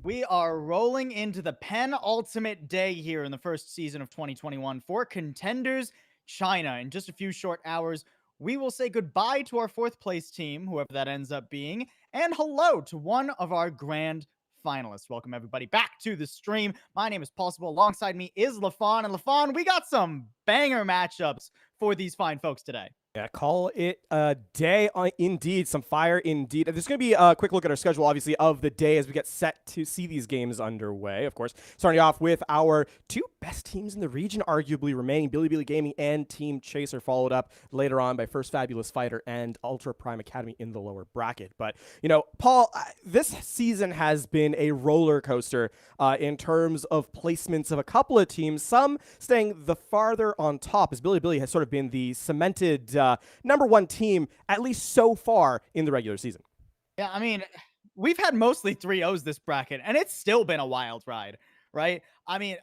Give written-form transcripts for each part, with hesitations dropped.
We are rolling into the penultimate day here in the first season of 2021 for Contenders China. In just a few short hours, we will say goodbye to our fourth place team, whoever that ends up being, and hello to one of our grand finalists. Welcome everybody back to the stream. My name is Possible. Alongside me is LaFawn. And LaFawn, we got some banger matchups for these fine folks today. Yeah, call it a day. Indeed, some fire indeed. There's going to be a quick look at our schedule, obviously, of the day as we get set to see these games underway. Of course, starting off with our two best teams in the region, arguably remaining, Bilibili Gaming and Team Chaser, followed up later on by First Fabulous Fighter and Ultra Prime Academy in the lower bracket. But, Paul, this season has been a roller coaster in terms of placements of a couple of teams, some staying the farther on top, as Bilibili has sort of been the cemented number one team, at least so far in the regular season. Yeah, I mean, we've had mostly 3-0s this bracket, and it's still been a wild ride, right? I mean,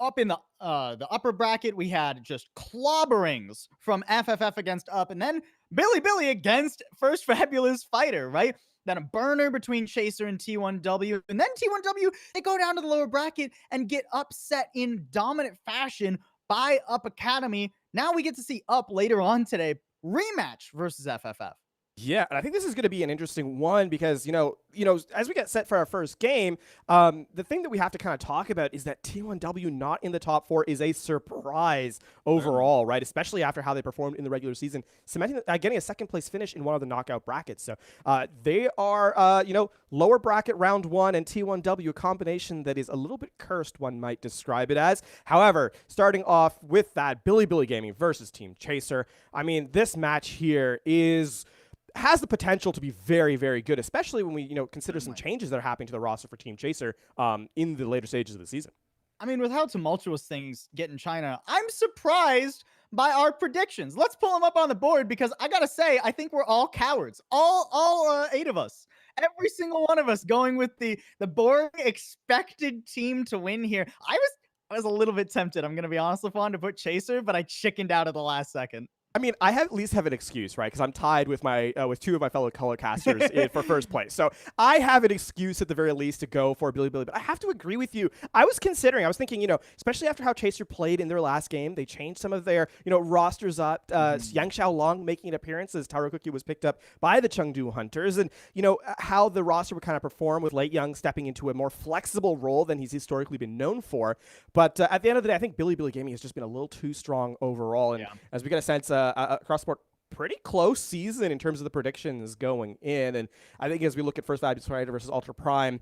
up in the upper bracket, we had just clobberings from FFF against Up, and then Bilibili against First Fabulous Fighter, right? Then a burner between Chaser and T1W, and then T1W, they go down to the lower bracket and get upset in dominant fashion by Up Academy. Now we get to see Up later on today rematch versus FFF. Yeah, and I think this is going to be an interesting one because, as we get set for our first game, the thing that we have to kind of talk about is that T1W not in the top four is a surprise overall, right? Especially after how they performed in the regular season, cementing, getting a second place finish in one of the knockout brackets. So they are, lower bracket round one, and T1W, a combination that is a little bit cursed, one might describe it as. However, starting off with that, Bilibili Gaming versus Team Chaser. I mean, this match here has the potential to be very, very good, especially when we, consider some changes that are happening to the roster for Team Chaser in the later stages of the season. I mean, with how tumultuous things get in China, I'm surprised by our predictions. Let's pull them up on the board because I gotta say, I think we're all cowards. All 8 of us. Every single one of us going with the boring expected team to win here. I was a little bit tempted, I'm gonna be honest, LaFawn, to put Chaser, but I chickened out at the last second. I mean, I at least have an excuse, right? Because I'm tied with my with two of my fellow color casters for first place. So I have an excuse at the very least to go for Bilibili. But I have to agree with you. I was thinking, especially after how Chaser played in their last game, they changed some of their, rosters up. Yang Xiaolong making an appearance as Taro Cookie was picked up by the Chengdu Hunters. And, how the roster would kind of perform with Late Young stepping into a more flexible role than he's historically been known for. But at the end of the day, I think Bilibili Gaming has just been a little too strong overall. And as we get a sense, across the board, pretty close season in terms of the predictions going in. And I think as we look at First Fabulous Fighter versus Ultra Prime,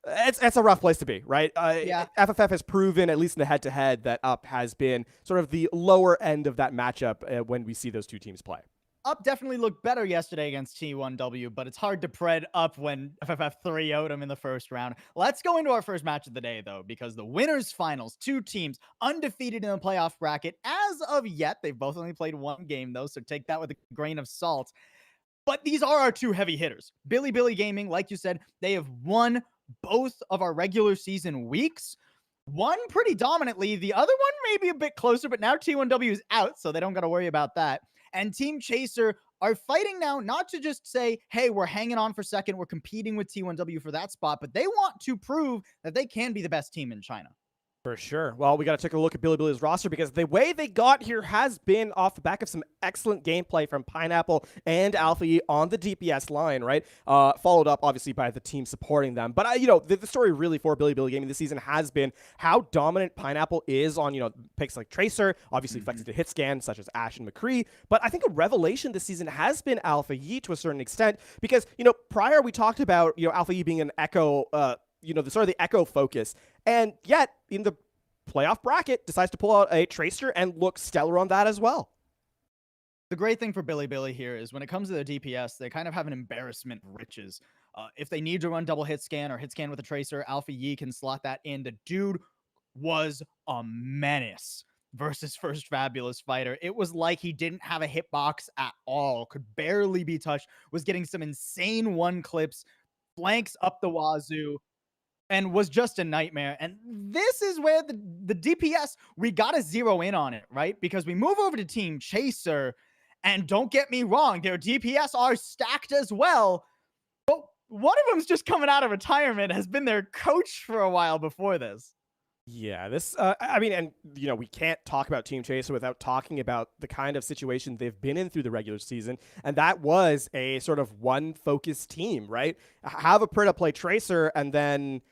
it's a rough place to be, right? FFF has proven, at least in the head-to-head, that Up has been sort of the lower end of that matchup when we see those two teams play. Up definitely looked better yesterday against T1W, but it's hard to pred Up when FFF 3-0'd him in the first round. Let's go into our first match of the day, though, because the winners finals, two teams undefeated in the playoff bracket. As of yet, they've both only played one game, though, so take that with a grain of salt. But these are our two heavy hitters. Bilibili Gaming, like you said, they have won both of our regular season weeks. One pretty dominantly, the other one maybe a bit closer, but now T1W is out, so they don't got to worry about that. And Team Chaser are fighting now not to just say, hey, we're hanging on for second, we're competing with T1W for that spot, but they want to prove that they can be the best team in China. For sure. Well, we got to take a look at Bilibili's roster because the way they got here has been off the back of some excellent gameplay from Pineapple and Alpha E on the DPS line, right? Followed up, obviously, by the team supporting them. But, the story really for Bilibili Gaming this season has been how dominant Pineapple is on, picks like Tracer, obviously flexing to hit scan, such as Ash and McCree. But I think a revelation this season has been Alpha E to a certain extent because, prior we talked about, Alpha E being an Echo, the sort of the Echo focus. And yet, in the playoff bracket, decides to pull out a Tracer and look stellar on that as well. The great thing for Bilibili here is when it comes to the DPS, they kind of have an embarrassment of riches. If they need to run double hit scan or hit scan with a Tracer, Alpha Yi can slot that in. The dude was a menace versus First Fabulous Fighter. It was like he didn't have a hitbox at all, could barely be touched, was getting some insane one clips, flanks up the wazoo, and was just a nightmare. And this is where the DPS, we got to zero in on it, right? Because we move over to Team Chaser, and don't get me wrong, their DPS are stacked as well. But one of them's just coming out of retirement, has been their coach for a while before this. Yeah, this, I mean, and, we can't talk about Team Chaser without talking about the kind of situation they've been in through the regular season. And that was a sort of one focused team, right? Have Aprita play Tracer and then,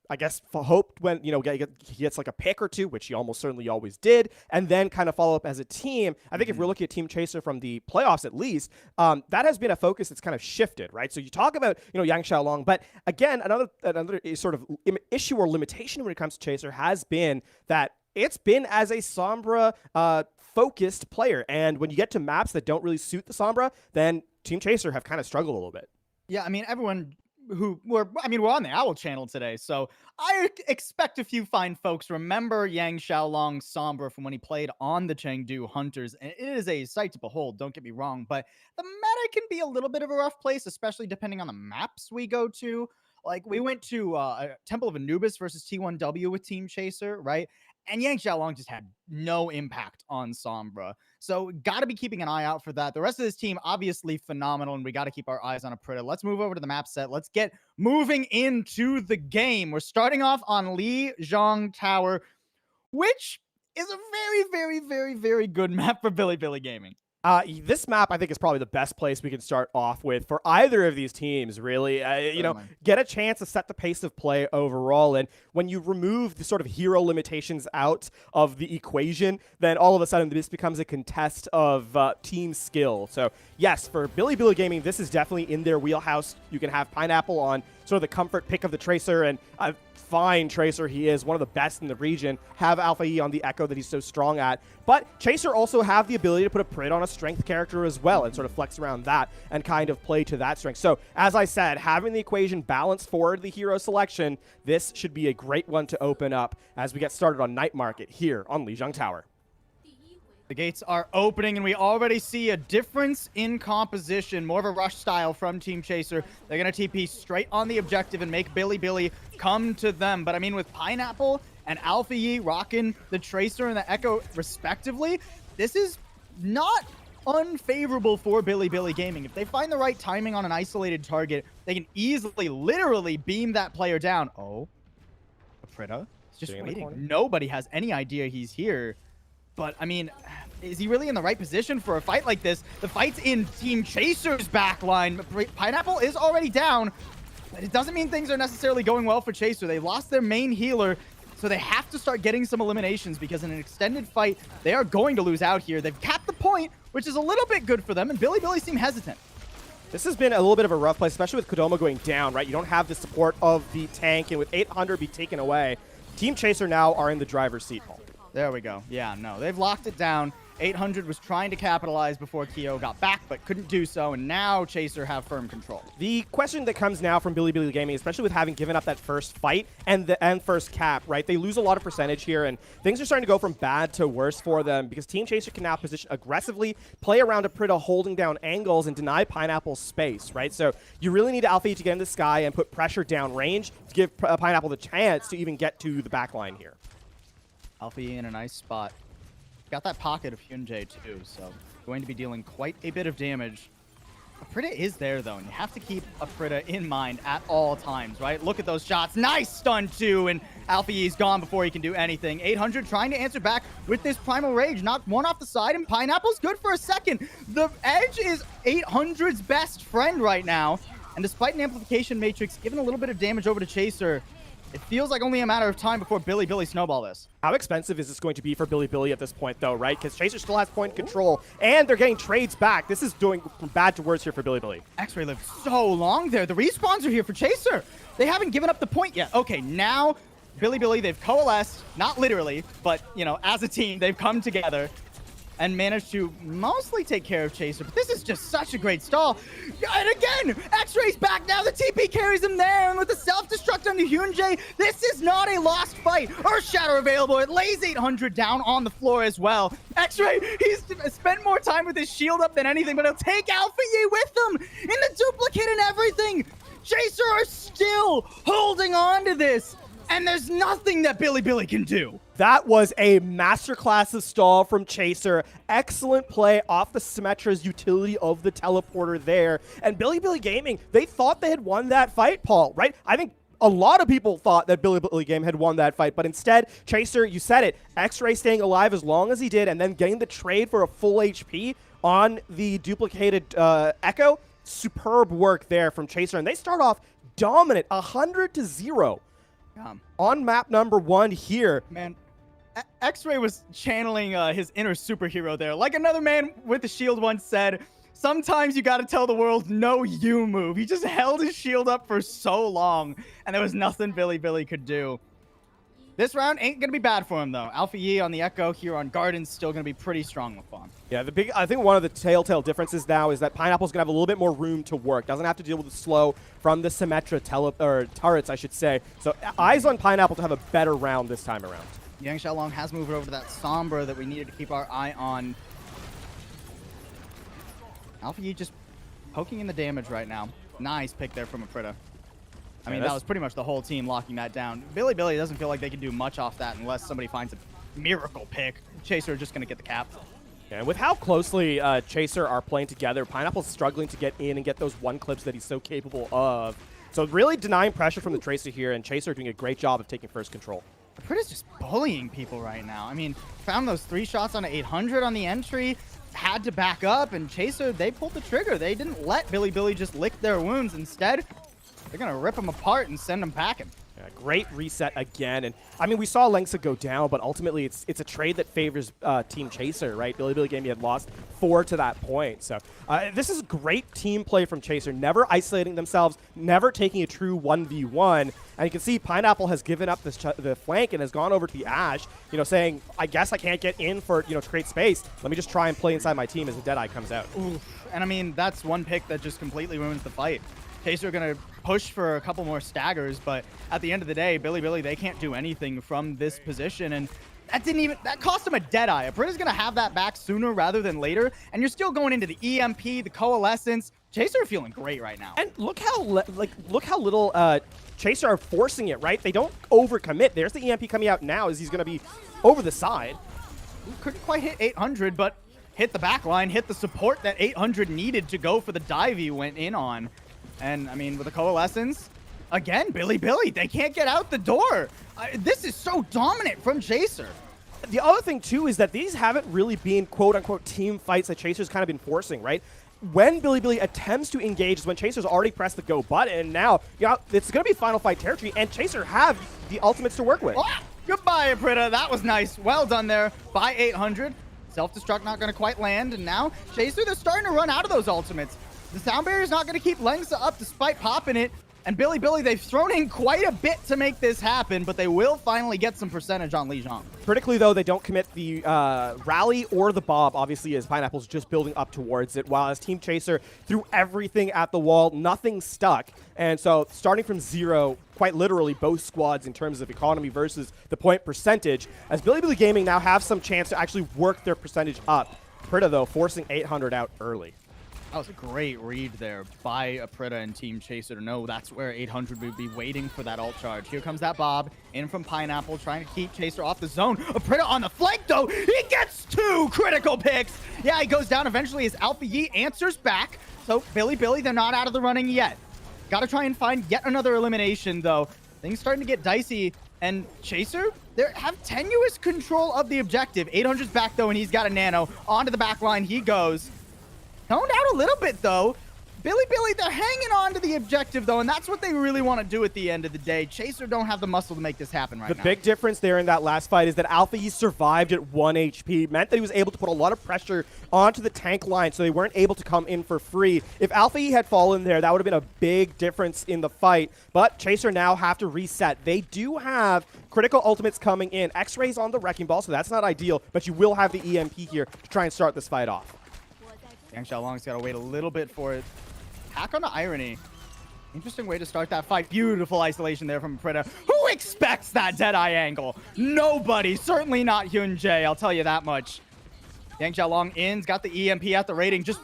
I guess, hoped when, he gets like a pick or two, which he almost certainly always did, and then kind of follow up as a team. I think if we're looking at Team Chaser from the playoffs at least, that has been a focus that's kind of shifted, right? So you talk about, Yang Xiaolong, but again, another sort of issue or limitation when it comes to Chaser has been that it's been as a Sombra focused player. And when you get to maps that don't really suit the Sombra, then Team Chaser have kind of struggled a little bit. Yeah, I mean, we're on the Owl channel today, so I expect a few fine folks remember Yang Xiaolong's Sombra from when he played on the Chengdu Hunters, and it is a sight to behold, don't get me wrong, but the meta can be a little bit of a rough place, especially depending on the maps we go to. Like, we went to Temple of Anubis versus T1W with Team Chaser, right? And Yang Xiaolong just had no impact on Sombra. So got to be keeping an eye out for that. The rest of this team, obviously phenomenal, and we got to keep our eyes on Aprita. Let's move over to the map set. Let's get moving into the game. We're starting off on Lijang Tower, which is a very, very, very, very good map for Bilibili Gaming. This map, I think, is probably the best place we can start off with for either of these teams, really. Get a chance to set the pace of play overall. And when you remove the sort of hero limitations out of the equation, then all of a sudden this becomes a contest of team skill. So, yes, for Bilibili Gaming, this is definitely in their wheelhouse. You can have Pineapple on sort of the comfort pick of the Tracer, and fine Tracer he is, one of the best in the region. Have Alpha E on the Echo that he's so strong at. But Chaser also have the ability to put a Prit on a strength character as well and sort of flex around that and kind of play to that strength. So, as I said, having the equation balanced for the hero selection, this should be a great one to open up as we get started on Night Market here on Lijang Tower. The gates are opening, and we already see a difference in composition. More of a rush style from Team Chaser. They're going to TP straight on the objective and make Bilibili come to them. But I mean, with Pineapple and Alpha Yi rocking the Tracer and the Echo respectively, this is not unfavorable for Bilibili Gaming. If they find the right timing on an isolated target, they can easily, literally beam that player down. Oh, Aprita is just waiting. Nobody has any idea he's here. But, I mean, is he really in the right position for a fight like this? The fight's in Team Chaser's backline. Pineapple is already down, but it doesn't mean things are necessarily going well for Chaser. They lost their main healer, so they have to start getting some eliminations because in an extended fight, they are going to lose out here. They've capped the point, which is a little bit good for them, and Bilibili seem hesitant. This has been a little bit of a rough play, especially with Kodama going down, right? You don't have the support of the tank, and with 800 be taken away, Team Chaser now are in the driver's seat. There we go. Yeah, no, they've locked it down. 800 was trying to capitalize before Kyo got back, but couldn't do so, and now Chaser have firm control. The question that comes now from Bilibili Gaming, especially with having given up that first fight and first cap, right? They lose a lot of percentage here, and things are starting to go from bad to worse for them because Team Chaser can now position aggressively, play around Aprita holding down angles, and deny Pineapple space, right? So you really need Alpha E to get in the sky and put pressure down range to give Pineapple the chance to even get to the back line here. Alpha E in a nice spot. Got that pocket of Hyunjae too, so going to be dealing quite a bit of damage. Aprita is there though, and you have to keep Aprita in mind at all times, right? Look at those shots. Nice stun too, and Alpha E's gone before he can do anything. 800 trying to answer back with this Primal Rage. Knocked one off the side, and Pineapple's good for a second. The Edge is 800's best friend right now, and despite an Amplification Matrix giving a little bit of damage over to Chaser, it feels like only a matter of time before Bilibili snowball this. How expensive is this going to be for Bilibili at this point, though, right? Because Chaser still has point control, and they're getting trades back. This is doing from bad to worse here for Bilibili. X-Ray lived so long there. The respawns are here for Chaser. They haven't given up the point yet. Okay, now Bilibili, they've coalesced, not literally, but, as a team, they've come together and managed to mostly take care of Chaser. But this is just such a great stall. And again, X-Ray's back now. The TP carries him there. And with the self-destruct on the Hyunjae, this is not a lost fight. Earth Shatter available. It lays 800 down on the floor as well. X-Ray, he's spent more time with his shield up than anything, but he'll take Alpha Yi with him in the duplicate and everything. Chaser are still holding on to this. And there's nothing that Bilibili can do. That was a masterclass of stall from Chaser. Excellent play off the Symmetra's utility of the teleporter there. And Billy Gaming, they thought they had won that fight, Paul, right? I think a lot of people thought that Billy Game had won that fight, but instead, Chaser, you said it, X-Ray staying alive as long as he did and then getting the trade for a full HP on the duplicated Echo. Superb work there from Chaser, and they start off dominant, 100-0 on map number 1 here. Man, X-Ray was channeling his inner superhero there. Like another man with a shield once said, sometimes you gotta tell the world, no you move. He just held his shield up for so long, and there was nothing Billy could do. This round ain't gonna be bad for him, though. Alpha Yi on the Echo here on Garden's still gonna be pretty strong with Fawn. Yeah, I think one of the telltale differences now is that Pineapple's gonna have a little bit more room to work. Doesn't have to deal with the slow from the Symmetra turrets, I should say. So eyes on Pineapple to have a better round this time around. Yang Xiaolong has moved over to that Sombra that we needed to keep our eye on. Alpha Yi just poking in the damage right now. Nice pick there from Aprita. I mean, that was pretty much the whole team locking that down. Billy doesn't feel like they can do much off that unless somebody finds a miracle pick. Chaser just going to get the cap. Yeah, and with how closely Chaser are playing together, Pineapple's struggling to get in and get those one clips that he's so capable of. So really denying pressure from the Tracer here, and Chaser doing a great job of taking first control. Aprita's just bullying people right now. I mean, found those 3 shots on an 800 on the entry, had to back up, and Chaser, they pulled the trigger. They didn't let Billy just lick their wounds. Instead, they're going to rip them apart and send them packing. Yeah, great reset again. And I mean, we saw Lengsa go down, but ultimately it's a trade that favors Team Chaser, right? Billy Gaming had lost 4 to that point. So this is great team play from Chaser, never isolating themselves, never taking a true 1v1. And you can see Pineapple has given up the flank and has gone over to the Ash, saying, I guess I can't get in for, to create space. Let me just try and play inside my team as the Deadeye comes out. Oof. And I mean, that's one pick that just completely ruins the fight. Chaser are going to push for a couple more staggers, but at the end of the day, Billy, they can't do anything from this position, and that cost him a Deadeye. Aprita's going to have that back sooner rather than later, and you're still going into the EMP, the Coalescence. Chaser are feeling great right now. And look how little Chaser are forcing it, right? They don't overcommit. There's the EMP coming out now as he's going to be over the side. Couldn't quite hit 800, but hit the back line, hit the support that 800 needed to go for the dive he went in on. And, I mean, with the Coalescence, again, Billy, they can't get out the door. This is so dominant from Chaser. The other thing, too, is that these haven't really been quote-unquote team fights that Chaser's kind of been forcing, right? When Billy attempts to engage is when Chaser's already pressed the go button, and now, it's going to be final fight territory, and Chaser have the ultimates to work with. Oh, goodbye, Aprita. That was nice. Well done there by 800. Self-destruct not going to quite land, and now Chaser, they're starting to run out of those ultimates. The sound barrier's not going to keep Lengsa up despite popping it. And Billy, they've thrown in quite a bit to make this happen, but they will finally get some percentage on Lijang. Critically, though, they don't commit the rally or the bob, obviously, as Pineapple's just building up towards it, while as Team Chaser threw everything at the wall, nothing stuck. And so starting from 0, quite literally, both squads in terms of economy versus the point percentage, as Billy Gaming now have some chance to actually work their percentage up. Aprita, though, forcing 800 out early. That was a great read there by Aprita and Team Chaser to know that's where 800 would be waiting for that ult charge. Here comes that Bob in from Pineapple, trying to keep Chaser off the zone. Aprita on the flank, though. He gets 2 critical picks. Yeah, he goes down eventually as Alpha Yi answers back. So Billy, they're not out of the running yet. Got to try and find yet another elimination, though. Things starting to get dicey. And Chaser, they have tenuous control of the objective. 800's back, though, and he's got a nano. Onto the back line he goes. Toned out a little bit, though. Billy, they're hanging on to the objective, though, and that's what they really want to do at the end of the day. Chaser don't have the muscle to make this happen right now. The big difference there in that last fight is that Alpha Yi survived at 1 HP. Meant that he was able to put a lot of pressure onto the tank line, so they weren't able to come in for free. If Alpha Yi had fallen there, that would have been a big difference in the fight. But Chaser now have to reset. They do have critical ultimates coming in. X-Ray's on the Wrecking Ball, so that's not ideal, but you will have the EMP here to try and start this fight off. Yang Xiaolong's got to wait a little bit for it. Hack on the Irony. Interesting way to start that fight. Beautiful isolation there from Aprita. Who expects that Deadeye angle? Nobody. Certainly not Hyun Jae, I'll tell you that much. Yang Xiaolong in's got the EMP at the rating, just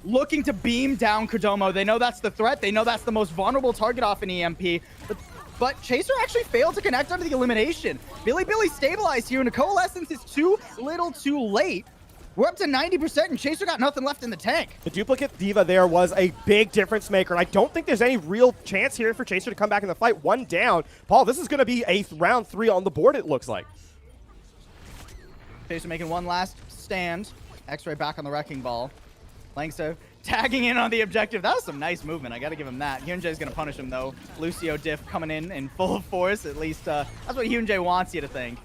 looking to beam down Kodomo. They know that's the threat. They know that's the most vulnerable target off an EMP. But but Chaser actually failed to connect under the elimination. Billy stabilized here, and the Coalescence is too little too late. We're up to 90%, and Chaser got nothing left in the tank. The duplicate Diva there was a big difference maker, and I don't think there's any real chance here for Chaser to come back in the fight. One down. Paul, this is going to be a round 3 on the board, it looks like. Chaser making one last stand. X-Ray back on the Wrecking Ball. Langso tagging in on the objective. That was some nice movement. I got to give him that. Hyunjae's going to punish him, though. Lucio diff coming in full force. At least that's what Hyunjae wants you to think.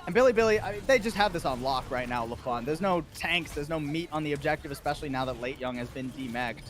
And Billy, I mean, they just have this on lock right now, LaFon. There's no tanks, there's no meat on the objective, especially now that Late Young has been demeched.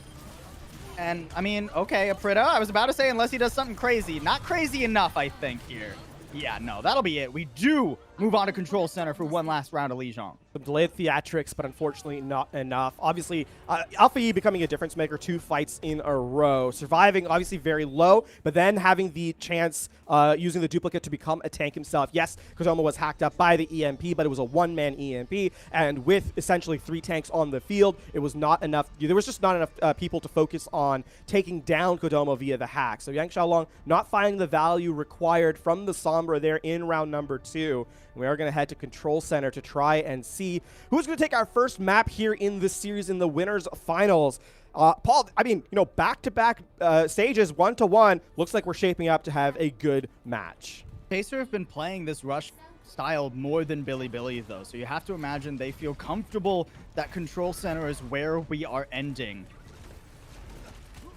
And, I mean, okay, Aprita, I was about to say unless he does something crazy. Not crazy enough, I think, here. Yeah, no, that'll be it. We do move on to Control Center for one last round of Lijang. Some delayed theatrics, but unfortunately not enough. Obviously, Alpha E becoming a difference maker 2 fights in a row. Surviving, obviously, very low, but then having the chance using the duplicate to become a tank himself. Yes, Kodomo was hacked up by the EMP, but it was a one-man EMP, and with essentially 3 tanks on the field, it was not enough. There was just not enough people to focus on taking down Kodomo via the hack. So Yang Xiaolong not finding the value required from the Sombra there in round number 2. We are going to head to Control Center to try and see who's going to take our first map here in this series in the winners finals. Paul, I mean, you know, back-to-back stages, 1-to-1, looks like we're shaping up to have a good match. Chaser have been playing this rush style more than Billy, though, so you have to imagine they feel comfortable that Control Center is where we are ending.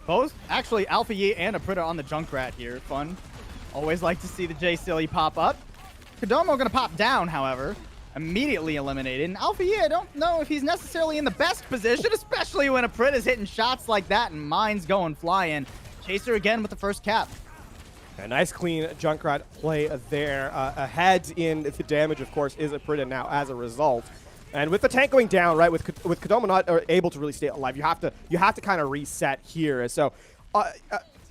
Both, actually, Alpha Yi and Aprita on the Junkrat here. Fun. Always like to see the J Silly pop up. Kodomo going to pop down, however. Immediately eliminated. And Alpha Yi, I don't know if he's necessarily in the best position, especially when Aprita's hitting shots like that and mine's going flying. Chaser again with the first cap. A nice clean Junkrat play there. Ahead in the damage, of course, is Aprita now as a result. And with the tank going down, right, with Kodomo not able to really stay alive, you have to kind of reset here. So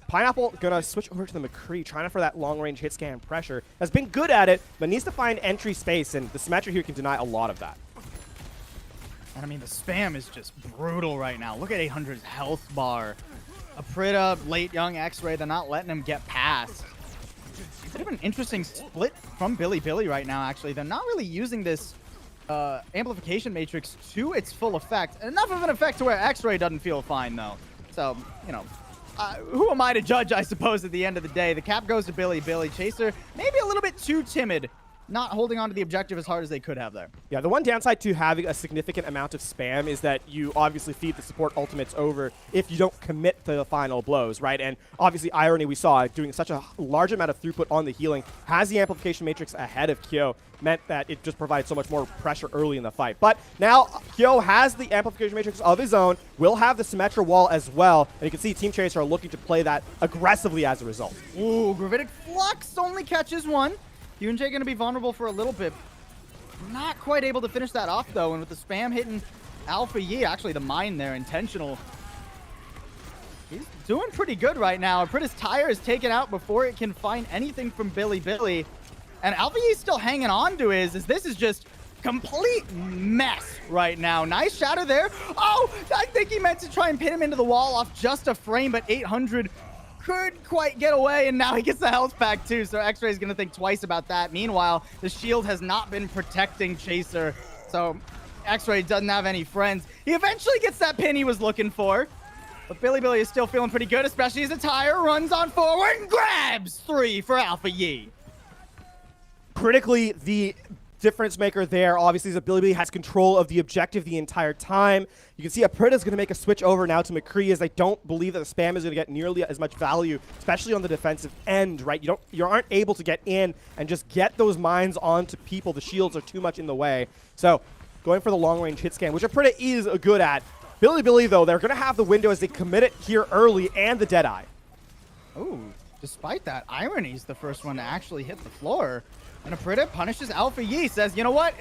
Pineapple gonna switch over to the McCree, trying for that long-range hit scan pressure. Has been good at it, but needs to find entry space, and the Symmetra here can deny a lot of that. And I mean, the spam is just brutal right now. Look at 800's health bar. Aprita, Late Young, X-Ray, they're not letting him get past. It's been an interesting split from Billy right now, actually. They're not really using this amplification matrix to its full effect. Enough of an effect to where X-Ray doesn't feel fine, though. So, you know, who am I to judge, I suppose, at the end of the day? The cap goes to Billy. Chaser, maybe a little bit too timid, not holding on to the objective as hard as they could have there. Yeah, the one downside to having a significant amount of spam is that you obviously feed the support ultimates over if you don't commit to the final blows, right? And obviously, Irony, we saw doing such a large amount of throughput on the healing, has the amplification matrix ahead of Kyo, meant that it just provides so much more pressure early in the fight. But now Kyo has the amplification matrix of his own, will have the Symmetra wall as well, and you can see Team Chaser are looking to play that aggressively as a result. Ooh, Gravitic Flux only catches one. Hyunjae going to be vulnerable for a little bit. Not quite able to finish that off, though, and with the spam hitting Alpha Yi, actually the mine there, intentional. He's doing pretty good right now. Aprita's tire is taken out before it can find anything from Billy. And Alpha Yi's still hanging on to his, as this is just complete mess right now. Nice shatter there. Oh, I think he meant to try and pin him into the wall off just a frame, but 800 couldn't quite get away, and now he gets the health back too, so X-Ray's gonna think twice about that. Meanwhile, the shield has not been protecting Chaser, so X-Ray doesn't have any friends. He eventually gets that pin he was looking for, but Billy is still feeling pretty good, especially as the tire runs on forward and grabs 3 for Alpha Yi. Critically, the difference maker there, obviously, is that Billy has control of the objective the entire time. You can see Aprita's going to make a switch over now to McCree, as I don't believe that the spam is going to get nearly as much value, especially on the defensive end, right? You aren't able to get in and just get those mines onto people. The shields are too much in the way. So going for the long-range hit scan, which Aprita is good at. Billy, though, they're going to have the window as they commit it here early, and the Deadeye. Ooh, despite that, Irony's the first one to actually hit the floor. And Aprita punishes Alpha Yi, says, you know what?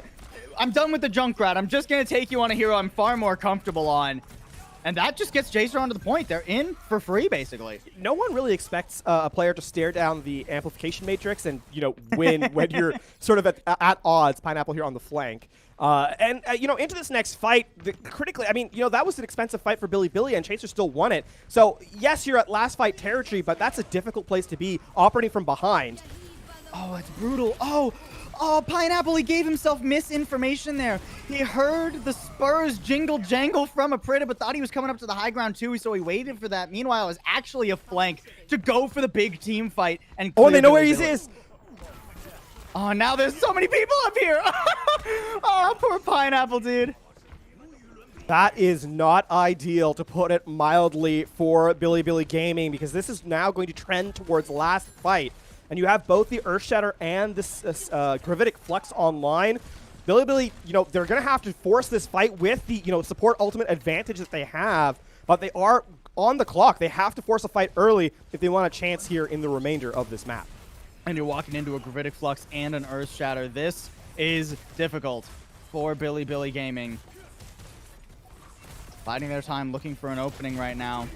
I'm done with the Junkrat. I'm just going to take you on a hero I'm far more comfortable on. And that just gets Chaser onto the point. They're in for free, basically. No one really expects a player to stare down the amplification matrix and, win when you're sort of at odds. Pineapple here on the flank. Into this next fight, critically, that was an expensive fight for Billy, and Chaser still won it. So, yes, you're at last fight territory, but that's a difficult place to be, operating from behind. Oh, it's brutal. Oh, Pineapple, he gave himself misinformation there. He heard the Spurs jingle jangle from Aprita, but thought he was coming up to the high ground too, so he waited for that. Meanwhile, it was actually a flank to go for the big team fight. And they know where he is. Oh, now there's so many people up here. Oh, poor Pineapple, dude. That is not ideal, to put it mildly, for Billy Gaming, because this is now going to trend towards last fight. And you have both the Earthshatter and this Gravitic Flux online. Billy, they're going to have to force this fight with the, support ultimate advantage that they have, but they are on the clock. They have to force a fight early if they want a chance here in the remainder of this map. And you're walking into a Gravitic Flux and an Earthshatter. This is difficult for Billy Gaming. Biding their time, looking for an opening right now.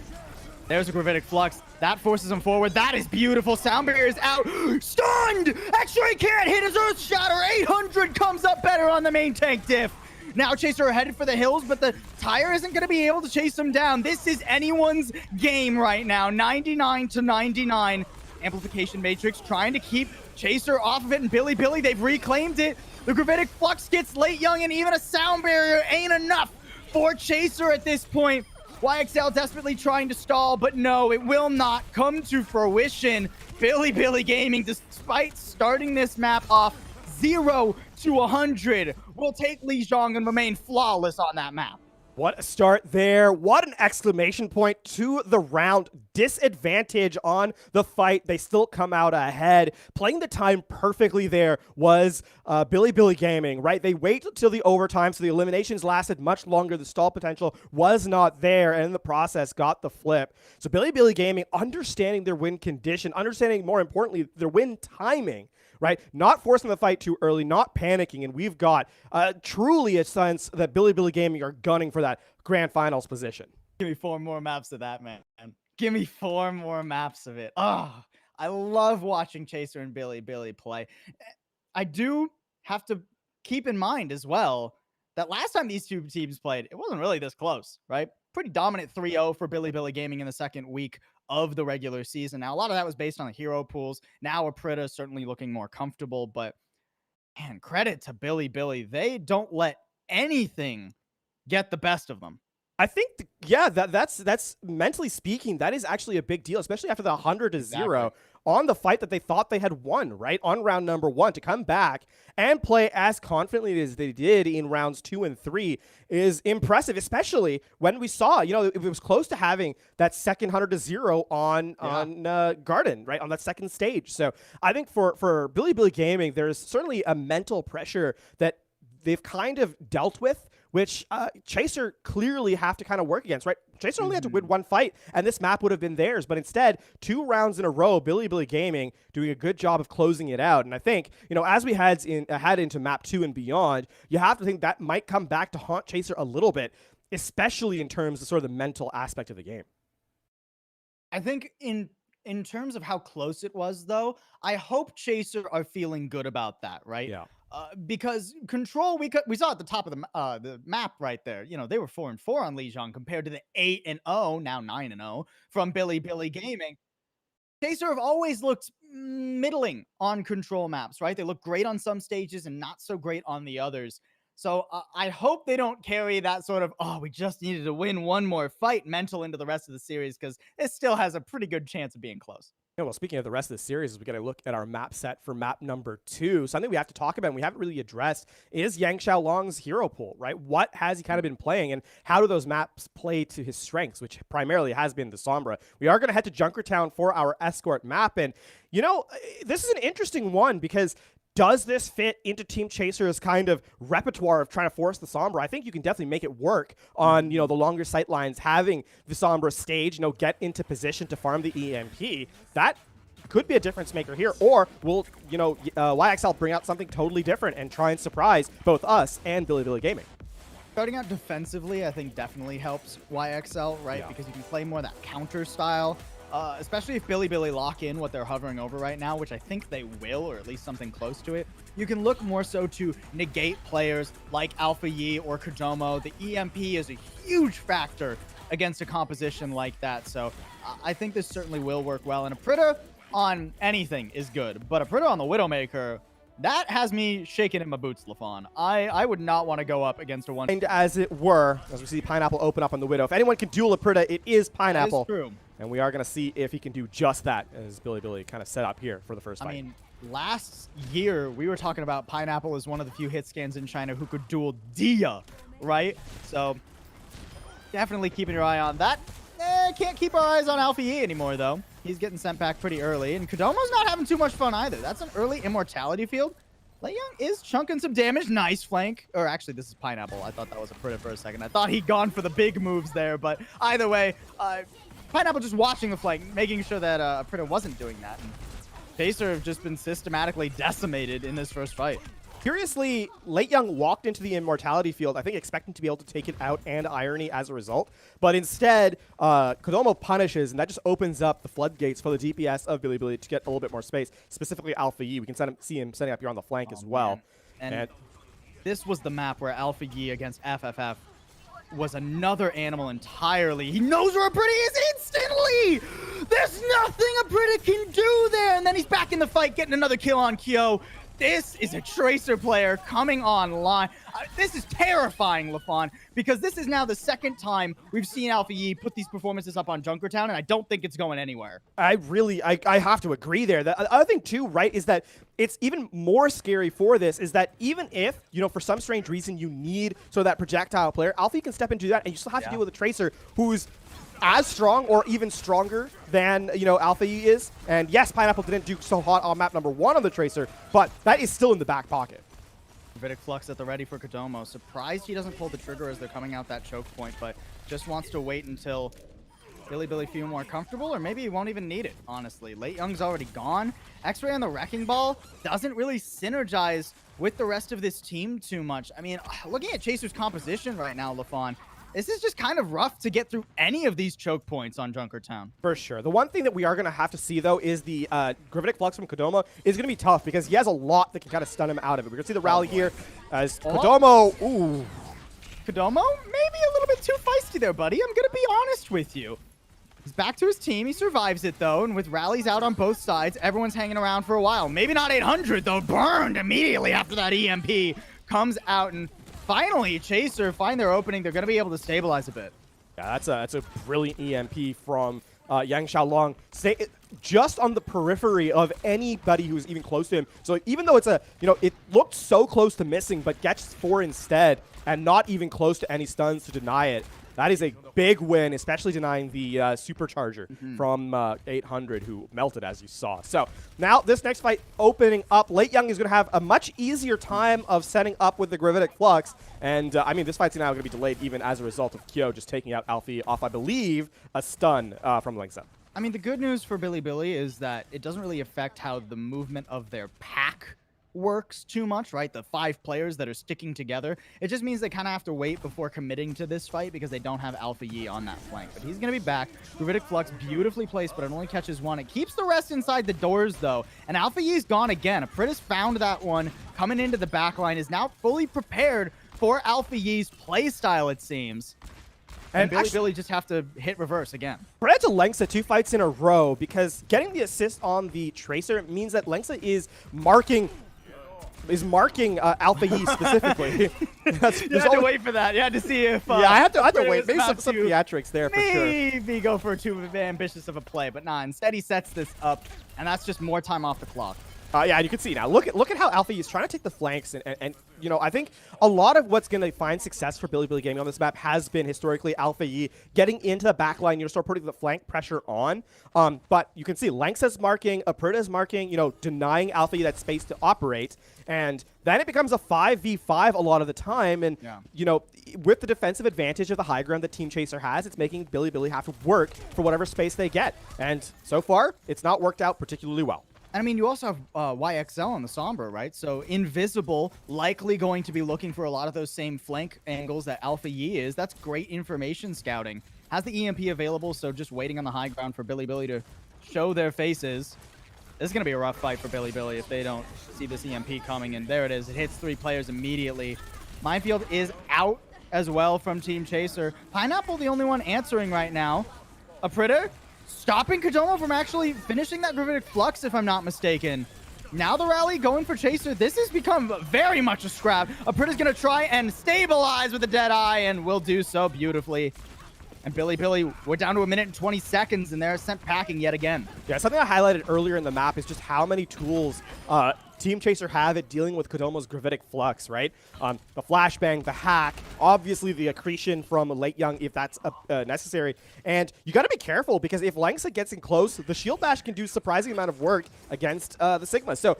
There's a Gravitic Flux. That forces him forward. That is beautiful. Sound barrier is out. Stunned! X-Ray can't hit his Earthshatter. 800 comes up better on the main tank diff. Now Chaser are headed for the hills, but the tire isn't going to be able to chase him down. This is anyone's game right now. 99-99. Amplification Matrix trying to keep Chaser off of it, and Billy, they've reclaimed it. The Gravitic Flux gets late young, and even a sound barrier ain't enough for Chaser at this point. YXL desperately trying to stall, but no, it will not come to fruition. Billy Gaming, despite starting this map off 0 to 100, will take Lijang and remain flawless on that map. What a start there. What an exclamation point to the round. Disadvantage on the fight. They still come out ahead. Playing the time perfectly there was Billy Gaming, right? They wait until the overtime, so the eliminations lasted much longer. The stall potential was not there, and in the process got the flip. So Billy Gaming understanding their win condition, understanding, more importantly, their win timing, right? Not forcing the fight too early, not panicking, and we've got truly a sense that Billy Gaming are gunning for that grand finals position. Give me 4 more maps of that, man. Give me 4 more maps of it. Oh, I love watching Chaser and Billy play. I do have to keep in mind as well that last time these two teams played, it wasn't really this close, right? Pretty dominant 3-0 for Billy Gaming in the second week of the regular season. Now, a lot of that was based on the hero pools. Now, Aprita is certainly looking more comfortable, but man, credit to Billy. They don't let anything get the best of them. I think, that's mentally speaking, that is actually a big deal, especially after the 100-0 on the fight that they thought they had won, right? On round number 1, to come back and play as confidently as they did in rounds 2 and 3 is impressive, especially when we saw, it was close to having that second 100-0 on Garden, right? On that second stage. So I think for Billy Gaming, there's certainly a mental pressure that they've kind of dealt with, which Chaser clearly have to kind of work against, right? Chaser only had to win 1 fight, and this map would have been theirs. But instead, 2 rounds in a row, Billy Gaming doing a good job of closing it out. And I think, as we head into map 2 and beyond, you have to think that might come back to haunt Chaser a little bit, especially in terms of sort of the mental aspect of the game. I think in terms of how close it was, though, I hope Chaser are feeling good about that, right? Yeah. Because Control, we saw at the top of the map right there. They were 4-4 on Lijang compared to the 8-0, now 9-0 from Billy Gaming. Chaser have always looked middling on Control maps, right? They look great on some stages and not so great on the others. So I hope they don't carry that sort of, we just needed to win 1 more fight mental into the rest of the series, because it still has a pretty good chance of being close. Yeah, well, speaking of the rest of the series, we got to look at our map set for map number 2. Something we have to talk about and we haven't really addressed is Yang Xiaolong's hero pool, right? What has he kind of been playing, and how do those maps play to his strengths, which primarily has been the Sombra. We are going to head to Junkertown for our escort map, and, this is an interesting one, because does this fit into Team Chaser's kind of repertoire of trying to force the Sombra? I think you can definitely make it work on, the longer sight lines, having the Sombra stage, get into position to farm the EMP. That could be a difference maker here. Or will, YXL bring out something totally different and try and surprise both us and Billy Gaming? Starting out defensively, I think definitely helps YXL, right? Yeah. Because you can play more that counter style, especially if Bilibili lock in what they're hovering over right now, which I think they will, or at least something close to it. You can look more so to negate players like Alpha Yi or Kodomo. The EMP is a huge factor against a composition like that, so I think this certainly will work well. And a Prita on anything is good, but a Prita on the Widowmaker, that has me shaking in my boots, Lafon. I would not want to go up against a one. And as it were, as we see Pineapple open up on the Widow. If anyone can duel a Prita, it is Pineapple. That is true. And we are going to see if he can do just that, as Bilibili kind of set up here for the first fight. I mean, last year, we were talking about Pineapple as one of the few hit scans in China who could duel Dia, right? So, definitely keeping your eye on that. Can't keep our eyes on Alpha Yi anymore, though. He's getting sent back pretty early, and Kodomo's not having too much fun either. That's an early immortality field. Lijang is chunking some damage. Nice flank. Or actually, this is Pineapple. I thought that was a Prita for a second. I thought he'd gone for the big moves there, but either way, Pineapple just watching the flank, making sure that Prita wasn't doing that. And Chaser have just been systematically decimated in this first fight. Curiously, Lijang walked into the immortality field, I think expecting to be able to take it out and Irony as a result. But instead, Kodomo punishes, and that just opens up the floodgates for the DPS of Bilibili to get a little bit more space, specifically Alpha Yi. We can see him setting up here on the flank as well. And this was the map where Alpha Yi against FFF was another animal entirely. He knows where a Prita is instantly! There's nothing a Prita can do there! And then he's back in the fight, getting another kill on Kyo. This is a Tracer player coming online. This is terrifying, Lafon, because this is now the second time we've seen Alpha Yi put these performances up on Junkertown, and I don't think it's going anywhere. I have to agree there. The other thing, too, right, is that it's even more scary for this is that even if, for some strange reason you need sort of that projectile player, Alpha Yi can step into that, and you still have to deal with a Tracer who's as strong or even stronger than, Alpha Yi is. And yes, Pineapple didn't do so hot on map number 1 on the Tracer, but that is still in the back pocket. Vidic Flux at the ready for Kodomo. Surprised he doesn't pull the trigger as they're coming out that choke point, but just wants to wait until Bilibili feel more comfortable, or maybe he won't even need it, honestly. Lijang's already gone. X-Ray on the Wrecking Ball doesn't really synergize with the rest of this team too much. I mean, looking at Chaser's composition right now, Lafon, this is just kind of rough to get through any of these choke points on Junkertown. For sure. The one thing that we are going to have to see, though, is the Gravitic Flux from Kodomo is going to be tough because he has a lot that can kind of stun him out of it. We're going to see the rally here as Kodomo. Ooh. Kodomo, maybe a little bit too feisty there, buddy. I'm going to be honest with you. He's back to his team. He survives it, though, and with rallies out on both sides, everyone's hanging around for a while. Maybe not 800, though. Burned immediately after that EMP comes out, and finally, Chaser find their opening. They're going to be able to stabilize a bit. Yeah, that's a brilliant EMP from Yang Xiaolong. Just on the periphery of anybody who's even close to him. So even though it's it looked so close to missing, but gets 4 instead, and not even close to any stuns to deny it. That is a big win, especially denying the supercharger from 800, who melted, as you saw. So now this next fight opening up, Lijang is going to have a much easier time of setting up with the Gravitic Flux. And, I mean, this fight's now going to be delayed even as a result of Kyo just taking out Alfie off, I believe, a stun from Lingsa. I mean, the good news for Bilibili is that it doesn't really affect how the movement of their pack works too much, right? The 5 players that are sticking together. It just means they kind of have to wait before committing to this fight because they don't have Alpha Yi on that flank. But he's going to be back. Gravitic Flux beautifully placed, but it only catches 1. It keeps the rest inside the doors, though. And Alpha Yi's gone again. Apritis found that one coming into the back line, is now fully prepared for Alpha Yi's playstyle, it seems. And Billy just have to hit reverse again. Credit to Lengsa 2 fights in a row, because getting the assist on the Tracer means that Lengsa is marking Alpha Yi specifically. You had to wait for that. You had to see if... yeah, I had to wait. Maybe some theatrics there for sure. Maybe go for too ambitious of a play, but nah, instead he sets this up, and that's just more time off the clock. Yeah, you can see now. Look at how Alpha Yi is trying to take the flanks, and I think a lot of what's going to find success for Bilibili Gaming on this map has been historically Alpha Yi getting into the back line, start putting the flank pressure on. But you can see Lengsa's marking, Aperta's marking, denying Alpha Yi that space to operate, and then it becomes a 5v5 a lot of the time, and with the defensive advantage of the high ground that Team Chaser has, it's making Bilibili have to work for whatever space they get, and so far, it's not worked out particularly well. I mean, you also have YXL on the Sombra, right? So Invisible likely going to be looking for a lot of those same flank angles that Alpha Yi is. That's great information scouting. Has the EMP available, so just waiting on the high ground for Bilibili to show their faces. This is going to be a rough fight for Bilibili if they don't see this EMP coming. And there it is. It hits 3 players immediately. Minefield is out as well from Team Chaser. Pineapple the only one answering right now. Aprita stopping Kodomo from actually finishing that Gravitic Flux, if I'm not mistaken. Now the rally going for Chaser. This has become very much a scrap. Aprita's going to try and stabilize with a dead eye and will do so beautifully. And Bilibili, we're down to 1 minute and 20 seconds, and they're sent packing yet again. Yeah, something I highlighted earlier in the map is just how many tools Team Chaser have at dealing with Kodomo's Gravitic Flux, right? The flashbang, the hack, obviously the accretion from Lijang if that's necessary. And you got to be careful because if Langsa gets in close, the shield bash can do surprising amount of work against the Sigma. So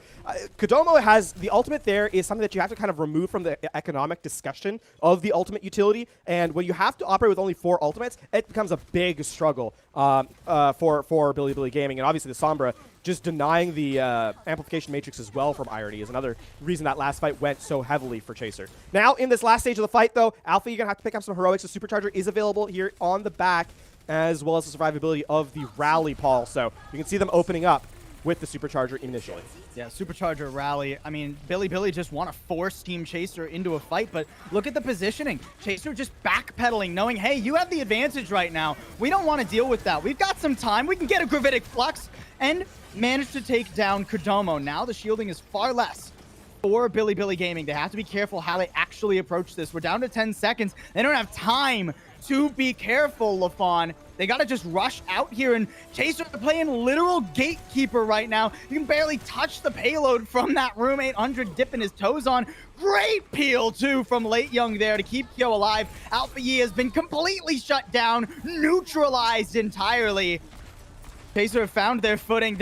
Kodomo has the ultimate there is something that you have to kind of remove from the economic discussion of the ultimate utility. And when you have to operate with only 4 ultimates, it becomes a big struggle for Bilibili Gaming. And obviously the Sombra just denying the amplification matrix as well from Irony is another reason that last fight went so heavily for Chaser. Now, in this last stage of the fight, though, Alpha, you're going to have to pick up some heroics. The Supercharger is available here on the back, as well as the survivability of the Rally, Paul. So you can see them opening up with the Supercharger initially. Yeah, Supercharger Rally. I mean, Bilibili just want to force Team Chaser into a fight, but look at the positioning. Chaser just backpedaling, knowing, hey, you have the advantage right now. We don't want to deal with that. We've got some time. We can get a Gravitic Flux and manage to take down Kodomo. Now the shielding is far less for Bilibili Gaming. They have to be careful how they actually approach this. We're down to 10 seconds. They don't have time to be careful, Lafon. They got to just rush out here, and Chaser playing literal gatekeeper right now. You can barely touch the payload from that room. 800 dipping his toes on. Great peel, too, from Lijang there to keep Kyo alive. Alpha Yi has been completely shut down, neutralized entirely. Chaser have found their footing.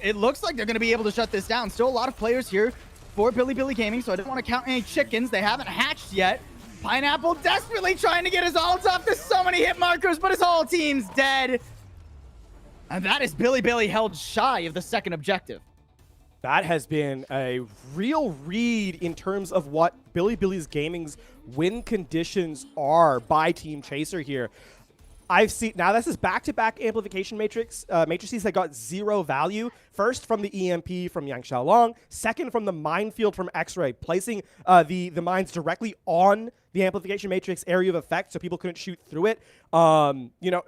It looks like they're going to be able to shut this down. Still a lot of players here for Bilibili Gaming, so I don't want to count any chickens. They haven't hatched yet. Pineapple desperately trying to get his ult off. There's so many hit markers, but his whole team's dead. And that is Bilibili held shy of the second objective. That has been a real read in terms of what Bilibili Gaming's win conditions are by Team Chaser here. I've seen, now this is back-to-back amplification matrices that got 0 value. First from the EMP from Yang Xiaolong, second from the minefield from X-Ray, placing the mines directly on the amplification matrix area of effect so people couldn't shoot through it. You know,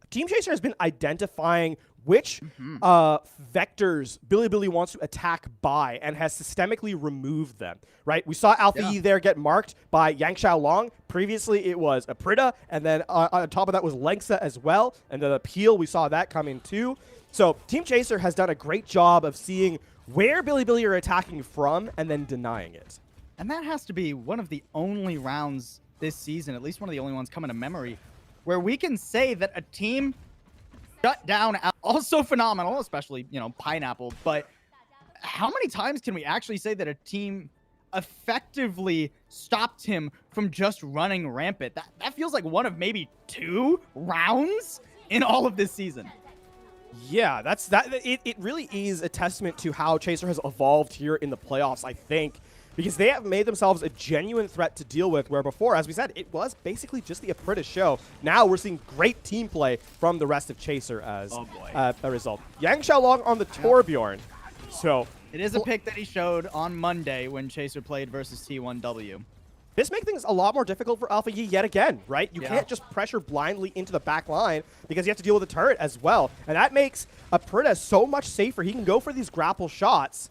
Team Chaser has been identifying which vectors Bilibili wants to attack by and has systemically removed them, right? We saw Alpha Yi there get marked by Yang Xiaolong. Previously, it was Aprita, and then on top of that was Langsa as well. And then the peel, we saw that come in too. So Team Chaser has done a great job of seeing where Bilibili are attacking from and then denying it. And that has to be one of the only rounds this season, at least one of the only ones coming to memory, where we can say that a team shut down, also phenomenal, especially, you know, Pineapple, but how many times can we actually say that a team effectively stopped him from just running rampant? That feels like one of maybe 2 rounds in all of this season. Yeah, it really is a testament to how Chaser has evolved here in the playoffs, I think, because they have made themselves a genuine threat to deal with, where before, as we said, it was basically just the Aprita show. Now we're seeing great team play from the rest of Chaser as a result. Yang Xiaolong on the Torbjorn. So it is a pick that he showed on Monday when Chaser played versus T1W. This makes things a lot more difficult for Alpha Yi yet again, right? You can't just pressure blindly into the back line because you have to deal with the turret as well. And that makes Aprita so much safer. He can go for these grapple shots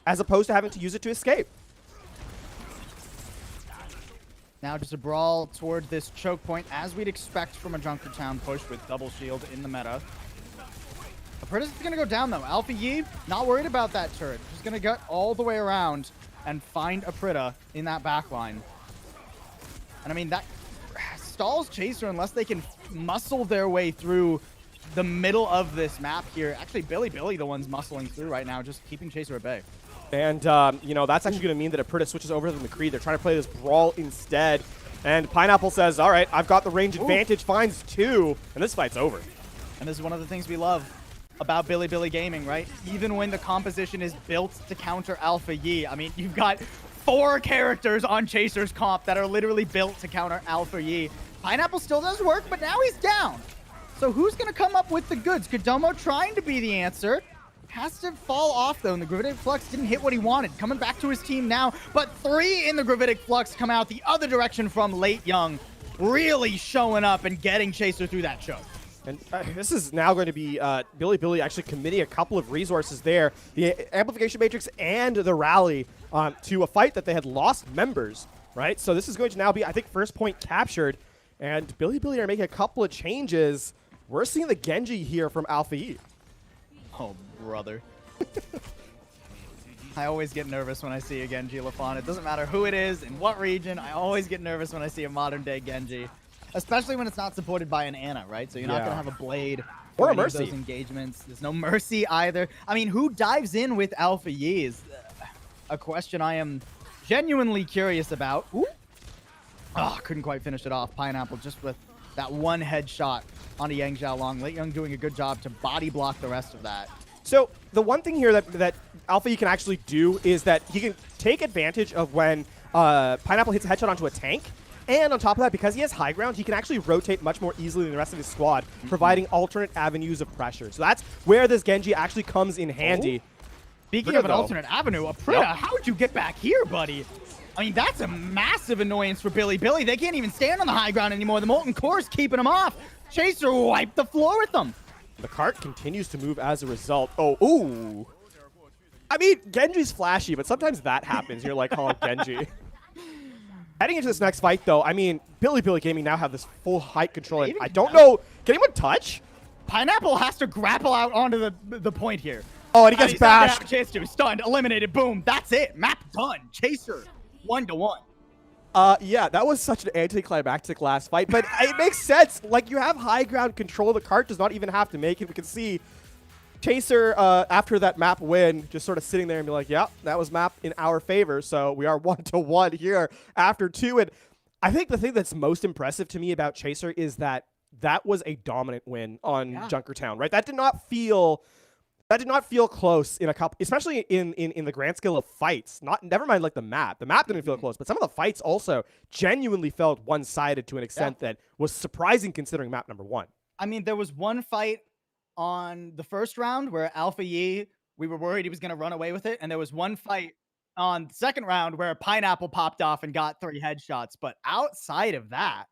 as opposed to having to use it to escape. Now just a brawl toward this choke point, as we'd expect from a Junkertown push with double shield in the meta. Aprita's going to go down, though. Alpha Yi, not worried about that turret. Just going to get all the way around and find Aprita in that backline. And I mean, that stalls Chaser unless they can muscle their way through the middle of this map here. Actually, Bilibili, the one's muscling through right now, just keeping Chaser at bay. And, you know, that's actually going to mean that Aprita switches over to the McCree. They're trying to play this brawl instead. And Pineapple says, all right, I've got the range advantage, finds 2, and this fight's over. And this is one of the things we love. about Bilibili Gaming, right? Even when the composition is built to counter Alpha Yi. I mean, you've got 4 characters on Chaser's comp that are literally built to counter Alpha Yi. Pineapple still does work, but now he's down. So who's going to come up with the goods? Kodomo trying to be the answer. Has to fall off, though, and the Gravitic Flux didn't hit what he wanted. Coming back to his team now, but 3 in the Gravitic Flux come out the other direction from Lijang, really showing up and getting Chaser through that choke. And this is now going to be Bilibili actually committing a couple of resources there, the Amplification Matrix and the Rally, to a fight that they had lost members, right? So this is going to now be, I think, first point captured, and Bilibili are making a couple of changes. We're seeing the Genji here from Alpha E. Oh, brother. I always get nervous when I see a Genji Lafon. It doesn't matter who it is, in what region, I always get nervous when I see a modern-day Genji. Especially when it's not supported by an Ana, right? So you're not going to have a Blade or a any of Mercy. those engagements. There's no Mercy either. I mean, who dives in with Alpha Yi is a question I am genuinely curious about. Ooh. Oh, couldn't quite finish it off. Pineapple just with that one headshot onto Yang Xiaolong. Lijang doing a good job to body block the rest of that. So the one thing here that Alpha E can actually do is that he can take advantage of when Pineapple hits a headshot onto a tank. And on top of that, because he has high ground, he can actually rotate much more easily than the rest of his squad, providing alternate avenues of pressure. So that's where this Genji actually comes in handy. Speaking of an alternate avenue, Aprita, how'd you get back here, buddy? I mean, that's a massive annoyance for Bilibili. They can't even stand on the high ground anymore. The Molten Core's keeping them off. Chaser wiped the floor with them. The cart continues to move as a result. Oh, ooh. I mean, Genji's flashy, but sometimes that happens. You're like, oh, Genji. Heading into this next fight, though, I mean, Bilibili Gaming now have this full height control. And I don't know. Can anyone touch? Pineapple has to grapple out onto the point here. Oh, and he gets bashed. Chance to. Stunned. Eliminated. Boom. That's it. Map done. Chaser. 1-1. Yeah, that was such an anticlimactic last fight, but it makes sense. Like, you have high ground control. The cart does not even have to make it. We can see Chaser, after that map win, just sort of sitting there and be like, yeah, that was map in our favor. So we are 1-1 here after 2. And I think the thing that's most impressive to me about Chaser is that that was a dominant win on Junkertown, right? That did not feel close in a couple, especially in the grand scale of fights. Never mind like the map. The map didn't feel close, but some of the fights also genuinely felt one-sided to an extent that was surprising considering map number 1. I mean, there was one fight on the first round where Alpha Yi, we were worried he was going to run away with it. And there was one fight on the second round where Pineapple popped off and got 3 headshots. But outside of that,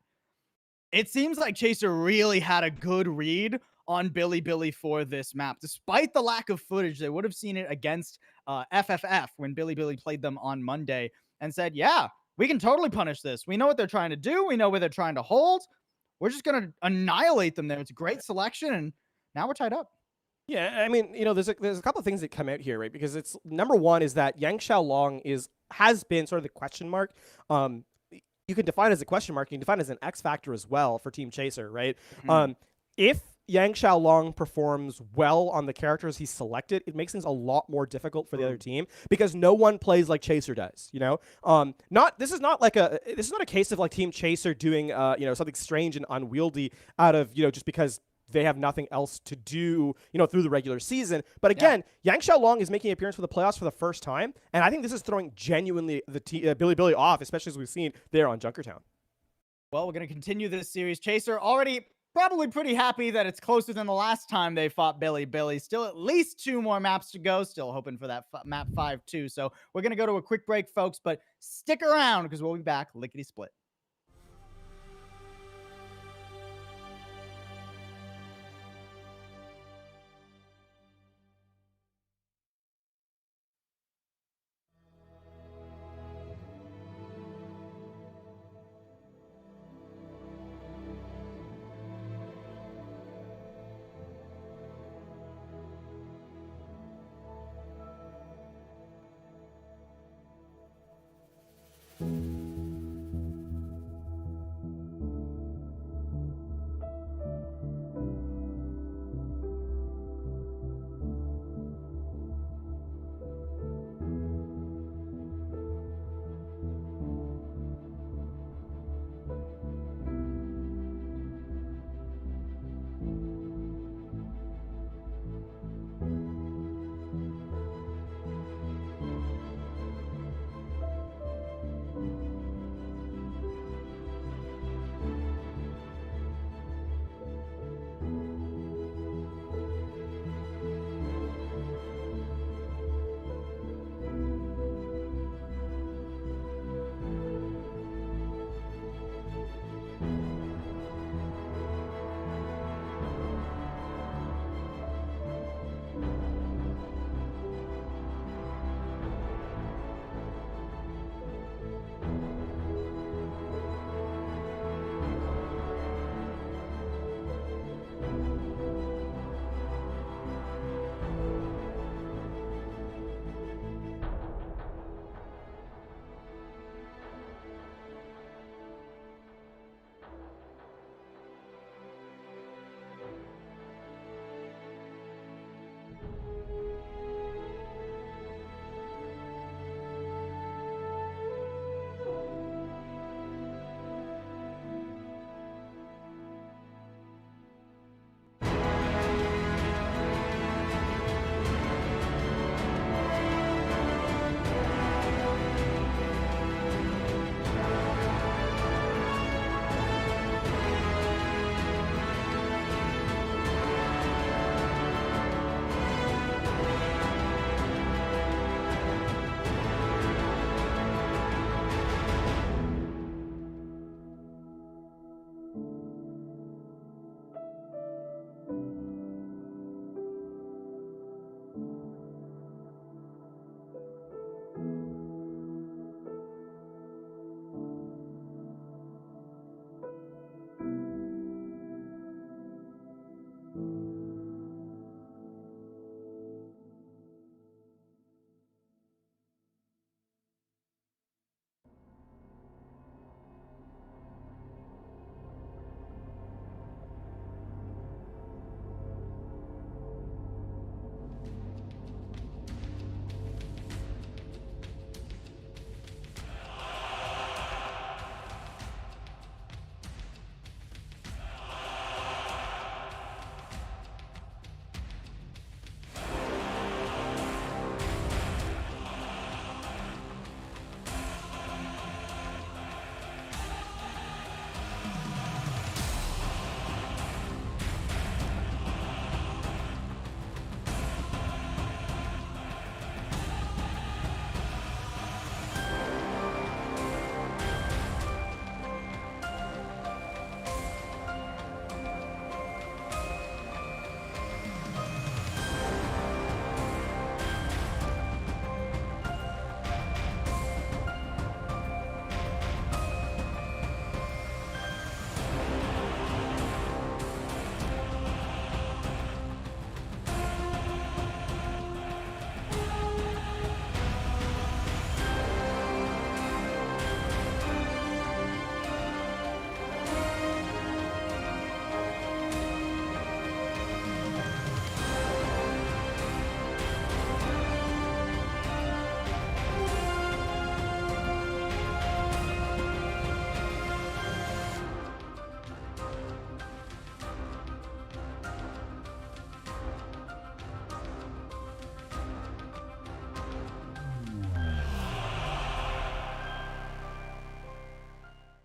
it seems like Chaser really had a good read on Bilibili for this map. Despite the lack of footage, they would have seen it against FFF when Bilibili played them on Monday and said, yeah, we can totally punish this. We know what they're trying to do. We know where they're trying to hold. We're just going to annihilate them there. It's a great selection, and now we're tied up. Yeah, I mean, you know, there's a couple of things that come out here, right? Because it's number one is that Yang Xiaolong has been sort of the question mark. You can define it as a question mark. You can define it as an X factor as well for Team Chaser, right? If Yang Xiaolong performs well on the characters he's selected, it makes things a lot more difficult for the other team because no one plays like Chaser does. You know, this is not a case of like Team Chaser doing you know, something strange and unwieldy out of, you know, just because they have nothing else to do, you know, through the regular season. But again, Yang Xiaolong is making an appearance for the playoffs for the first time, and I think this is throwing genuinely the Bilibili off, especially as we've seen there on Junkertown. Well, we're going to continue this series. Chaser already probably pretty happy that it's closer than the last time they fought Bilibili. Still at least 2 more maps to go. Still hoping for that map 5 too. So we're going to go to a quick break, folks, but stick around because we'll be back lickety split.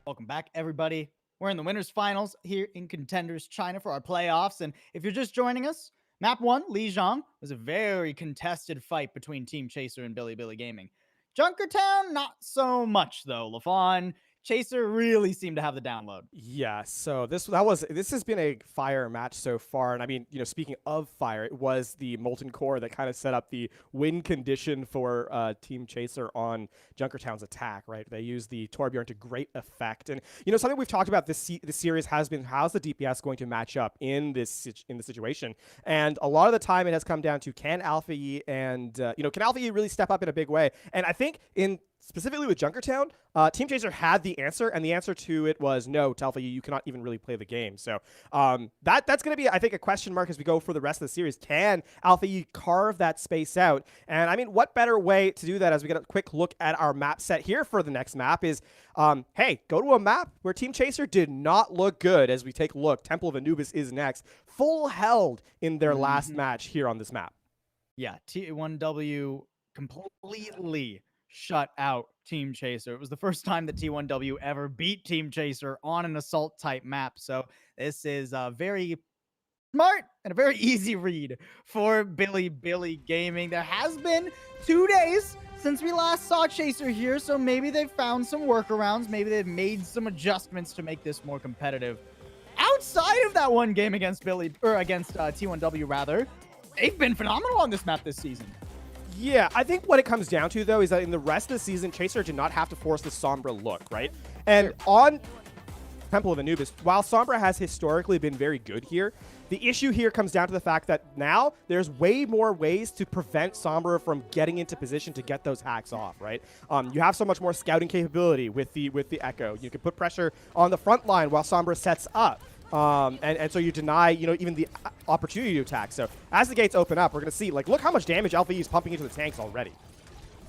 Welcome back, everybody. We're in the winners finals here in Contenders, China for our playoffs. And if you're just joining us, map 1, Lijang, was a very contested fight between Team Chaser and Billy Gaming. Junkertown, not so much though. LaFawn, Chaser really seemed to have the download. Yeah, so this has been a fire match so far, and I mean, speaking of fire, it was the Molten Core that kind of set up the win condition for Team Chaser on Junkertown's attack. Right, they used the Torbjorn to great effect, and something we've talked about this series has been how's the DPS going to match up in this situation, and a lot of the time it has come down to can Alpha Yi and can Alpha Yi really step up in a big way, and I think specifically with Junkertown, Team Chaser had the answer, and the answer to it was no, to Alpha, you cannot even really play the game. So that's going to be, I think, a question mark as we go for the rest of the series. Can Alpha carve that space out? And I mean, what better way to do that as we get a quick look at our map set here for the next map is, hey, go to a map where Team Chaser did not look good as we take a look. Temple of Anubis is next. Full held in their last match here on this map. Yeah, T1W completely shut out Team Chaser. It was the first time that T1W ever beat Team Chaser on an assault type map. So this is a very smart and a very easy read for Billy Gaming. There has been 2 days since we last saw Chaser here, so maybe they've found some workarounds. Maybe they've made some adjustments to make this more competitive. Outside of that one game against T1W rather, they've been phenomenal on this map this season. Yeah, I think what it comes down to, though, is that in the rest of the season, Chaser did not have to force the Sombra look, right? And on Temple of Anubis, while Sombra has historically been very good here, the issue here comes down to the fact that now there's way more ways to prevent Sombra from getting into position to get those hacks off, right? You have so much more scouting capability with the Echo. You can put pressure on the front line while Sombra sets up. And so you deny, even the opportunity to attack. So as the gates open up, we're going to see, look how much damage Alpha E is pumping into the tanks already.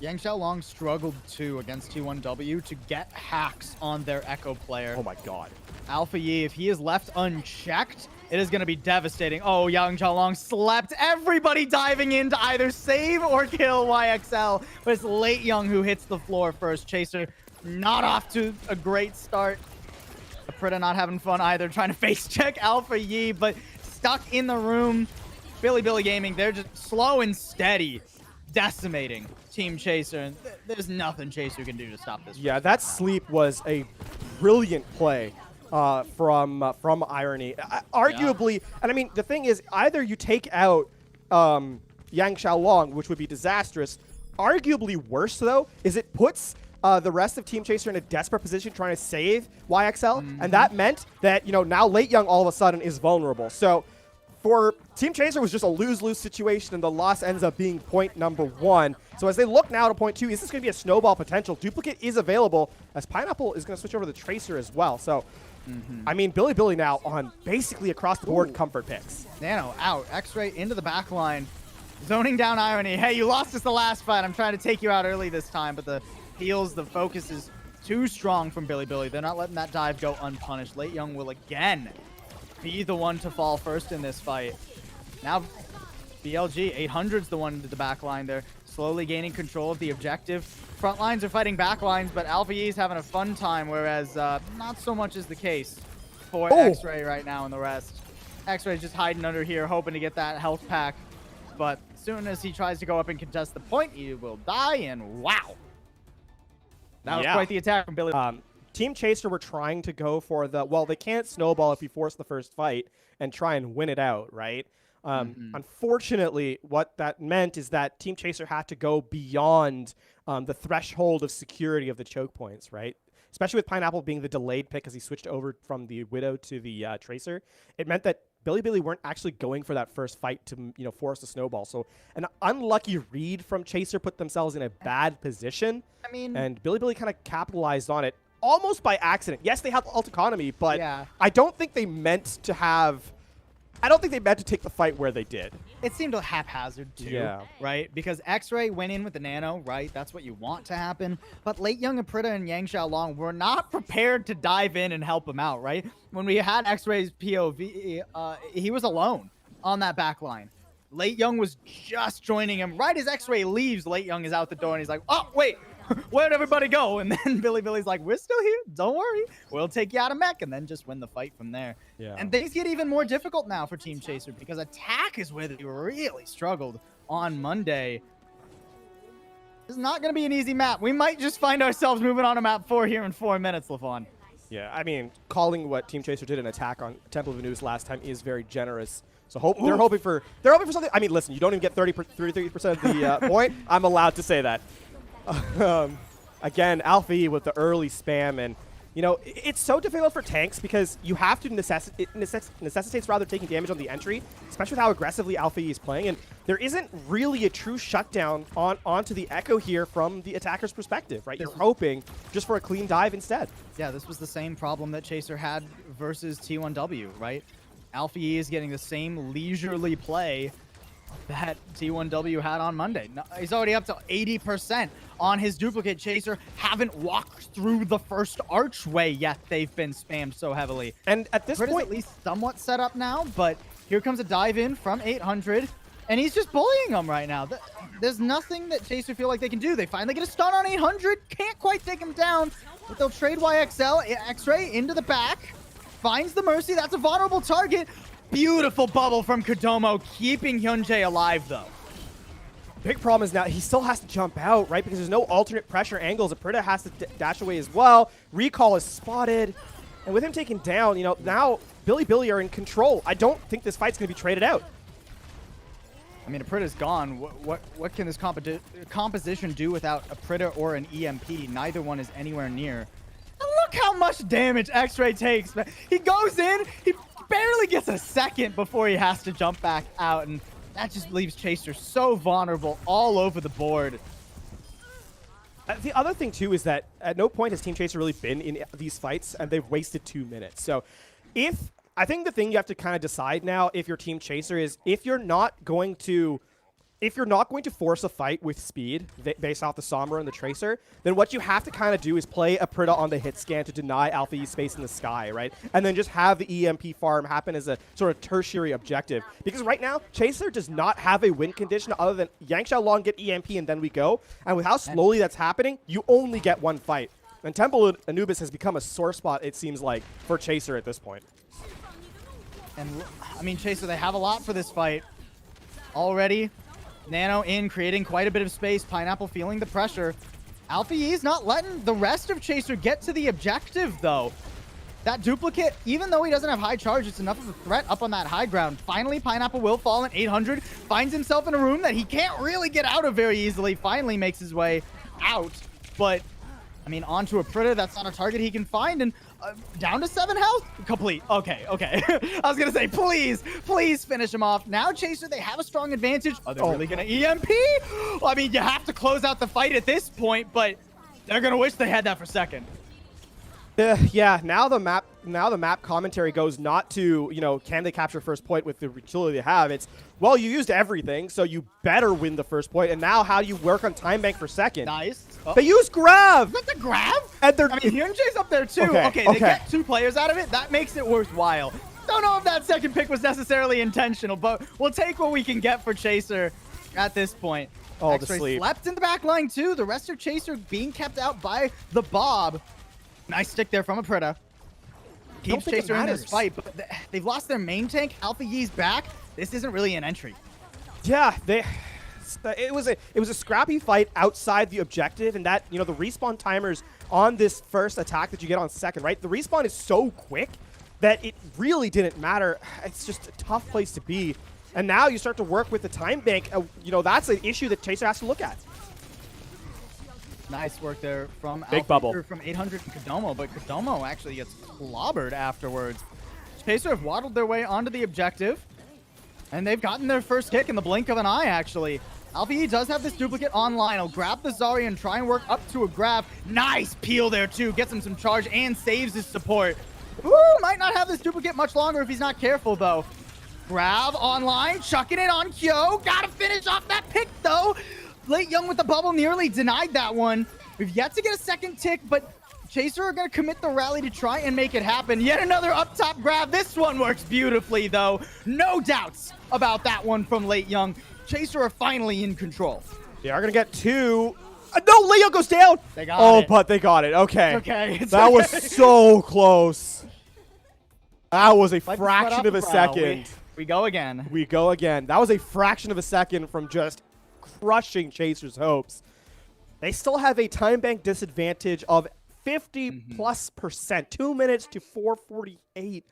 Yang Xiaolong struggled too against T1W to get hacks on their Echo player. Oh my god. Alpha Yi, if he is left unchecked, it is going to be devastating. Oh, Yang Xiaolong slept. Everybody diving in to either save or kill YXL. But it's Lijang who hits the floor first. Chaser not off to a great start. Aprita not having fun either, trying to face check Alpha Yi, but stuck in the room. Billy Gaming, they're just slow and steady, decimating Team Chaser, and there's nothing Chaser can do to stop this. Yeah, that sleep was a brilliant play from Irony. Arguably, and I mean, the thing is, either you take out Yang Xiaolong, which would be disastrous. Arguably worse, though, is it puts the rest of Team Chaser in a desperate position trying to save YXL, and that meant that, now Lijang all of a sudden is vulnerable. So for Team Chaser, it was just a lose-lose situation, and the loss ends up being point number 1. So as they look now to point 2, is this going to be a snowball potential? Duplicate is available, as Pineapple is going to switch over to the Tracer as well. So, I mean, Billy now on basically across the board comfort picks. Nano out, X-Ray into the back line, zoning down Irony. Hey, you lost us the last fight. I'm trying to take you out early this time, but the focus is too strong from Billy. They're not letting that dive go unpunished. Lijang will again be the one to fall first in this fight. Now BLG 800's the one to the back line. They're slowly gaining control of the objective. Front lines are fighting back lines, but Alpha Yi's having a fun time, whereas not so much is the case for X-Ray right now and the rest. X-Ray's just hiding under here, hoping to get that health pack, but as soon as he tries to go up and contest the point, he will die, and wow. That was quite the attack from Billy. Team Chaser were trying to go for they can't snowball if you force the first fight and try and win it out, right? Unfortunately, what that meant is that Team Chaser had to go beyond the threshold of security of the choke points, right? Especially with Pineapple being the delayed pick as he switched over from the Widow to the Tracer. It meant that Billy weren't actually going for that first fight to, force the snowball. So an unlucky read from Chaser put themselves in a bad position. I mean, and Billy kind of capitalized on it almost by accident. Yes, they have ult economy, but yeah. I don't think they meant to take the fight where they did. It seemed haphazard too, right? Because X-Ray went in with the nano, right? That's what you want to happen. But Lijang, Aprita, and Yang Xiaolong were not prepared to dive in and help him out, right? When we had X-Ray's POV, he was alone on that back line. Lijang was just joining him. Right as X-Ray leaves, Lijang is out the door, and he's like, oh, wait, where'd everybody go? And then Billy's like, we're still here. Don't worry. We'll take you out of mech and then just win the fight from there. Yeah. And things get even more difficult now for Team Chaser because attack is where they really struggled on Monday. This is not going to be an easy map. We might just find ourselves moving on to map 4 here in 4 minutes, LaFon. Yeah, I mean, calling what Team Chaser did an attack on Temple of Anubis last time is very generous. So they're hoping for something. I mean, listen, you don't even get 33% of the point. I'm allowed to say that. Again, Alpha E with the early spam, and you know it's so difficult for tanks because you have to necessitates rather taking damage on the entry, especially with how aggressively Alpha E is playing, and there isn't really a true shutdown onto the Echo here from the attacker's perspective, right? You're hoping just for a clean dive instead. Yeah, this was the same problem that Chaser had versus T1W, right? Alpha E is getting the same leisurely play that T1W had on Monday. No, he's already up to 80% on his duplicate. Chaser haven't walked through the first archway yet. They've been spammed so heavily. And at this point, at least somewhat set up now, but here comes a dive in from 800, and he's just bullying them right now. There's nothing that Chaser feel like they can do. They finally get a stun on 800. Can't quite take him down, but they'll trade YXL. X-Ray into the back. Finds the Mercy. That's a vulnerable target. Beautiful bubble from Kodomo, keeping Hyunjae alive, though. Big problem is now he still has to jump out, right? Because there's no alternate pressure angles. Aprita has to dash away as well. Recall is spotted. And with him taken down, you know, now Billy are in control. I don't think this fight's going to be traded out. I mean, Aprita's gone. What can this composition do without Aprita or an EMP? Neither one is anywhere near. And look how much damage X-Ray takes. He goes in, he barely gets a second before he has to jump back out, and that just leaves Chaser so vulnerable all over the board. The other thing, too, is that at no point has Team Chaser really been in these fights, and they've wasted 2 minutes. So I think the thing you have to kind of decide now if you're Team Chaser is if you're not going to force a fight with speed based off the Sombra and the Tracer, then what you have to kind of do is play Aprita on the hit scan to deny Alpha E space in the sky, right? And then just have the EMP farm happen as a sort of tertiary objective. Because right now, Chaser does not have a win condition other than Yang Xiaolong get EMP and then we go. And with how slowly that's happening, you only get one fight. And Temple Anubis has become a sore spot, it seems like, for Chaser at this point. And, I mean, Chaser, they have a lot for this fight already. Nano in, creating quite a bit of space. Pineapple feeling the pressure. Alpha E's not letting the rest of Chaser get to the objective, though. That duplicate, even though he doesn't have high charge, it's enough of a threat up on that high ground. Finally, Pineapple will fall in 800. Finds himself in a room that he can't really get out of very easily. Finally makes his way out. But, I mean, onto Aprita, that's not a target he can find. And down to 7 health? Complete. Okay. I was going to say, please finish him off. Now, Chaser, they have a strong advantage. Are they really going to EMP? Well, I mean, you have to close out the fight at this point, but they're going to wish they had that for second. Yeah, now the map commentary goes not to, you know, can they capture first point with the utility they have? It's, well, you used everything, so you better win the first point. And now how do you work on time bank for second? Nice. Oh. They use Grav! Is that the Grav? And they're, I mean, Hyunjae's up there too. Okay, they get 2 players out of it. That makes it worthwhile. Don't know if that second pick was necessarily intentional, but we'll take what we can get for Chaser at this point. Oh, the sleep. Slept in the back line too. The rest of Chaser being kept out by the Bob. Nice stick there from Aprita. Keeps Chaser in this fight, but they've lost their main tank. Alpha Yee's back. This isn't really an entry. Yeah, it was a scrappy fight outside the objective, and that, you know, the respawn timers on this first attack that you get on second, right? The respawn is so quick that it really didn't matter. It's just a tough place to be. And now you start to work with the time bank. You know, that's an issue that Chaser has to look at. Nice work there from Big bubble from 800 and Kodomo, but Kodomo actually gets clobbered afterwards. Chaser have waddled their way onto the objective, and they've gotten their first kick in the blink of an eye, actually. Alpha E does have this duplicate online. He'll grab the Zarya and try and work up to a grab. Nice peel there, too. Gets him some charge and saves his support. Ooh, might not have this duplicate much longer if he's not careful, though. Grab online, chucking it on Kyo. Gotta finish off that pick, though. Late Young with the bubble nearly denied that one. We've yet to get a second tick, but Chaser are going to commit the rally to try and make it happen. Yet another up top grab. This one works beautifully, though. No doubts about that one from Late Young. Chaser are finally in control. They are going to get 2. No, Leo goes down. They got it. But they got it. Okay. Okay. That was so close. That was a Like fraction of a second. We go again. We go again. That was a fraction of a second from just crushing Chaser's hopes. They still have a time bank disadvantage of 50+%. 2 minutes to 4:48.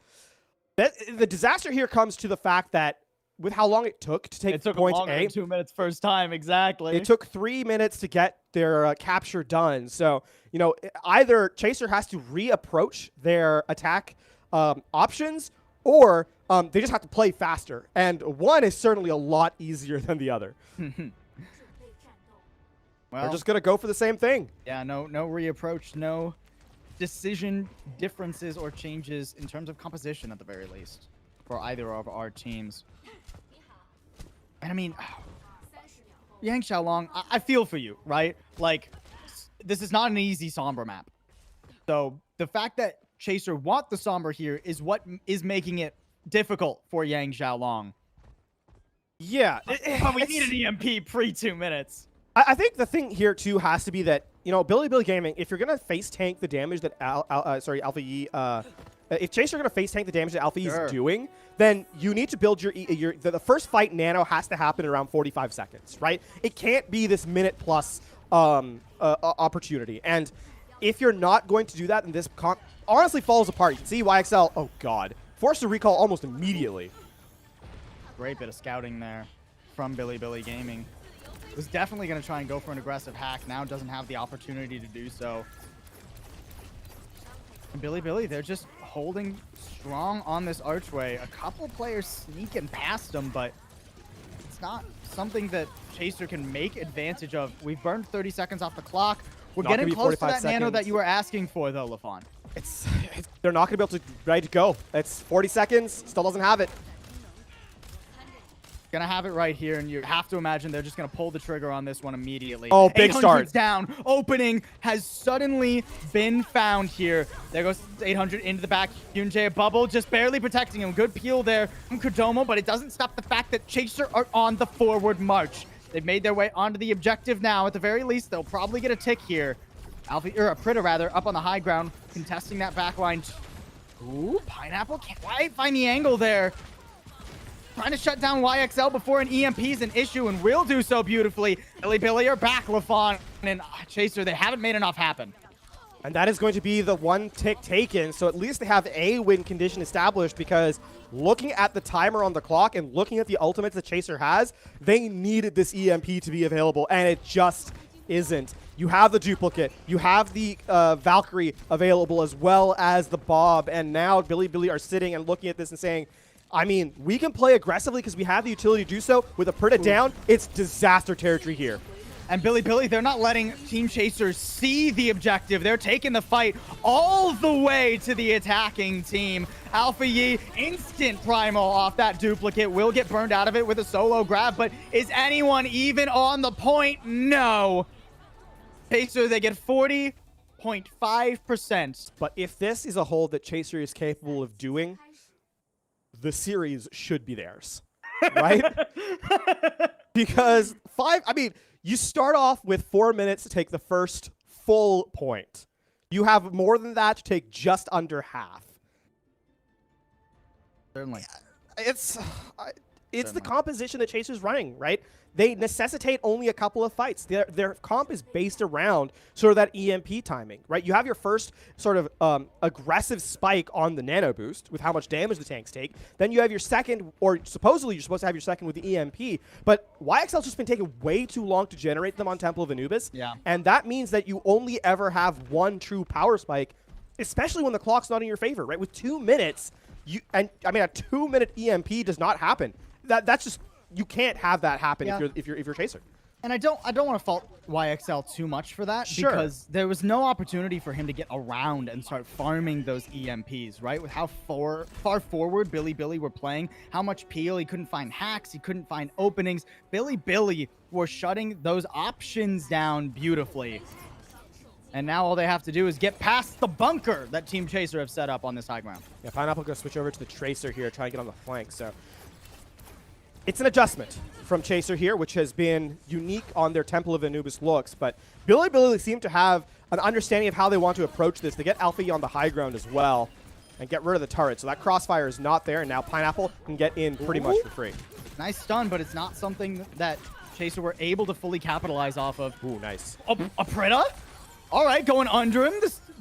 The disaster here comes to the fact that with how long it took to take point longer A. than 2 minutes first time, exactly. It took 3 minutes to get their capture done. So, you know, either Chaser has to reapproach their attack options, or they just have to play faster. And one is certainly a lot easier than the other. Well, They're just going to go for the same thing. yeah, no reapproach, no decision differences or changes in terms of composition at the very least for either of our teams. And I mean, Yang Xiaolong, I feel for you, right? Like, this is not an easy Sombra map. So the fact that Chaser want the Sombra here is what is making it difficult for Yang Xiaolong. Yeah. But we need an EMP pre 2 minutes. I think the thing here, too, has to be that, you know, Billy Gaming, if you're going to face tank the damage that Alpha Yi, if Chaser are going to face tank the damage that Alpha Yi is doing, then you need to build the first fight Nano has to happen in around 45 seconds, right? It can't be this minute plus opportunity. And if you're not going to do that, then this comp honestly falls apart. You can see YXL, oh god, forced to recall almost immediately. Great bit of scouting there from Billy Gaming. Was definitely going to try and go for an aggressive hack. Now doesn't have the opportunity to do so. And Billy, they're just holding strong on this archway. A couple players sneaking past them, but it's not something that Chaser can make advantage of. We've burned 30 seconds off the clock. We're getting close to that nano that you were asking for, though, Lafon. They're not going to be able to ready to go. It's 40 seconds. Still doesn't have it. Gonna have it right here, and you have to imagine they're just gonna pull the trigger on this one immediately. Oh, big start. Down. Opening has suddenly been found here. There goes 800 into the back. Yunjae, a bubble, just barely protecting him. Good peel there from Kodomo, but it doesn't stop the fact that Chaser are on the forward march. They've made their way onto the objective now. At the very least, they'll probably get a tick here. Prita rather, up on the high ground, contesting that back line. Ooh, Pineapple can't quite find the angle there. Trying to shut down YXL before an EMP is an issue, and will do so beautifully. Billy are back, Lafon and Chaser. They haven't made enough happen. And that is going to be the one tick taken, so at least they have a win condition established, because looking at the timer on the clock and looking at the ultimates that Chaser has, they needed this EMP to be available, and it just isn't. You have the duplicate, you have the Valkyrie available, as well as the Bob, and now Billy are sitting and looking at this and saying, I mean, we can play aggressively because we have the utility to do so. With a Prita down, it's disaster territory here. And Billy, they're not letting Team Chasers see the objective. They're taking the fight all the way to the attacking team. Alpha Yi, instant primal off that duplicate, will get burned out of it with a solo grab, but is anyone even on the point? No. Chaser, they get 40.5%. But if this is a hold that Chaser is capable of doing, the series should be theirs, right? Because you start off with 4 minutes to take the first full point. You have more than that to take just under half. Certainly. It's the composition that Chaser's running, right? They necessitate only a couple of fights. Their comp is based around sort of that EMP timing, right? You have your first sort of aggressive spike on the nano boost with how much damage the tanks take. Then you have your second, or supposedly you're supposed to have your second with the EMP. But YXL's just been taking way too long to generate them on Temple of Anubis. Yeah. And that means that you only ever have one true power spike, especially when the clock's not in your favor, right? With 2 minutes, a 2-minute EMP does not happen. That's just, you can't have that happen if you're Chaser. And I don't want to fault YXL too much for that, because there was no opportunity for him to get around and start farming those EMPs, right? With how far forward Billy were playing, how much peel, he couldn't find hacks, he couldn't find openings. Billy were shutting those options down beautifully. And now all they have to do is get past the bunker that Team Chaser have set up on this high ground. Yeah, Pineapple going to switch over to the Tracer here, try and get on the flank, so It's an adjustment from Chaser here, which has been unique on their Temple of Anubis looks, but Billy seem to have an understanding of how they want to approach this. They get Alpha E on the high ground as well and get rid of the turret. So that crossfire is not there, and now Pineapple can get in pretty much for free. Nice stun, but it's not something that Chaser were able to fully capitalize off of. Ooh, nice. A Preda? All right, going under him.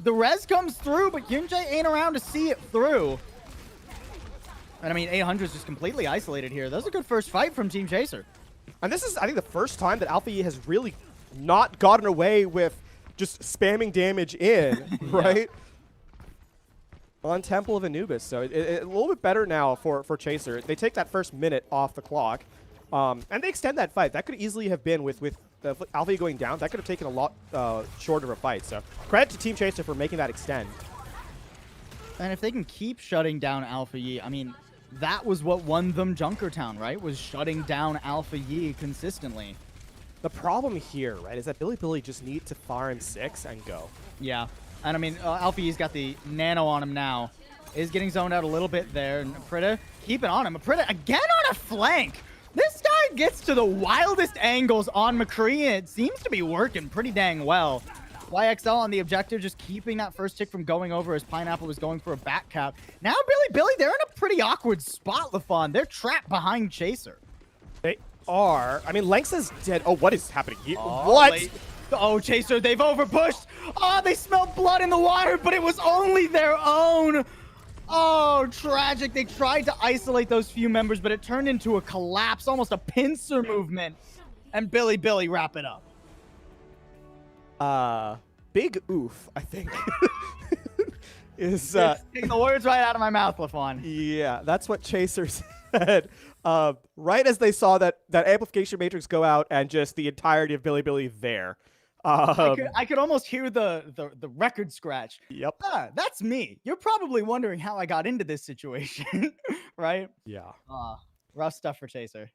The res comes through, but Yunjay ain't around to see it through. And I mean, 800 is just completely isolated here. That was a good first fight from Team Chaser. And this is, I think, the first time that Alpha E has really not gotten away with just spamming damage in, right? On Temple of Anubis. So a little bit better now for Chaser. They take that first minute off the clock, and they extend that fight. That could easily have been with Alpha E going down. That could have taken a lot shorter of a fight. So credit to Team Chaser for making that extend. And if they can keep shutting down Alpha Yi, I mean, that was what won them Junkertown, right? Was shutting down Alpha Yi consistently. The problem here, right, is that Billy just needs to farm 6 and go. Yeah. And I mean, Alpha Yi's got the nano on him now. Is getting zoned out a little bit there. And Prida, keep it on him. Prida again on a flank. This guy gets to the wildest angles on McCree, and it seems to be working pretty dang well. YXL on the objective, just keeping that first tick from going over as Pineapple was going for a back cap. Now Billy, they're in a pretty awkward spot, LaFon. They're trapped behind Chaser. They are. I mean, Lengths is dead. Oh, what is happening here? Oh, what? Oh, Chaser, they've overpushed. Oh, they smelled blood in the water, but it was only their own. Oh, tragic. They tried to isolate those few members, but it turned into a collapse, almost a pincer movement. And Billy, wrap it up. Big oof, I think. is Taking the words right out of my mouth, LaFon. Yeah, that's what Chaser said. Right as they saw that amplification matrix go out and just the entirety of Billy there. I could almost hear the record scratch. Yep. That's me. You're probably wondering how I got into this situation, right? Yeah. Rough stuff for Chaser.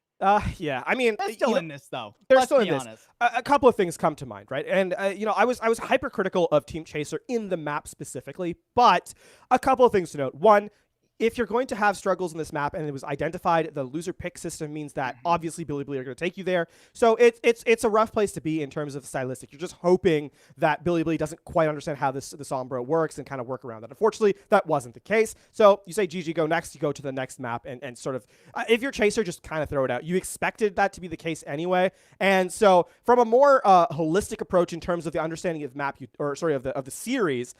Yeah. I mean, They're still in this though. They're Let's still be in this. honest. A couple of things come to mind, right? And I was hypercritical of Team Chaser in the map specifically, but a couple of things to note. One, if you're going to have struggles in this map and it was identified, the loser pick system means that obviously Billy are going to take you there. So it's a rough place to be in terms of stylistic. You're just hoping that Billy doesn't quite understand how the Sombra works and kind of work around that. Unfortunately, that wasn't the case. So you say GG, go next. You go to the next map and sort of, if you're Chaser, just kind of throw it out. You expected that to be the case anyway. And so from a more holistic approach in terms of the understanding of the series,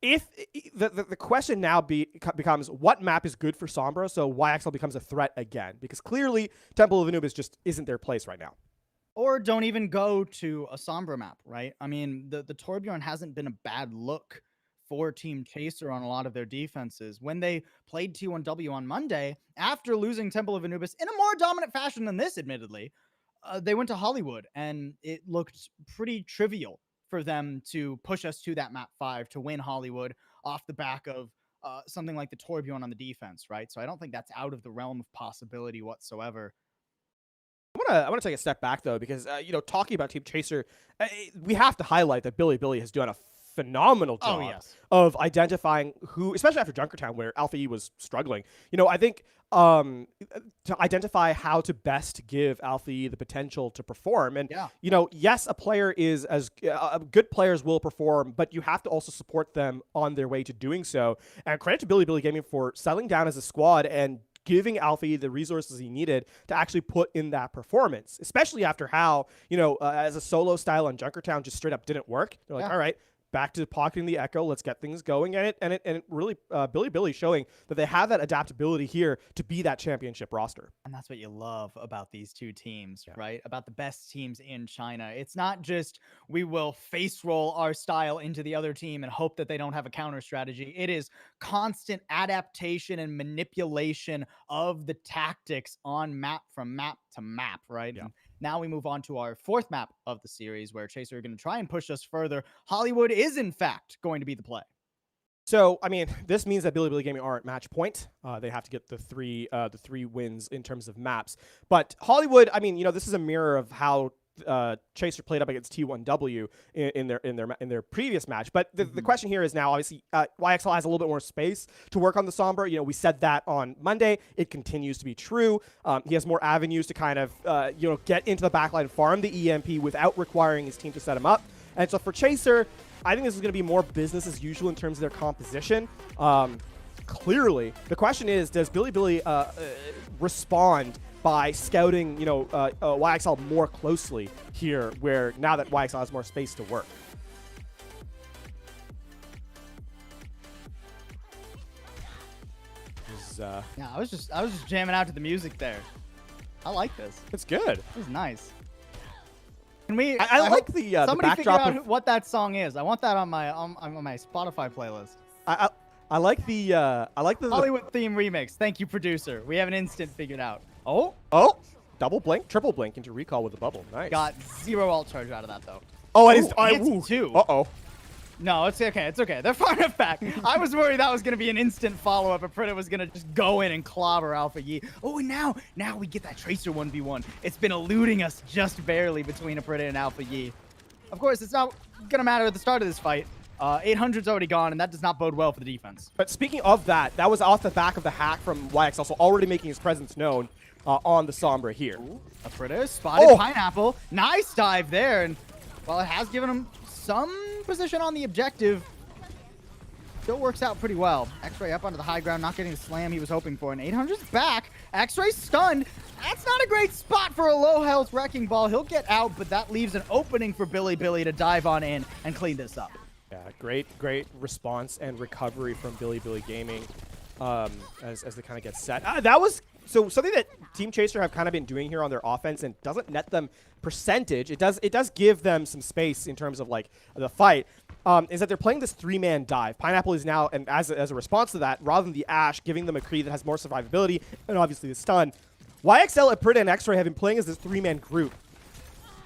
if the question now becomes what map is good for Sombra, so YXL becomes a threat again, because clearly Temple of Anubis just isn't their place right now. Or don't even go to a Sombra map, right? I mean, the Torbjorn hasn't been a bad look for Team Chaser on a lot of their defenses. When they played T1W on Monday, after losing Temple of Anubis in a more dominant fashion than this, admittedly, they went to Hollywood, and it looked pretty trivial for them to push us to that map 5 to win Hollywood off the back of something like the Torbjorn on the defense, right? So I don't think that's out of the realm of possibility whatsoever. I want to take a step back though, because talking about Team Chaser, we have to highlight that Billy has done a phenomenal job of identifying who, especially after Junkertown, where Alpha E was struggling. I think to identify how to best give Alpha E the potential to perform. And, yes, a player is good players will perform, but you have to also support them on their way to doing so. And credit to Billy Gaming for settling down as a squad and giving Alpha E the resources he needed to actually put in that performance, especially after how, as a solo style on Junkertown just straight up didn't work. They're like, all right, back to pocketing the Echo. Let's get things going. And it really, Billy showing that they have that adaptability here to be that championship roster. And that's what you love about these two teams, right? About the best teams in China. It's not just we will face roll our style into the other team and hope that they don't have a counter strategy. It is constant adaptation and manipulation of the tactics on map from map to map, right? Yeah. Now we move on to our fourth map of the series, where Chaser are going to try and push us further. Hollywood is, in fact, going to be the play. So, I mean, this means that Billy Gaming are at match point. They have to get the three wins in terms of maps. But Hollywood, I mean, this is a mirror of how Chaser played up against T1W in their previous match. But the question here is now, obviously, YXL has a little bit more space to work on the Sombra. You know, we said that on Monday. It continues to be true. He has more avenues to kind of, get into the backline, farm the EMP without requiring his team to set him up. And so for Chaser, I think this is going to be more business as usual in terms of their composition. Clearly, the question is, does Bilibili respond by scouting, YXL more closely here, where now that YXL has more space to work? Yeah, I was just jamming out to the music there. I like this. It's good. This is nice. Can we? I like the somebody backdrop figure out what that song is. I want that on my Spotify playlist. I like the Hollywood theme remix. Thank you, producer. We have an instant figured out. Oh, double blink, triple blink into recall with the bubble. Nice. got 0 ult charge out of that though. Oh, it is. Anti-2. Uh-oh. No, it's okay. It's okay. They're far enough back. I was worried that was going to be an instant follow-up. Aprita was going to just go in and clobber Alpha Yi. Oh, and now we get that Tracer 1v1. It's been eluding us just barely between Aprita and Alpha Yi. Of course, it's not going to matter at the start of this fight. 800's already gone, and that does not bode well for the defense. But speaking of that was off the back of the hack from YXL, so already making his presence known on the Sombra here. Aprita spotted Pineapple. Nice dive there, and while it has given him some position on the objective, still works out pretty well. X-Ray up onto the high ground, not getting the slam he was hoping for, and 800's back. X-Ray stunned. That's not a great spot for a low health Wrecking Ball. He'll get out, but that leaves an opening for Bilibili to dive on in and clean this up. Yeah, great response and recovery from Bilibili Gaming as they kind of get set. That was something that Team Chaser have kind of been doing here on their offense, and doesn't net them percentage. It does give them some space in terms of like the fight. Is that they're playing this 3-man dive. Pineapple is now, and as a response to that, rather than the Ash, giving them a Kree that has more survivability and obviously the stun. YXL, Aprita, and X-Ray have been playing as this 3-man group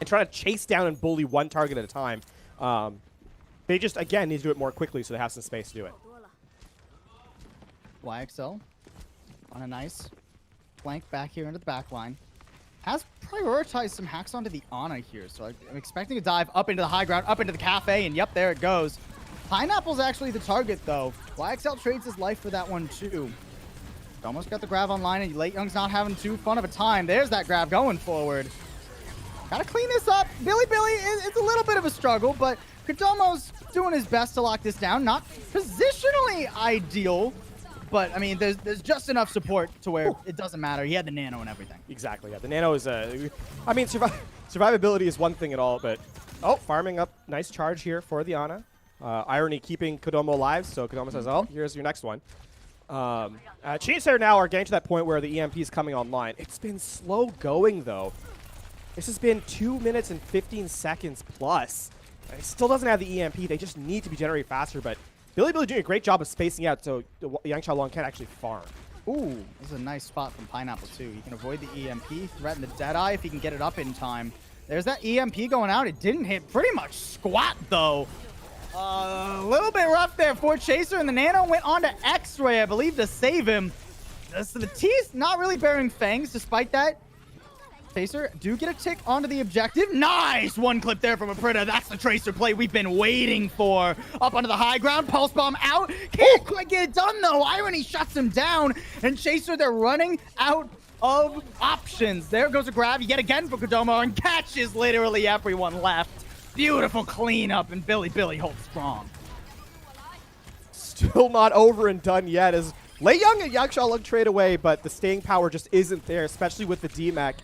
and trying to chase down and bully one target at a time. They just, again, need to do it more quickly so they have some space to do it. YXL on a nice flank back here into the back line. Has prioritized some hacks onto the Ana here, so I'm expecting a dive up into the high ground, up into the cafe, and yep, there it goes. Pineapple's actually the target, though. YXL trades his life for that one, too. Almost got the grab online, and Late Young's not having too fun of a time. There's that grab going forward. Gotta clean this up. Bilibili, it's a little bit of a struggle, but Kodomo's doing his best to lock this down. Not positionally ideal, but, I mean, there's just enough support to where it doesn't matter. He had the nano and everything. Exactly, yeah. The nano is, I mean, survivability is one thing at all, but, farming up. Nice charge here for the Ana. Irony keeping Kodomo alive, so Kodomo says, here's your next one. Chaser now are getting to that point where the EMP is coming online. It's been slow going, though. This has been 2 minutes and 15 seconds plus. It still doesn't have the EMP. They just need to be generated faster, but Bilibili doing a great job of spacing out so Yang Xiaolong can't actually farm. Ooh, this is a nice spot from Pineapple, too. He can avoid the EMP, threaten the Deadeye if he can get it up in time. There's that EMP going out. It didn't hit pretty much squat, though. A little bit rough there for Chaser, and the Nano went on to X-Ray, I believe, to save him. So the T's not really bearing fangs despite that. Chaser do get a tick onto the objective. Nice! One clip there from Aprita. That's the Tracer play we've been waiting for. Up onto the high ground. Pulse bomb out. Can't quite get it done, though. Irony shuts him down. And Chaser, they're running out of options. There goes a grab yet again for Kodomo, and catches literally everyone left. Beautiful cleanup, and Bilibili holds strong. Still not over and done yet, as Lei Young and Yang Xiaolong trade away, but the staying power just isn't there, especially with the DMAC.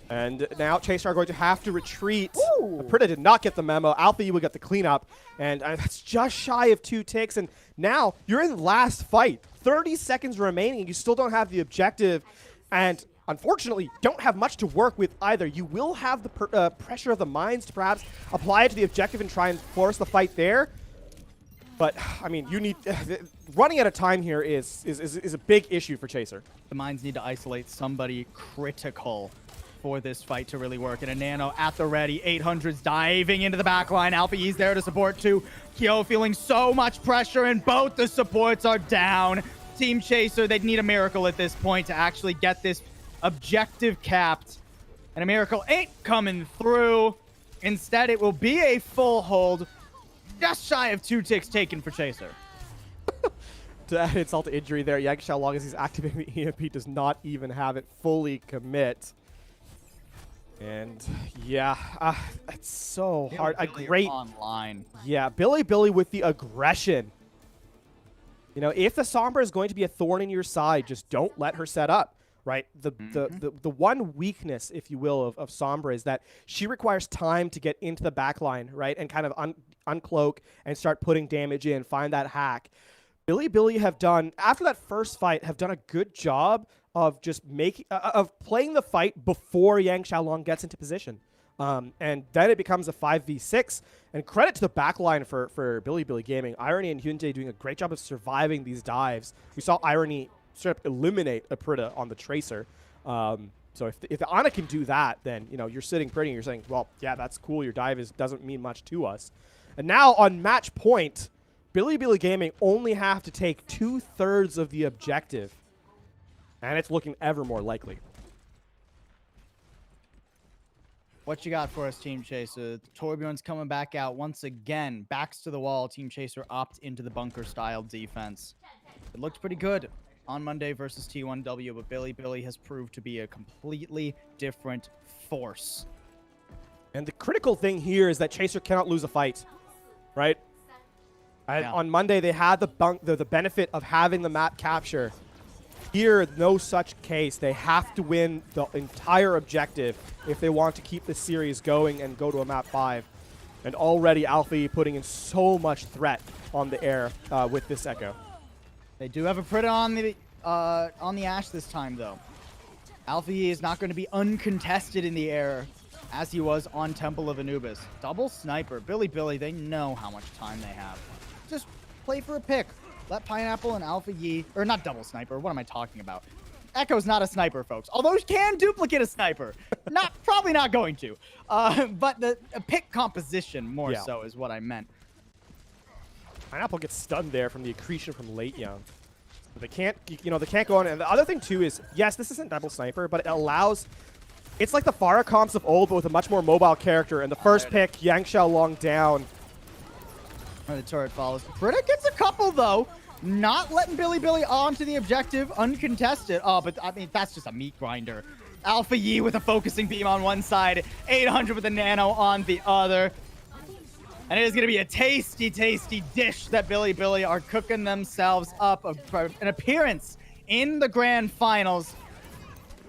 And now Chaser are going to have to retreat. Aprita did not get the memo. Alpha Yi will get the cleanup. And that's just shy of 2 ticks. And now you're in the last fight. 30 seconds remaining. You still don't have the objective. And unfortunately, don't have much to work with either. You will have the pressure of the mines to perhaps apply it to the objective and try and force the fight there. But, I mean, you need... running out of time here is a big issue for Chaser. The mines need to isolate somebody critical for this fight to really work. And a Nano at the ready. 800's diving into the back line. Alpha Yi's there to support too. Kyo feeling so much pressure, and both the supports are down. Team Chaser, they'd need a miracle at this point to actually get this objective capped. And a miracle ain't coming through. Instead, it will be a full hold. Just shy of 2 ticks taken for Chaser. To add insult to injury there, Yang Xiaolong, as he's activating the EMP, does not even have it fully commit. And yeah, it's so hard. A great online. Yeah, Billy with the aggression. You know, if the Sombra is going to be a thorn in your side, just don't let her set up. Right, the one weakness, if you will, of Sombra is that she requires time to get into the backline, right, and kind of uncloak and start putting damage in, find that hack. Billy have done, after that first fight, have done a good job of just of playing the fight before Yang Xiaolong gets into position. And then it becomes a 5v6. And credit to the backline for Billy Gaming. Irony and Hyundai doing a great job of surviving these dives. We saw Irony straight up eliminate Aprita on the Tracer. So if the Ana can do that, then you're sitting pretty and you're saying, well, yeah, that's cool. Your dive doesn't mean much to us. And now on match point, Billy Gaming only have to take 2/3 of the objective. And it's looking ever more likely. What you got for us, Team Chaser? Torbjorn's coming back out once again. Backs to the wall. Team Chaser opt into the bunker-style defense. It looked pretty good on Monday versus T1W, but Billy has proved to be a completely different force. And the critical thing here is that Chaser cannot lose a fight, right? Yeah. On Monday, they had the benefit of having the map capture. Here, no such case. They have to win the entire objective if they want to keep the series going and go to a map 5. And already Alfie putting in so much threat on the air with this Echo. They do have a Aprita on the Ashe this time, though. Alfie is not going to be uncontested in the air as he was on Temple of Anubis. Double sniper. Billy, they know how much time they have. Just play for a pick. Let Pineapple and Alpha Yi, or not double sniper, what am I talking about? Echo's not a sniper, folks. Although he can duplicate a sniper. Probably not going to. But the pick composition more so is what I meant. Pineapple gets stunned there from the accretion from Lijang. They can't, they can't go on. And the other thing too is, yes, this isn't double sniper, but it allows, it's like the Pharah comps of old, but with a much more mobile character. And the first pick, Yang Xiaolong down. The turret follows. Aprita gets a couple, though. Not letting Billy onto the objective uncontested. Oh, but I mean, that's just a meat grinder. Alpha Yi with a focusing beam on one side. 800 with a nano on the other. And it is going to be a tasty, tasty dish that Billy are cooking themselves up. An appearance in the grand finals.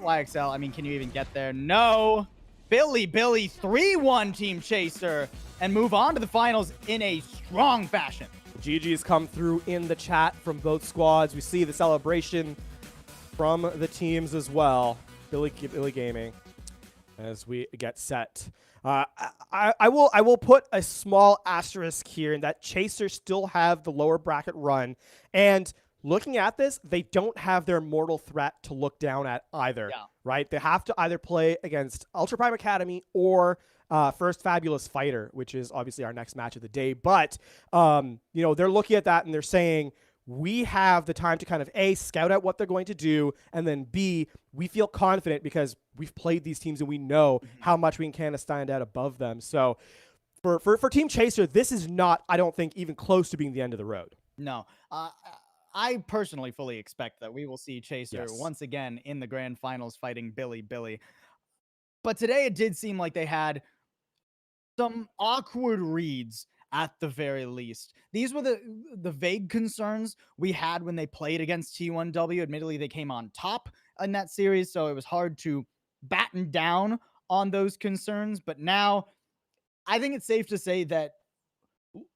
YXL, I mean, can you even get there? No. Billy 3-1 Team Chaser. And move on to the finals in a strong fashion. GG's come through in the chat from both squads. We see the celebration from the teams as well. Billy Gaming as we get set. I will put a small asterisk here in that Chaser still have the lower bracket run. And looking at this, they don't have their mortal threat to look down at either, right? They have to either play against Ultra Prime Academy or First Fabulous Fighter, which is obviously our next match of the day. But, they're looking at that and they're saying, we have the time to kind of A, scout out what they're going to do, and then B, we feel confident because we've played these teams and we know how much we can kind of stand out above them. So for Team Chaser, this is not, I don't think, even close to being the end of the road. No. I personally fully expect that we will see Chaser once again in the grand finals fighting Billy. But today it did seem like they had some awkward reads at the very least. These were the vague concerns we had when they played against T1W. Admittedly, they came on top in that series, so it was hard to batten down on those concerns. But now, I think it's safe to say that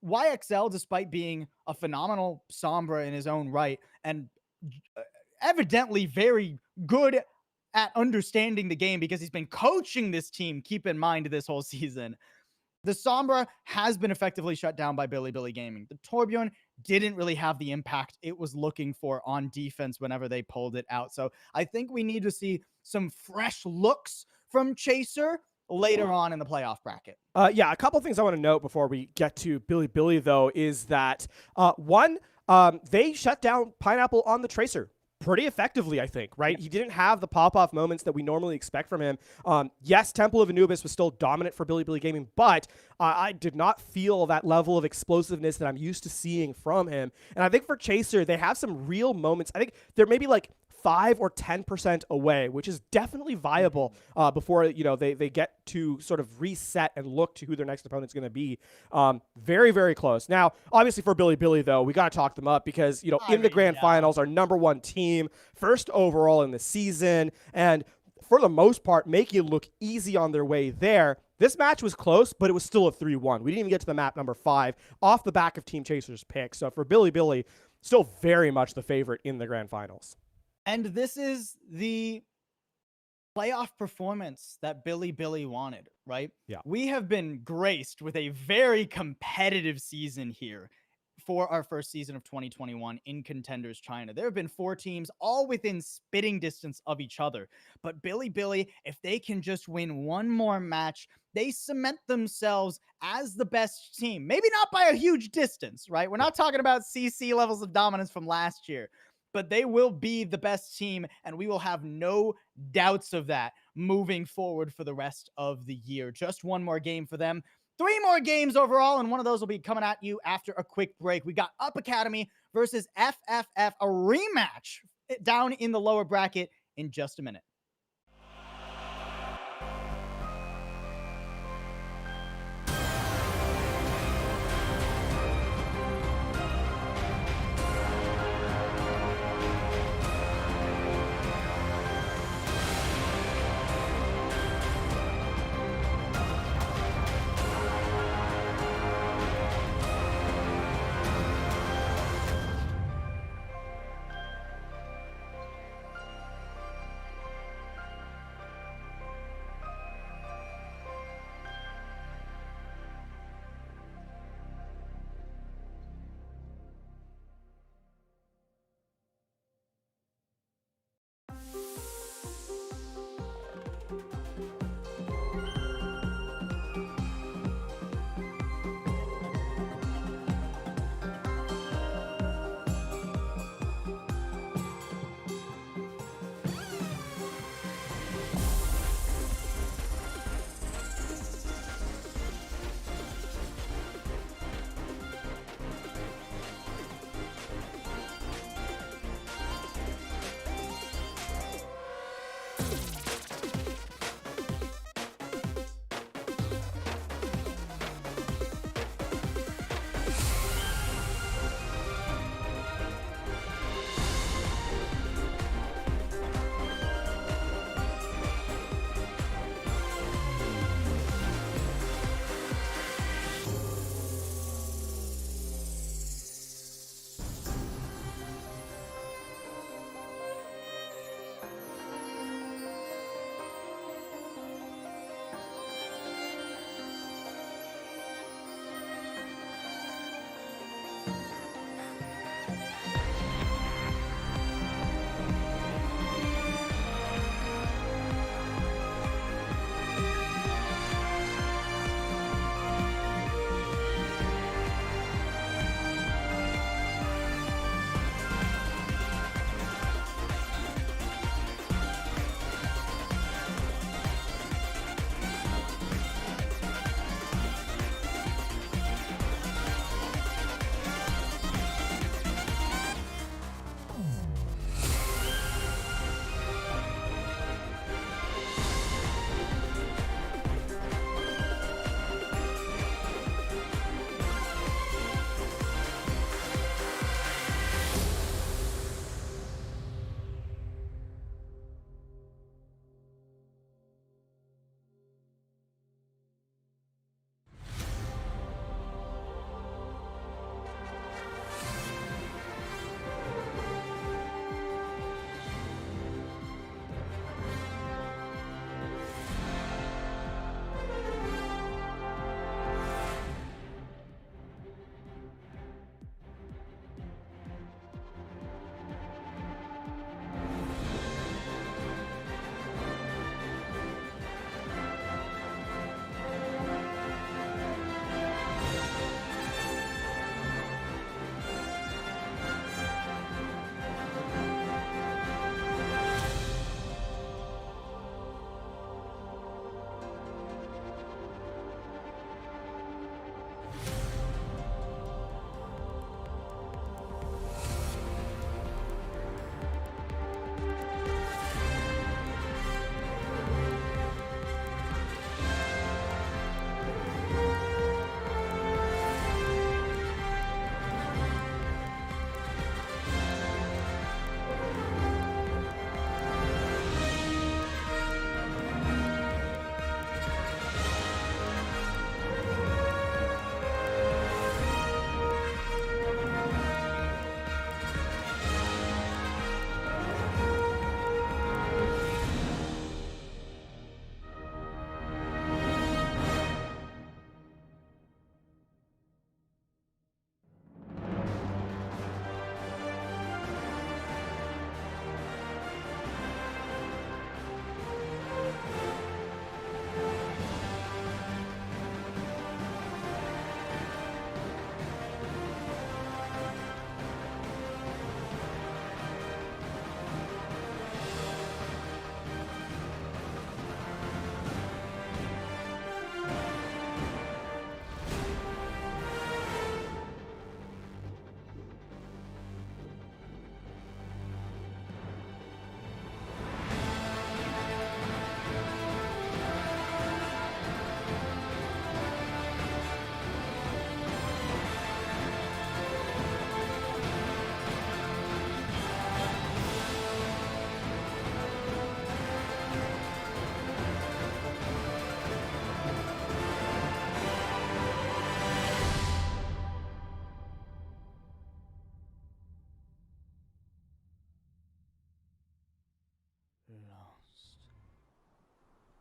YXL, despite being a phenomenal Sombra in his own right, and evidently very good at understanding the game because he's been coaching this team, keep in mind, this whole season, the Sombra has been effectively shut down by Billy Gaming. The Torbjorn didn't really have the impact it was looking for on defense whenever they pulled it out. So I think we need to see some fresh looks from Chaser later on in the playoff bracket. A couple things I want to note before we get to Billy, though, is that, one, they shut down Pineapple on the Tracer. pretty effectively, I think, right? He didn't have the pop-off moments that we normally expect from him. Yes, Temple of Anubis was still dominant for Billy Gaming, but I did not feel that level of explosiveness that I'm used to seeing from him. And I think for Chaser, they have some real moments. I think they're maybe like 5 or 10% away, which is definitely viable before they get to sort of reset and look to who their next opponent's going to be. Very, very close. Now, obviously for Billy, though, we got to talk them up because in the grand finals, our #1 team, first overall in the season, and for the most part, make it look easy on their way there. This match was close, but it was still a 3-1. We didn't even get to the map number 5 off the back of Team Chaser's pick. So for Billy, still very much the favorite in the grand finals. And this is the playoff performance that Billy wanted, right? Yeah. We have been graced with a very competitive season here for our first season of 2021 in Contenders China. There have been 4 teams all within spitting distance of each other. But Billy, if they can just win one more match, they cement themselves as the best team. Maybe not by a huge distance, right? We're not talking about CC levels of dominance from last year, but they will be the best team, and we will have no doubts of that moving forward for the rest of the year. Just one more game for them. 3 more games overall, and one of those will be coming at you after a quick break. We got Up Academy versus FFF, a rematch down in the lower bracket in just a minute.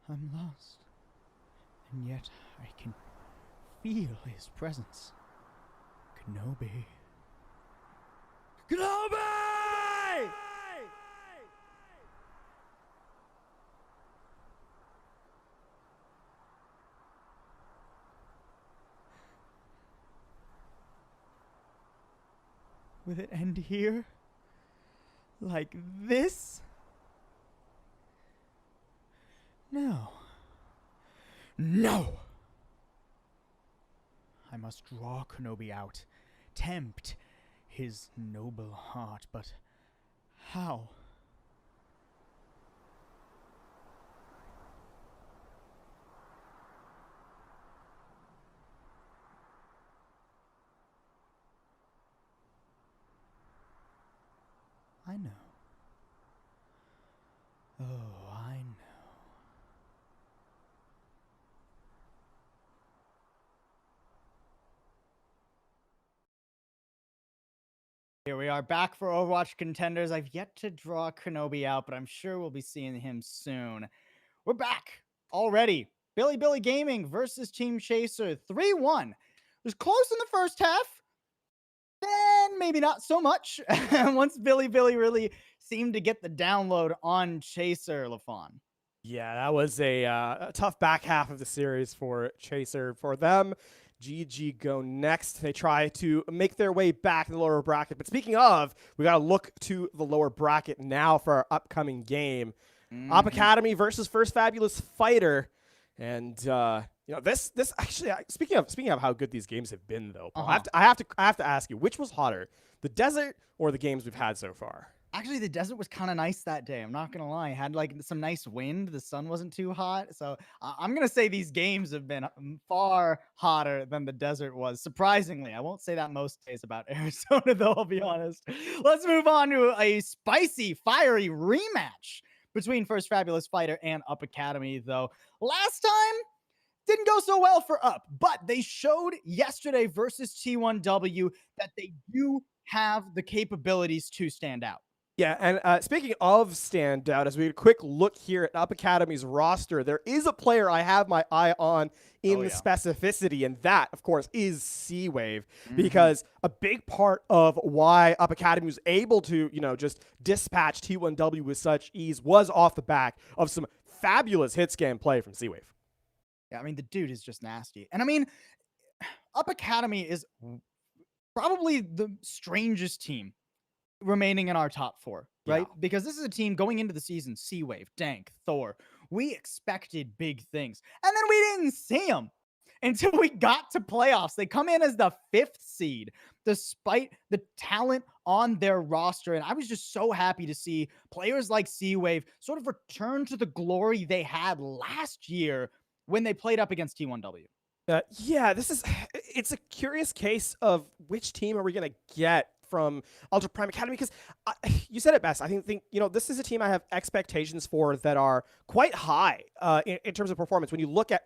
I'm lost. And yet I can feel his presence. Kenobi. Kenobi! Will it end here? Like this? No. No! I must draw Kenobi out, tempt his noble heart, but how? I know. Oh, I know. Here we are back for Overwatch Contenders. I've yet to draw Kenobi out, but I'm sure we'll be seeing him soon. We're back already. Billy Gaming versus Team Chaser 3-1. It was close in the first half. Then maybe not so much. Once Billy really seemed to get the download on Chaser, LaFawn. Yeah, that was a tough back half of the series for Chaser. For them, GG go next. They try to make their way back in the lower bracket. But speaking of, we got to look to the lower bracket now for our upcoming game. Op Academy versus First Fabulous Fighter. And this actually, speaking of how good these games have been, though, Paul, I have to ask you, which was hotter, the desert or the games we've had so far? Actually, the desert was kind of nice that day. I'm not going to lie. It had like some nice wind. The sun wasn't too hot. So I'm going to say these games have been far hotter than the desert was. Surprisingly, I won't say that most days about Arizona, though, I'll be honest. Let's move on to a spicy, fiery rematch between First Fabulous Fighter and Up Academy, though. Last time, didn't go so well for Up, but they showed yesterday versus T1W that they do have the capabilities to stand out. Yeah, and speaking of standout, as we get a quick look here at Up Academy's roster, there is a player I have my eye on in the specificity, and that, of course, is C-Wave, because a big part of why Up Academy was able to, just dispatch T1W with such ease was off the back of some fabulous hit scan play from C-Wave. Yeah, I mean, the dude is just nasty. And I mean, Up Academy is probably the strangest team remaining in our top four, right? Yeah. Because this is a team going into the season, C-Wave, Dank, Thor. We expected big things. And then we didn't see them until we got to playoffs. They come in as the 5th seed, despite the talent on their roster. And I was just so happy to see players like C-Wave sort of return to the glory they had last year when they played up against T1W. Yeah, it's a curious case of which team are we going to get from Ultra Prime Academy, because you said it best. I think this is a team I have expectations for that are quite high in terms of performance. When you look at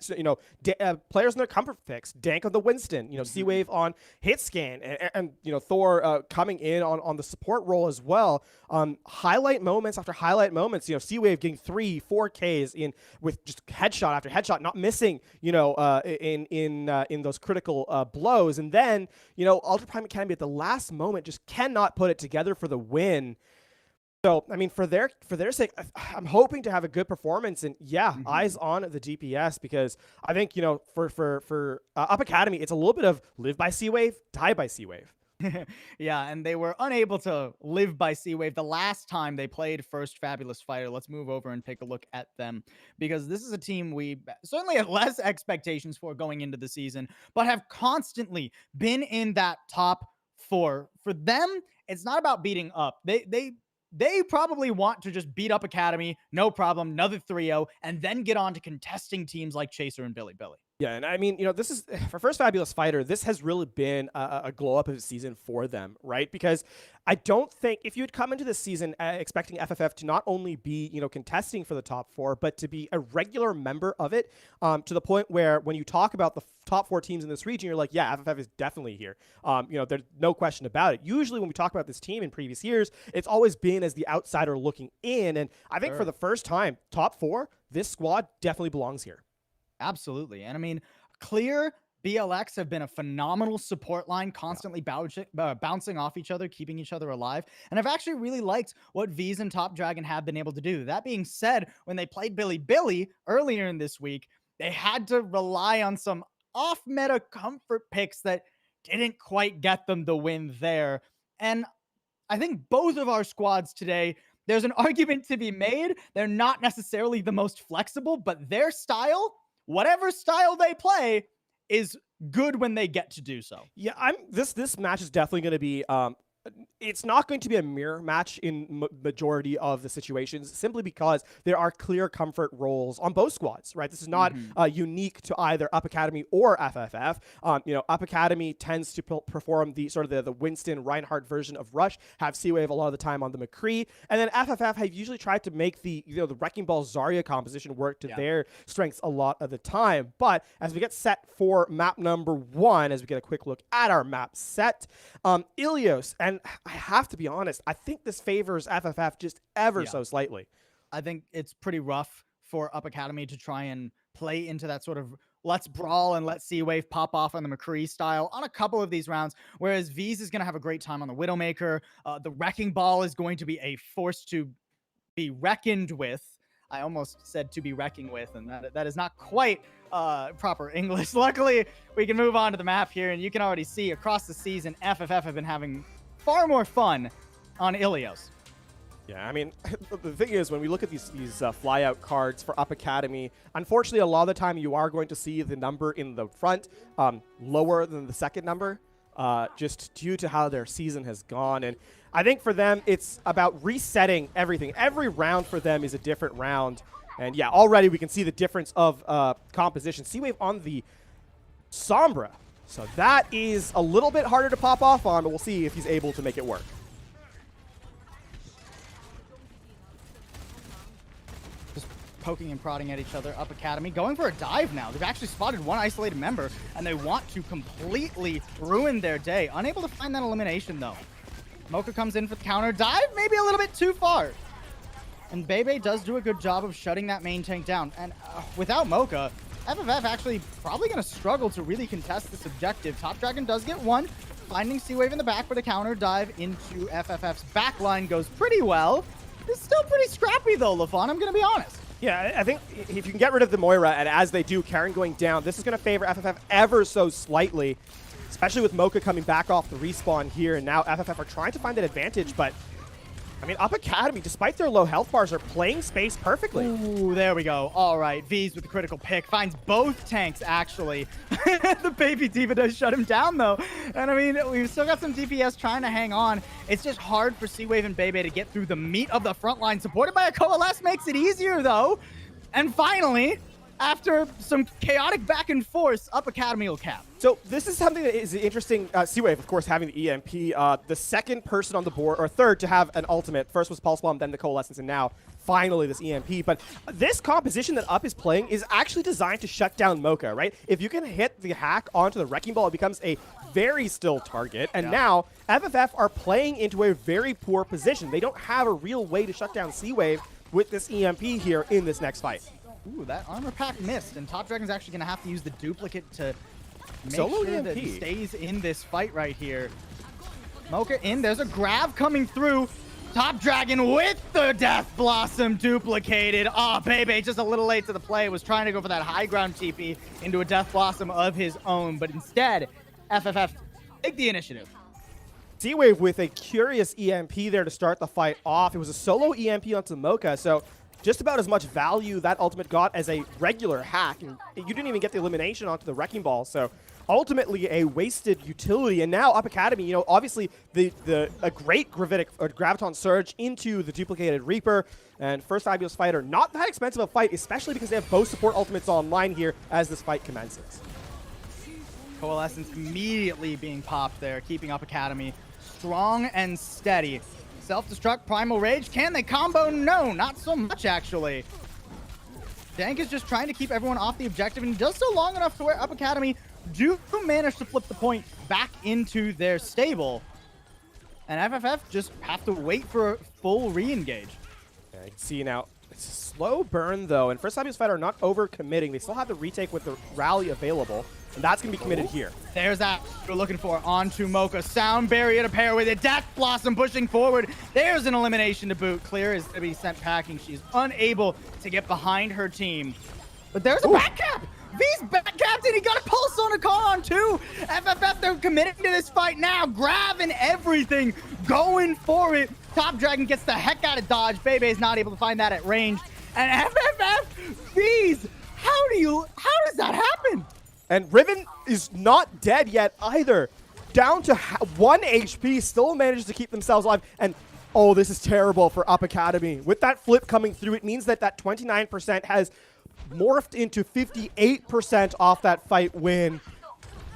players in their comfort fix, Dank on the Winston, C-Wave on hit scan, and Thor coming in on the support role as well. Highlight moments after highlight moments. C-Wave getting 3-4 Ks in with just headshot after headshot, not missing. In those critical blows, and then Ultra Prime Academy at the last moment just cannot put it together for the win. So, I mean, for their sake, I'm hoping to have a good performance, and eyes on the DPS, because I think for Up Academy, it's a little bit of live by C-Wave, die by C-Wave. Yeah, and they were unable to live by C-Wave the last time they played First Fabulous Fighter. Let's move over and take a look at them, because this is a team we certainly had less expectations for going into the season, but have constantly been in that top 4. For them, it's not about beating Up. They probably want to just beat Up Academy, no problem, another 3-0, and then get on to contesting teams like Chaser and Billy. Yeah, and I mean, this is for First Fabulous Fighter. This has really been a glow up of the season for them, right? Because I don't think if you had come into this season expecting FFF to not only be, contesting for the top four, but to be a regular member of it, to the point where when you talk about the top four teams in this region, you're like, yeah, FFF is definitely here. There's no question about it. Usually when we talk about this team in previous years, it's always been as the outsider looking in, and I think for the first time, top four, this squad definitely belongs here. Absolutely. And I mean, Clear, BLX have been a phenomenal support line, constantly bouncing off each other, keeping each other alive. And I've actually really liked what V's and Top Dragon have been able to do. That being said, when they played Billy earlier in this week, they had to rely on some off-meta comfort picks that didn't quite get them the win there. And I think both of our squads today, there's an argument to be made. They're not necessarily the most flexible, but their style, whatever style they play, is good when they get to do so. Yeah, this match is definitely going to be it's not going to be a mirror match in majority of the situations, simply because there are clear comfort roles on both squads, right? This is not unique to either Up Academy or FFF. Up Academy tends to perform the sort of the Winston Reinhardt version of Rush, have C-Wave a lot of the time on the McCree, and then FFF have usually tried to make the the Wrecking Ball Zarya composition work to their strengths a lot of the time. But as we get set for map number 1, as we get a quick look at our map set, Ilios, and I have to be honest, I think this favors FFF just ever so slightly. I think it's pretty rough for Up Academy to try and play into that sort of let's brawl and let C-Wave pop off on the McCree style on a couple of these rounds, whereas V's is going to have a great time on the Widowmaker. The Wrecking Ball is going to be a force to be reckoned with. I almost said to be recking with, and that is not quite proper English. Luckily, we can move on to the map here, and you can already see across the season, FFF have been having far more fun on Ilios. Yeah, I mean, the thing is, when we look at these flyout cards for Up Academy, unfortunately, a lot of the time you are going to see the number in the front lower than the second number, just due to how their season has gone. And I think for them, it's about resetting everything. Every round for them is a different round. And yeah, already we can see the difference of composition. C-Wave on the Sombra. So that is a little bit harder to pop off on, but we'll see if he's able to make it work. Just poking and prodding at each other. Up Academy going for a dive now. They've actually spotted one isolated member, and they want to completely ruin their day. Unable to find that elimination, though. Mocha comes in for the counter. Dive maybe a little bit too far. And Bebe does do a good job of shutting that main tank down. And without Mocha, FFF actually probably going to struggle to really contest this objective. Top Dragon does get one, finding C-Wave in the back, but a counter dive into FFF's backline goes pretty well. It's still pretty scrappy though, LaFon, I'm going to be honest. Yeah, I think if you can get rid of the Moira, and as they do, Karen going down, this is going to favor FFF ever so slightly, especially with Mocha coming back off the respawn here, and now FFF are trying to find that advantage, but I mean, Up Academy, despite their low health bars, are playing space perfectly. Ooh, there we go. All right, V's with the critical pick. Finds both tanks, actually. The baby D.Va does shut him down, though. And I mean, we've still got some DPS trying to hang on. It's just hard for C-Wave and Bebe to get through the meat of the front line. Supported by a Coalesce makes it easier, though. And finally, after some chaotic back and forth, Up Academy will cap. So this is something that is interesting. C-Wave, of course, having the EMP. The second person on the board, or third, to have an ultimate. First was Pulse Bomb, then the Coalescence, and now finally this EMP. But this composition that Up is playing is actually designed to shut down Mocha, right? If you can hit the hack onto the Wrecking Ball, it becomes a very still target. And now FFF are playing into a very poor position. They don't have a real way to shut down C-Wave with this EMP here in this next fight. Ooh, that armor pack missed, and Top Dragon's actually going to have to use the duplicate to make Solo sure EMP. that he stays in this fight right here. Mocha in, there's a grab coming through. Top Dragon with the Death Blossom duplicated. Ah, Bebe just a little late to the play, was trying to go for that high ground TP into a Death Blossom of his own, but instead, FFF take the initiative. C-Wave with a curious EMP there to start the fight off. It was a solo EMP onto Mocha, so just about as much value that ultimate got as a regular hack. And you didn't even get the elimination onto the Wrecking Ball, so ultimately a wasted utility. And now Up Academy, you know, obviously a great Graviton Surge into the duplicated Reaper. And first Fabulous Fighter, not that expensive a fight, especially because they have both support ultimates online here as this fight commences. Coalescence immediately being popped there, keeping Up Academy strong and steady. Self-destruct, Primal Rage. Can they combo? No, not so much, actually. Dank is just trying to keep everyone off the objective, and does so long enough to where Up Academy do manage to flip the point back into their stable. And FFF just have to wait for a full re-engage. Yeah, you can see now, it's a slow burn, though, and First Fabulous Fighter are not over-committing. They still have the retake with the rally available, and that's going to be committed here. There's that we're looking for onto Mocha. Sound Barrier to pair with it. Death Blossom pushing forward. There's an elimination to boot. Clear is to be sent packing. She's unable to get behind her team. But there's a back cap. V's back captain. He got a pulse on a call on too. FFF, they're committing to this fight now. Grabbing everything. Going for it. Top Dragon gets the heck out of dodge. Bebe's not able to find that at range. And FFF, V's, how does that happen? And Riven is not dead yet either. Down to 1 HP, still manages to keep themselves alive. And, oh, this is terrible for Up Academy. With that flip coming through, it means that 29% has morphed into 58% off that fight win.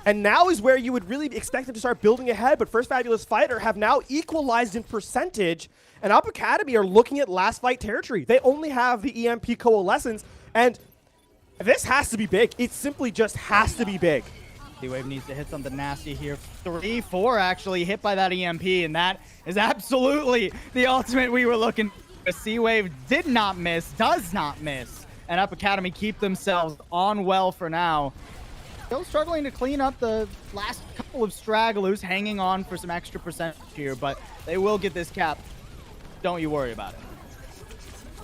And now is where you would really expect them to start building ahead, but First Fabulous Fighter have now equalized in percentage, and Up Academy are looking at last fight territory. They only have the EMP Coalescence, and this has to be big. It simply just has to be big. D-Wave needs to hit something nasty here. 3-4 actually hit by that EMP, and that is absolutely the ultimate we were looking for. C-Wave did not miss, does not miss, and Up Academy keep themselves on well for now. Still struggling to clean up the last couple of stragglers, hanging on for some extra percentage here, but they will get this cap. Don't you worry about it.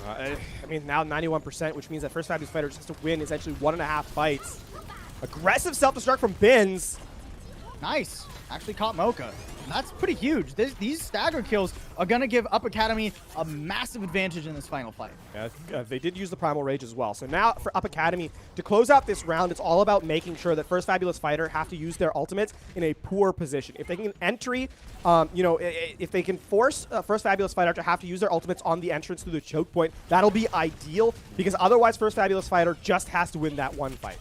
I mean, now 91%, which means that First Fabulous Fighter just has to win essentially 1.5 fights. Aggressive self-destruct from Bins. Nice. Actually caught Mocha. That's pretty huge. These stagger kills are going to give Up Academy a massive advantage in this final fight. Yeah, they did use the Primal Rage as well. So now for Up Academy, to close out this round, it's all about making sure that First Fabulous Fighter have to use their ultimates in a poor position. If they can entry, you know, if they can force First Fabulous Fighter to have to use their ultimates on the entrance through the choke point, that'll be ideal, because otherwise First Fabulous Fighter just has to win that one fight.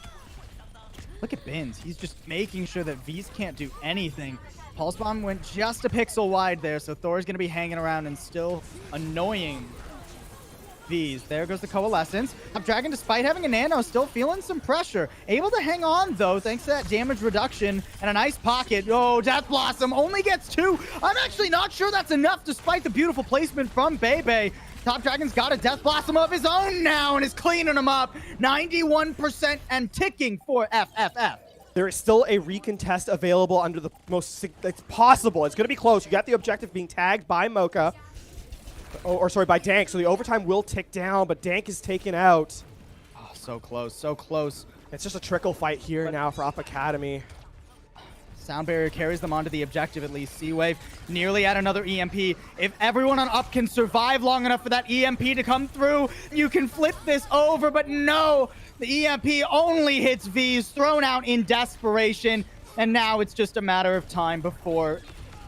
Look at Bins. He's just making sure that V's can't do anything. Pulse Bomb went just a pixel wide there, so Thor's going to be hanging around and still annoying V's. There goes the Coalescence. Top Dragon, despite having a nano, still feeling some pressure. Able to hang on, though, thanks to that damage reduction and a nice pocket. Oh, Death Blossom only gets 2. I'm actually not sure that's enough, despite the beautiful placement from Bebe. Top Dragon's got a Death Blossom of his own now and is cleaning him up. 91% and ticking for FFF. There is still a recontest available under the most... It's possible. It's going to be close. You got the objective being tagged by Mocha. Or sorry, by Dank. So the overtime will tick down, but Dank is taken out. Oh, so close. So close. It's just a trickle fight here now for Up Academy. Sound Barrier carries them onto the objective at least. C-Wave nearly at another EMP. If everyone on Up can survive long enough for that EMP to come through, you can flip this over, but no! The EMP only hits V's, thrown out in desperation, and now it's just a matter of time before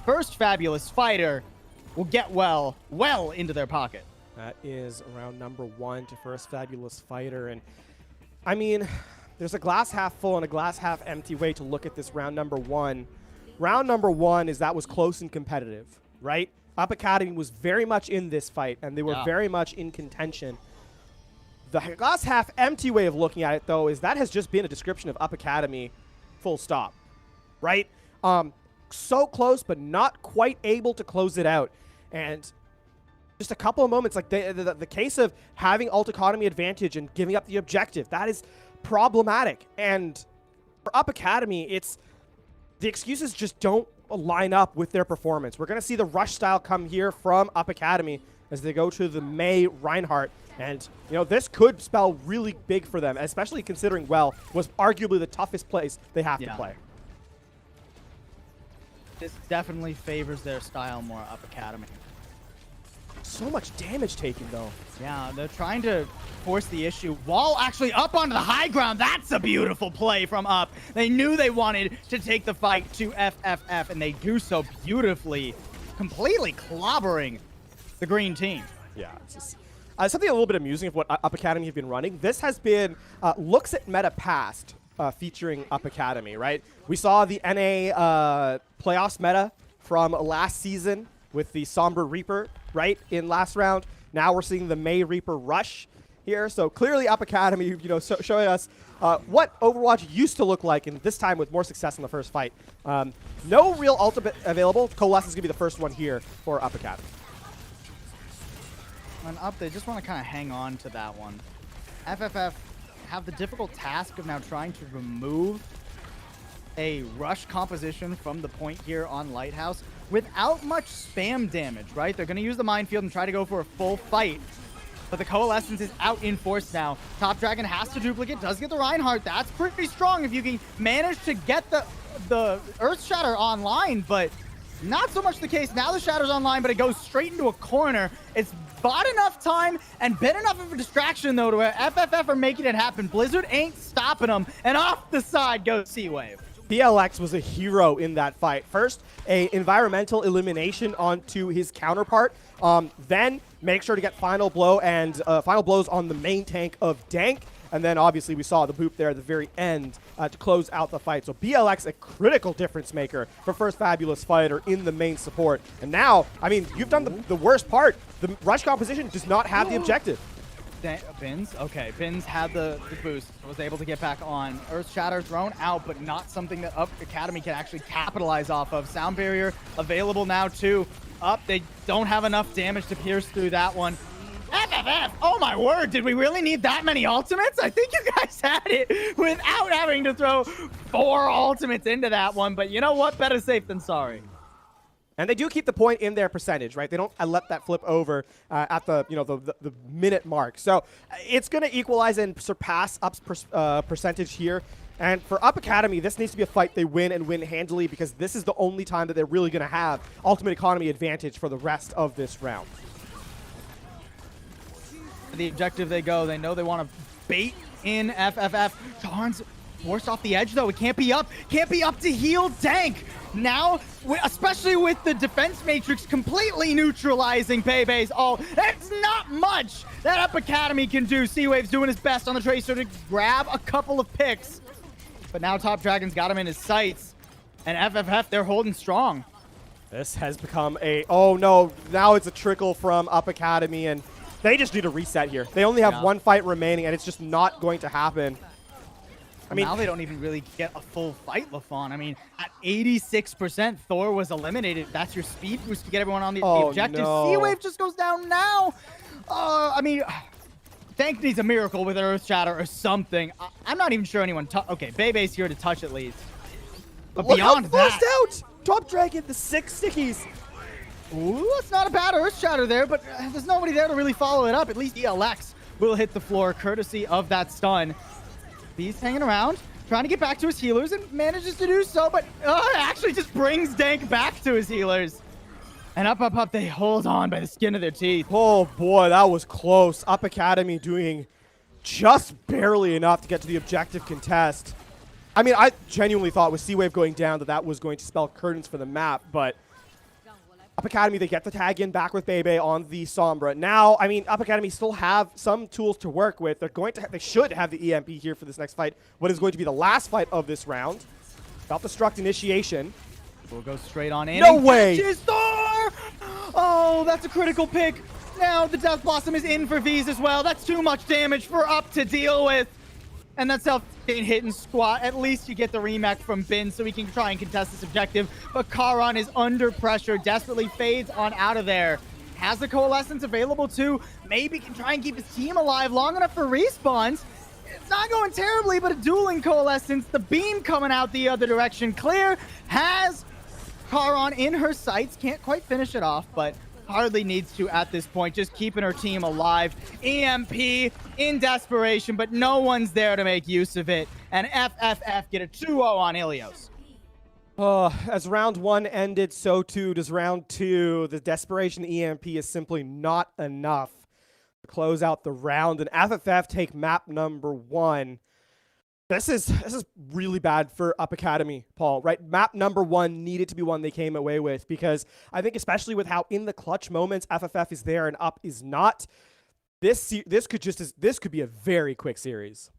First Fabulous Fighter will get well into their pocket. That is round number 1 to First Fabulous Fighter, and I mean, there's a glass half full and a glass half empty way to look at this round number 1. Round number 1 is that was close and competitive, right? Up Academy was very much in this fight, and they were very much in contention. The glass half empty way of looking at it, though, is that has just been a description of Up Academy, full stop, right? So close, but not quite able to close it out. And just a couple of moments, like the case of having ult economy advantage and giving up the objective, that is problematic. And for Up Academy, it's the excuses just don't line up with their performance. We're going to see the rush style come here from Up Academy as they go to the May Reinhardt. And, you know, this could spell really big for them, especially considering Well was arguably the toughest place they have to play. This definitely favors their style more, Up Academy. So much damage taken, though. Yeah, they're trying to force the issue while actually up onto the high ground. That's a beautiful play from Up. They knew they wanted to take the fight to FFF, and they do so beautifully, completely clobbering the green team. Yeah, it's just, something a little bit amusing of what Up Academy have been running. This has been looks at meta past featuring Up Academy, right? We saw the NA playoffs meta from last season with the Somber Reaper, right, in last round. Now we're seeing the May Reaper rush here. So clearly Up Academy, you know, showing us what Overwatch used to look like, and this time with more success in the first fight. No real ultimate available. Coalesce is going to be the first one here for Up Academy. And Up, they just want to kind of hang on to that one. FFF have the difficult task of now trying to remove a rush composition from the point here on Lighthouse without much spam damage, right? They're going to use the minefield and try to go for a full fight. But the Coalescence is out in force now. Top Dragon has to duplicate, does get the Reinhardt. That's pretty strong if you can manage to get the Earth Shatter online, but not so much the case. Now the Shatter's online, but it goes straight into a corner. It's bought enough time and been enough of a distraction, though, to where FFF are making it happen. Blizzard ain't stopping them, and off the side goes Seawave. PLX was a hero in that fight. First, a environmental elimination onto his counterpart. Then make sure to get final blow and final blows on the main tank of Dank. And then obviously we saw the boop there at the very end to close out the fight. So BLX, a critical difference maker for first Fabulous Fighter in the main support. And now, I mean, you've done the worst part. The rush composition does not have the objective. Bins? Okay, Bins had the boost, was able to get back on. Earth Shatter thrown out, but not something that Up Academy can actually capitalize off of. Sound Barrier available now too. Up, they don't have enough damage to pierce through that one. FFF, oh my word, did we really need that many ultimates? I think you guys had it without having to throw 4 ultimates into that one, but you know what? Better safe than sorry. And they do keep the point in their percentage, right? They don't let that flip over at the the minute mark. So it's going to equalize and surpass Up's percentage here. And for Up Academy, this needs to be a fight they win and win handily, because this is the only time that they're really going to have ultimate economy advantage for the rest of this round. The objective they go. They know they want to bait in FFF. Tarn's forced off the edge, though. It can't be up. Can't be up to heal Dank. Now, especially with the defense matrix completely neutralizing Bebe's all, that's not much that Up Academy can do. Seawave's doing his best on the Tracer to grab a couple of picks. But now Top Dragon's got him in his sights. And FFF, they're holding strong. This has become a, oh no, now it's a trickle from Up Academy, and they just need a reset here. They only have one fight remaining, and it's just not going to happen. I mean, now they don't even really get a full fight, Lafon. I mean, at 86%, Thor was eliminated. That's your speed boost to get everyone on the objective. No. Seawave just goes down now. I mean, Dank needs a miracle with an Earth Shatter or something. I'm not even sure anyone okay, Bebe's here to touch at least. But look beyond how that, out! Top Dragon, the 6 stickies. Ooh, that's not a bad Earth Shatter there, but there's nobody there to really follow it up. At least ELX will hit the floor courtesy of that stun. He's hanging around, trying to get back to his healers, and manages to do so, but it actually just brings Dank back to his healers. And Up, they hold on by the skin of their teeth. Oh boy, that was close. Up Academy doing just barely enough to get to the objective contest. I mean, I genuinely thought with Seawave going down that was going to spell curtains for the map, but Up Academy, they get the tag in back with Bebe on the Sombra. Now, I mean, Up Academy still have some tools to work with. They should have the EMP here for this next fight, what is going to be the last fight of this round. About the Struct initiation. We'll go straight on in. No way! Thor! Oh, that's a critical pick. Now the Death Blossom is in for V's as well. That's too much damage for Up to deal with. And that's how hit and squat. At least you get the remake from Bin so he can try and contest this objective. But Karan is under pressure, desperately fades on out of there. Has the Coalescence available too. Maybe can try and keep his team alive long enough for respawns. It's not going terribly, but a dueling Coalescence. The beam coming out the other direction. Clear has Karan in her sights. Can't quite finish it off, but hardly needs to at this point, just keeping her team alive. EMP in desperation, but no one's there to make use of it. And FFF get a 2-0 on Ilios. As round 1 ended, so too does round 2. The desperation EMP is simply not enough to close out the round, and FFF take map number 1. This is really bad for Up Academy, Paul, right? Map number 1 needed to be one they came away with, because I think especially with how in the clutch moments FFF is there and Up is not, this could be a very quick series.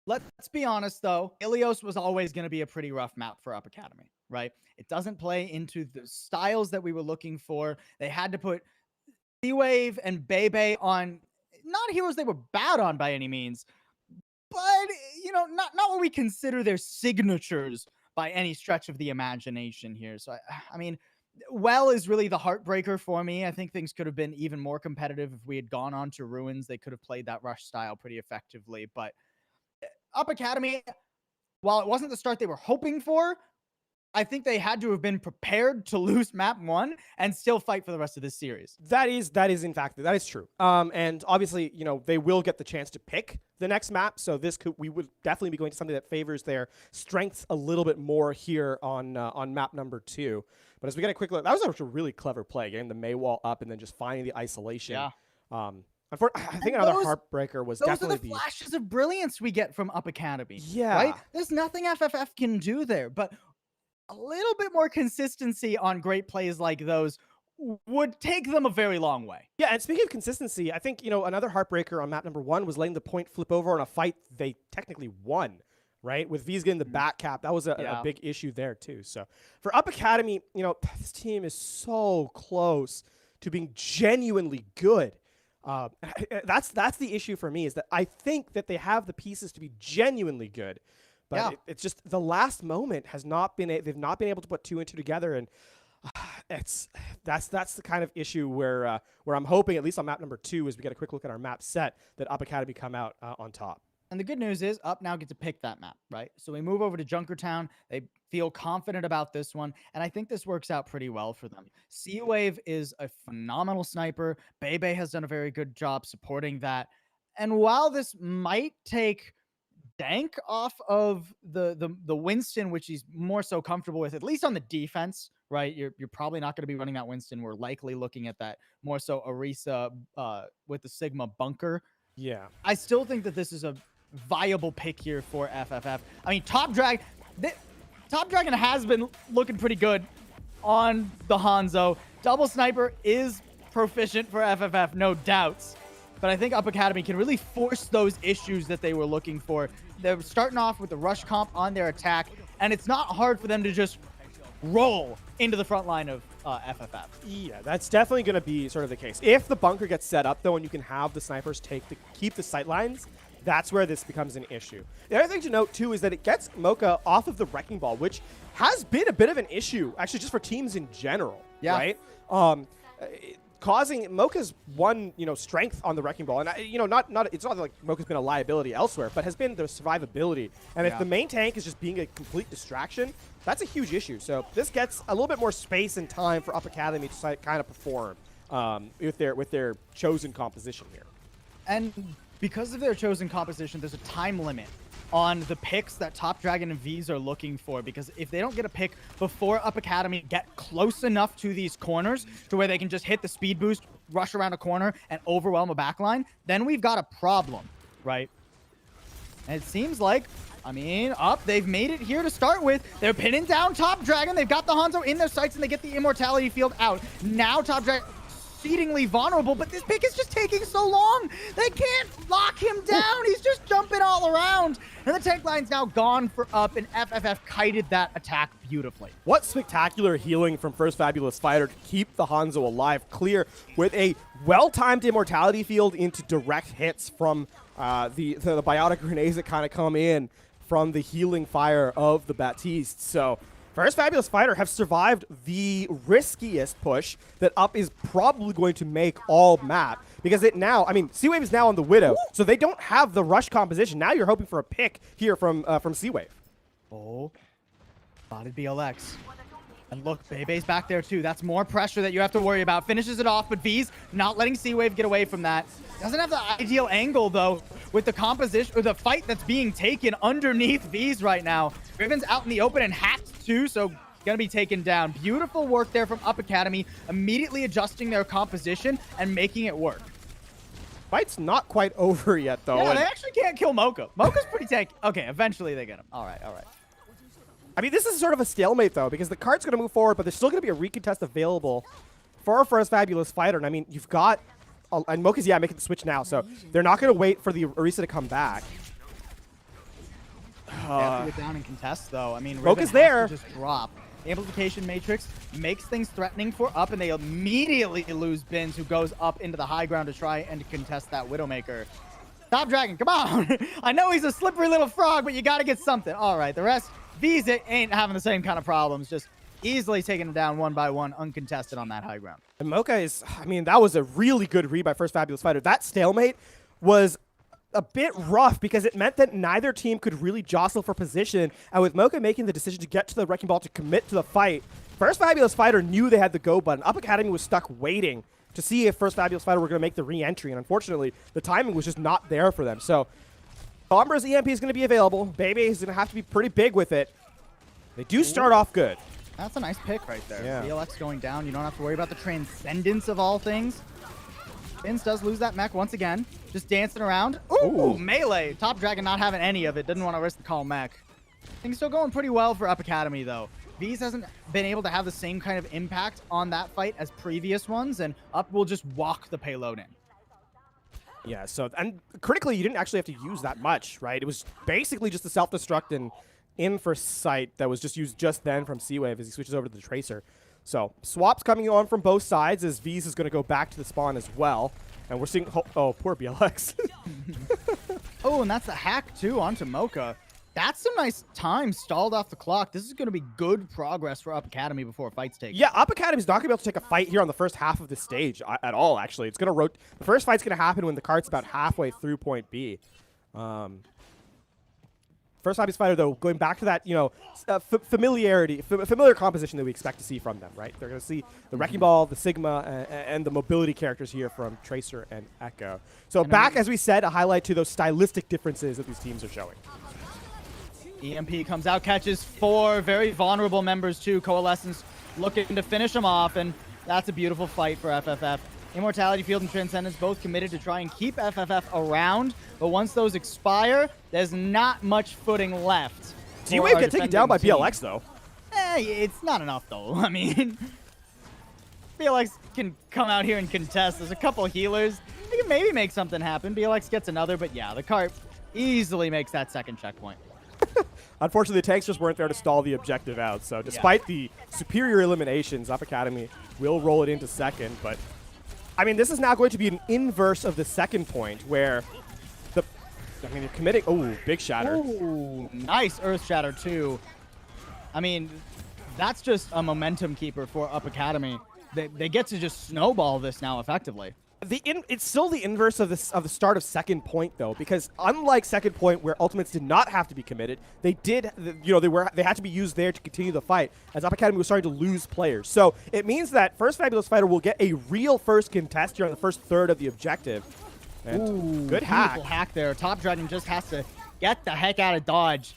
Let's be honest, though. Ilios was always going to be a pretty rough map for Up Academy, right? It doesn't play into the styles that we were looking for. They had to put C-Wave and Bebe on, not heroes they were bad on by any means, but, you know, not what we consider their signatures by any stretch of the imagination here. So, I mean, Well is really the heartbreaker for me. I think things could have been even more competitive if we had gone on to Ruins. They could have played that rush style pretty effectively, but Up Academy, while it wasn't the start they were hoping for, I think they had to have been prepared to lose map 1 and still fight for the rest of this series. That is in fact, that is true. And obviously, you know, they will get the chance to pick the next map. So we would definitely be going to something that favors their strengths a little bit more here on map number 2. But as we get a quick look, that was a really clever play, getting the May wall up and then just finding the isolation. Yeah. I think another heartbreaker was definitely those are the flashes of brilliance we get from Up Academy. Yeah. Right? There's nothing FFF can do there, but a little bit more consistency on great plays like those would take them a very long way. Yeah, and speaking of consistency, I think, you know, another heartbreaker on map number 1 was letting the point flip over on a fight they technically won, right? With V's getting the back cap. That was a big issue there, too. So for Up Academy, you know, this team is so close to being genuinely good. That's the issue for me, is that I think that they have the pieces to be genuinely good. But it's just the last moment they've not been able to put 2 and 2 together, and that's the kind of issue where I'm hoping, at least on map number 2, as we get a quick look at our map set, that Up Academy come out on top. And the good news is Up now get to pick that map, right? So we move over to Junkertown. They feel confident about this one, and I think this works out pretty well for them. C-Wave is a phenomenal sniper. Bebe has done a very good job supporting that. And while this might take Dank off of the Winston, which he's more so comfortable with, at least on the defense, right? You're probably not going to be running that Winston. We're likely looking at that more so Orisa with the Sigma bunker. Yeah. I still think that this is a viable pick here for FFF. I mean, Top Dragon has been looking pretty good on the Hanzo. Double Sniper is proficient for FFF, no doubts. But I think Up Academy can really force those issues that they were looking for. They're starting off with the rush comp on their attack, and it's not hard for them to just roll into the front line of FFF. Yeah, that's definitely going to be sort of the case. If the bunker gets set up, though, and you can have the snipers keep the sight lines, that's where this becomes an issue. The other thing to note, too, is that it gets Mocha off of the Wrecking Ball, which has been a bit of an issue, actually, just for teams in general, right? Causing Mocha's one, you know, strength on the Wrecking Ball, and you know, it's not like Mocha's been a liability elsewhere, but has been the survivability. And if the main tank is just being a complete distraction, that's a huge issue. So this gets a little bit more space and time for Up Academy to kind of perform with their chosen composition here. And because of their chosen composition, there's a time limit on the picks that Top Dragon and V's are looking for, because if they don't get a pick before Up Academy get close enough to these corners to where they can just hit the speed boost, rush around a corner, and overwhelm a backline, then we've got a problem, right? And it seems like, I mean, Up, they've made it here to start with. They're pinning down Top Dragon. They've got the Hanzo in their sights, and they get the Immortality Field out. Now Top Dragon exceedingly vulnerable, but this pick is just taking so long. They can't lock him down. He's just jumping all around. And the tank line's now gone for Up, and FFF kited that attack beautifully. What spectacular healing from First Fabulous Fighter to keep the Hanzo alive clear with a well-timed Immortality Field into direct hits from the biotic grenades that kind of come in from the healing fire of the Baptiste. So First Fabulous Fighter have survived the riskiest push that Up is probably going to make all map, because it now, I mean, C-Wave is now on the Widow, so they don't have the rush composition. Now you're hoping for a pick here from C-Wave. Oh, spotted BLX. And look, Bebe's back there too. That's more pressure that you have to worry about. Finishes it off, but V's not letting C-Wave get away from that. Doesn't have the ideal angle, though, with the composition, or the fight that's being taken underneath V's right now. Riven's out in the open and has too, so gonna be taken down. Beautiful work there from Up Academy, immediately adjusting their composition and making it work. Fight's not quite over yet, though. Yeah, they actually can't kill Mocha. Mocha's pretty tanky. Okay, eventually they get him. All right, all right. I mean, this is sort of a stalemate, though, because the cart's going to move forward, but there's still going to be a recontest available for our first Fabulous Fighter. And I mean, you've got... and Mocha's, yeah, making the switch now, so they're not going to wait for the Orisa to come back. They have to get down and contest, though. I mean, Mocha's Riven there. has to just drop. The Amplification Matrix makes things threatening for Up, and they immediately lose Bins, who goes up into the high ground to try and contest that Widowmaker. Top Dragon, come on! I know he's a slippery little frog, but you got to get something. All right, the rest, these ain't having the same kind of problems. Just easily taking it down one by one, uncontested on that high ground. And Mocha is... I mean, that was a really good read by First Fabulous Fighter. That stalemate was a bit rough because it meant that neither team could really jostle for position. And with Mocha making the decision to get to the Wrecking Ball to commit to the fight, First Fabulous Fighter knew they had the go button. Up Academy was stuck waiting to see if First Fabulous Fighter were going to make the re-entry. And unfortunately, the timing was just not there for them. So Bomber's EMP is going to be available. Baby is going to have to be pretty big with it. They do start off good. That's a nice pick right there. Yeah. BLX going down. You don't have to worry about the transcendence of all things. Bins does lose that mech once again. Just dancing around. Ooh, melee. Top Dragon not having any of it. Didn't want to risk the call mech. Things still going pretty well for Up Academy, though. V's hasn't been able to have the same kind of impact on that fight as previous ones, and Up will just walk the payload in. Yeah, so, and critically, you didn't actually have to use that much, right? It was basically just the self-destruct and in for sight that was just used just then from C-Wave as he switches over to the Tracer. So, swaps coming on from both sides as V's is going to go back to the spawn as well. And we're seeing... Oh, poor BLX. Oh, and that's the hack, too, onto Mocha. That's some nice time stalled off the clock. This is going to be good progress for Up Academy before fights take. Yeah, Up Academy's not going to be able to take a fight here on the first half of the stage at all, actually. It's going to the first fight's going to happen when the cart's about halfway through point B. First Fabulous Fighter, though, going back to that, you know, familiar composition that we expect to see from them, right? They're going to see the Wrecking Ball, the Sigma, and the mobility characters here from Tracer and Echo. So back, as we said, a highlight to those stylistic differences that these teams are showing. EMP comes out, catches 4 very vulnerable members, too. Coalescence looking to finish them off, and that's a beautiful fight for FFF. Immortality Field and Transcendence both committed to try and keep FFF around, but once those expire, there's not much footing left. D-Wave get taken down by BLX, though. It's not enough, though. I mean, BLX can come out here and contest. There's a couple healers. They can maybe make something happen. BLX gets another, but yeah, the cart easily makes that second checkpoint. Unfortunately, the tanks just weren't there to stall the objective out, so despite the superior eliminations, Up Academy will roll it into second, but I mean, this is now going to be an inverse of the second point where you're committing... Oh, big shatter. Ooh, nice Earth Shatter, too. I mean, that's just a momentum keeper for Up Academy. They get to just snowball this now effectively. It's still the inverse of the start of second point, though, because unlike second point, where ultimates did not have to be committed, they did, they had to be used there to continue the fight, as Up Academy was starting to lose players. So it means that First Fabulous Fighter will get a real first contest here on the first third of the objective. And ooh, good hack. Beautiful hack there. Top Dragon just has to get the heck out of dodge,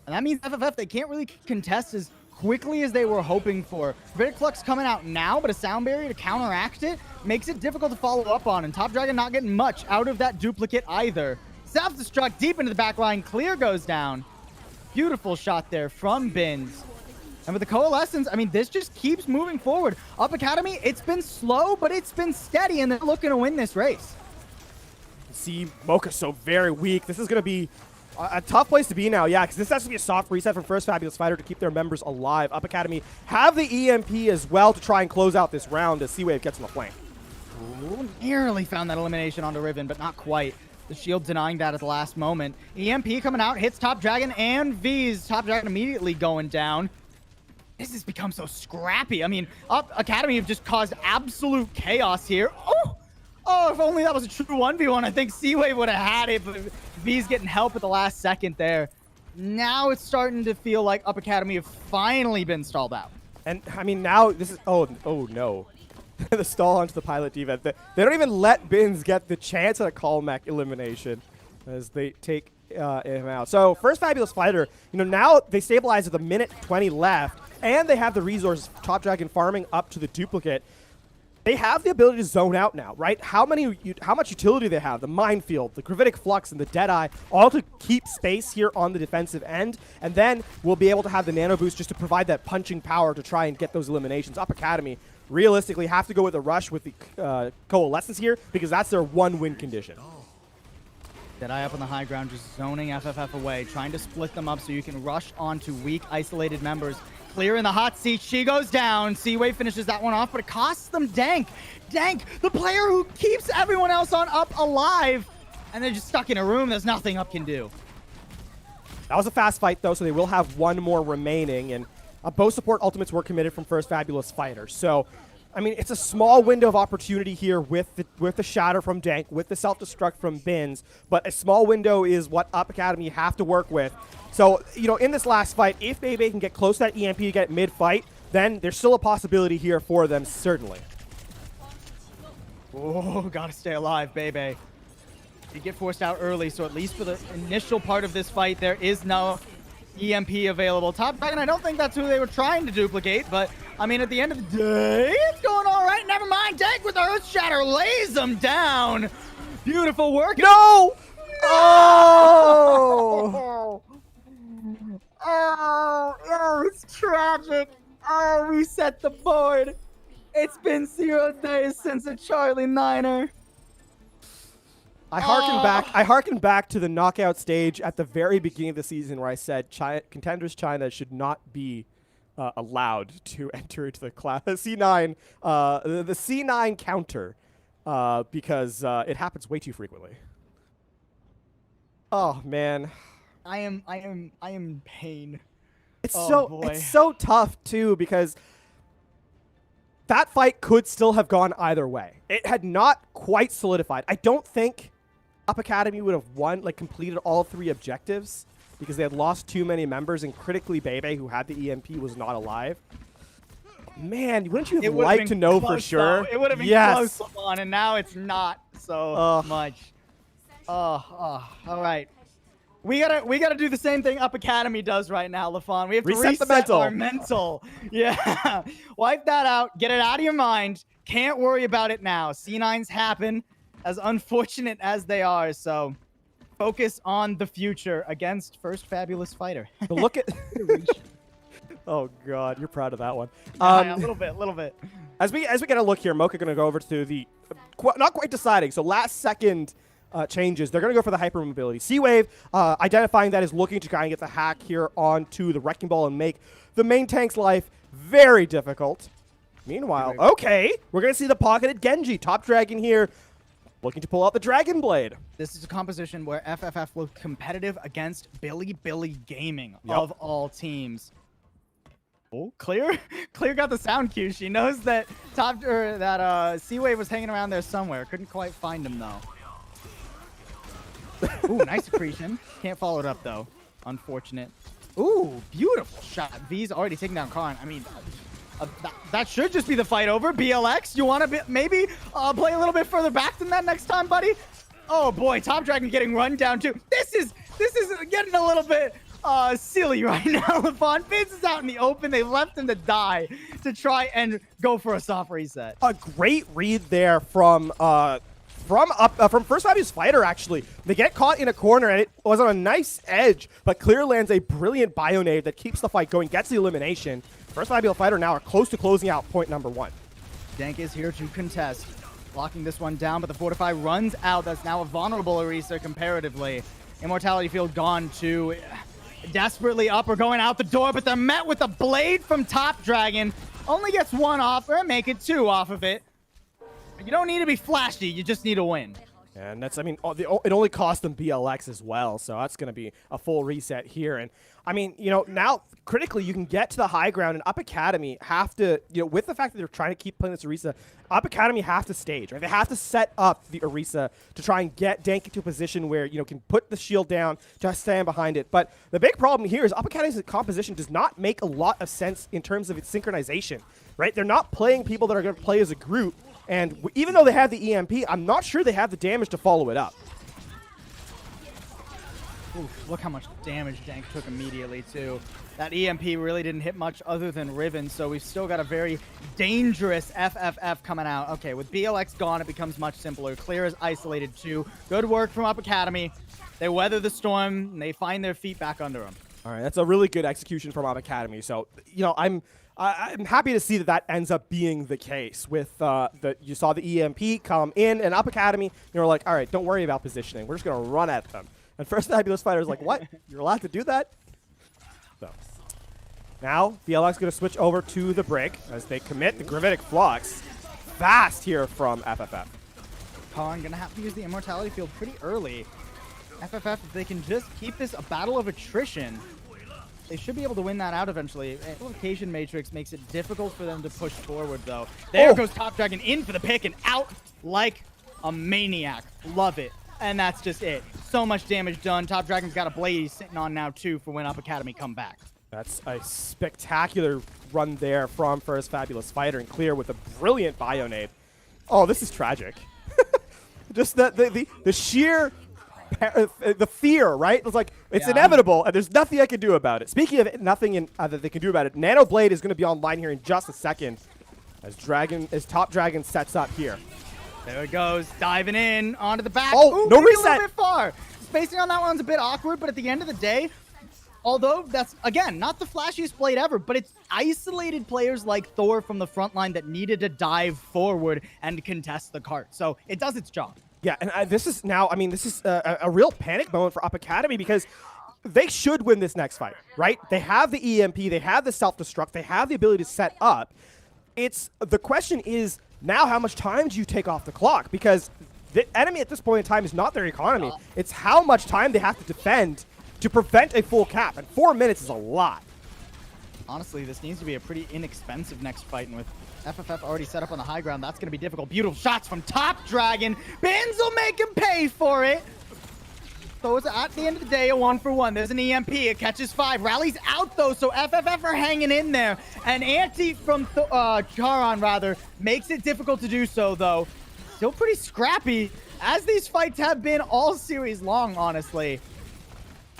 and that means FFF, they can't really contest as quickly as they were hoping for. Critic Flux coming out now, but a sound barrier to counteract it makes it difficult to follow up on, and Top Dragon not getting much out of that duplicate either. Self-destruct deep into the back line. Clear goes down. Beautiful shot there from Bins. And with the Coalescence, I mean, this just keeps moving forward. Up Academy, it's been slow, but it's been steady, and they're looking to win this race. See, Mocha so very weak. This is going to be a tough place to be now, yeah, because this has to be a soft reset from First Fabulous Fighter to keep their members alive. Up Academy have the EMP as well to try and close out this round as C-Wave gets in the flank. Ooh, nearly found that elimination onto Riven, but not quite. The shield denying that at the last moment. EMP coming out, hits Top Dragon and V's. Top Dragon immediately going down. This has become so scrappy. I mean, Up Academy have just caused absolute chaos here. Oh, if only that was a true 1v1, I think C-Wave would have had it, but V's getting help at the last second there. Now it's starting to feel like Up Academy have finally been stalled out. And, I mean, now this is... Oh, no. The stall onto the pilot defense. They don't even let Bins get the chance at a call mech elimination as they take him out. So first Fabulous Fighter, now they stabilize with a minute 20 left, and they have the resources, Top Dragon farming up to the duplicate. They have the ability to zone out now, right? How much utility they have, the Minefield, the Gravitic Flux, and the Deadeye, all to keep space here on the defensive end, and then we'll be able to have the Nano Boost just to provide that punching power to try and get those eliminations. Up Academy realistically have to go with a rush with the Coalescence here, because that's their one win condition. Deadeye up on the high ground, just zoning FFF away, trying to split them up so you can rush onto weak, isolated members. Clear in the hot seat. She goes down. Seawave finishes that one off, but it costs them Dank. Dank, the player who keeps everyone else on Up alive. And they're just stuck in a room. There's nothing Up can do. That was a fast fight, though, so they will have one more remaining. And both support ultimates were committed from first Fabulous Fighter. So, I mean, it's a small window of opportunity here with the Shatter from Dank, with the Self-Destruct from Bins. But a small window is what Up Academy have to work with. So, in this last fight, if Bebe can get close to that EMP to get mid-fight, then there's still a possibility here for them, certainly. Oh, gotta stay alive, Bebe. You get forced out early, so at least for the initial part of this fight, there is no EMP available. Top Dragon, I don't think that's who they were trying to duplicate, but, I mean, at the end of the day, it's going all right. Never mind. Dank with the Earth Shatter lays them down. Beautiful work. No! Oh! Oh, it's tragic. Oh, we set the board. It's been 0 days since a Charlie Niner. I harken back to the knockout stage at the very beginning of the season where I said Contenders China should not be allowed to enter into the class C9, the C9 counter, because it happens way too frequently. Oh man. I am in pain. It's boy. It's so tough too, because that fight could still have gone either way. It had not quite solidified. I don't think Up Academy would have completed all 3 objectives, because they had lost too many members, and critically Bebe, who had the EMP, was not alive. Man, wouldn't you have liked to know for sure? Though. It would have been close, LaFon, and now it's not so much. All right. We gotta do the same thing Up Academy does right now, LaFon. We have to reset our mental. Yeah. Wipe that out. Get it out of your mind. Can't worry about it now. C9s happen, as unfortunate as they are. So focus on the future against first Fabulous Fighter. Look at... Oh, God. You're proud of that one. Yeah, a little bit. As we get a look here, Mocha going to go over to the... not quite deciding. So last second... changes. They're going to go for the hyper mobility. Seawave identifying that is looking to try and get the hack here onto the Wrecking Ball and make the main tank's life very difficult. Meanwhile, okay, we're going to see the pocketed Genji. Top Dragon here looking to pull out the Dragon Blade. This is a composition where FFF looked competitive against Billy Gaming of all teams. Oh, Clear got the sound cue. She knows that Seawave was hanging around there somewhere. Couldn't quite find him though. Ooh, nice accretion. Can't follow it up, though. Unfortunate. Ooh, beautiful shot. V's already taking down Karn. I mean, that should just be the fight over. BLX, you want to maybe play a little bit further back than that next time, buddy? Oh, boy. Top Dragon getting run down, too. This is getting a little bit silly right now, LaFon. Fizz is out in the open. They left him to die to try and go for a soft reset. A great read there from First Fabulous Fighter, actually. They get caught in a corner, and it was on a nice edge, but Clear lands a brilliant Bionade that keeps the fight going, gets the elimination. First Fabulous Fighter now are close to closing out point number 1. Dank is here to contest, locking this one down, but the Fortify runs out. That's now a vulnerable Orisa comparatively. Immortality Field gone too. Desperately Up or going out the door, but they're met with a blade from Top Dragon. Only gets 1 off, or make it 2 off of it. You don't need to be flashy, you just need to win. And that's, I mean, it only cost them BLX as well, so that's going to be a full reset here. And, I mean, now, critically, you can get to the high ground, and Up Academy have to, with the fact that they're trying to keep playing this Orisa, Up Academy have to stage, right? They have to set up the Orisa to try and get Dank into a position where, can put the shield down, just stand behind it. But the big problem here is Up Academy's composition does not make a lot of sense in terms of its synchronization, right? They're not playing people that are going to play as a group. And even though they have the EMP, I'm not sure they have the damage to follow it up. Oof, look how much damage Dank took immediately, too. That EMP really didn't hit much other than Riven, so we've still got a very dangerous FFF coming out. Okay, with BLX gone, it becomes much simpler. Clear is isolated, too. Good work from Up Academy. They weather the storm, and they find their feet back under them. All right, that's a really good execution from Up Academy. So, you know, I'm happy to see that that ends up being the case with you saw the EMP come in and Up Academy. You're like, all right, don't worry about positioning. We're just going to run at them. And First Fabulous Fighter is like, what? You're allowed to do that? So now BLX going to switch over to the break as they commit the Gravitic Flux. Fast here from FFF. Khan going to have to use the Immortality Field pretty early. FFF, if they can just keep this a battle of attrition, they should be able to win that out eventually. Amplification Matrix makes it difficult for them to push forward, though. There goes Top Dragon in for the pick and out like a maniac. Love it. And that's just it. So much damage done. Top Dragon's got a blade he's sitting on now, too, for when Up Academy come back. That's a spectacular run there from First Fabulous Fighter, and Clear with a brilliant Bionade. Oh, this is tragic. Just the sheer... the fear, right? It's like, it's inevitable, and there's nothing I can do about it. Speaking of nothing that they can do about it, Nano Blade is going to be online here in just a second as Top Dragon sets up here. There it goes, diving in onto the back. Oh, ooh, no maybe reset. A little bit far. Spacing on that one's a bit awkward, but at the end of the day, although that's, again, not the flashiest blade ever, but it's isolated players like Thor from the front line that needed to dive forward and contest the cart. So it does its job. Yeah, and this is now, I mean, this is a real panic moment for Up Academy because they should win this next fight, right? They have the EMP, they have the self-destruct, they have the ability to set up. The question is, now how much time do you take off the clock? Because the enemy at this point in time is not their economy. It's how much time they have to defend to prevent a full cap, and 4 minutes is a lot. Honestly, this needs to be a pretty inexpensive next fight, and with FFF already set up on the high ground, that's going to be difficult. Beautiful shots from Top Dragon. Bins will make him pay for it. So it's at the end of the day, a 1-for-1. There's an EMP. It catches 5. Rally's out, though, so FFF are hanging in there. And Anti from Charon, rather, makes it difficult to do so, though. Still pretty scrappy, as these fights have been all series long, honestly.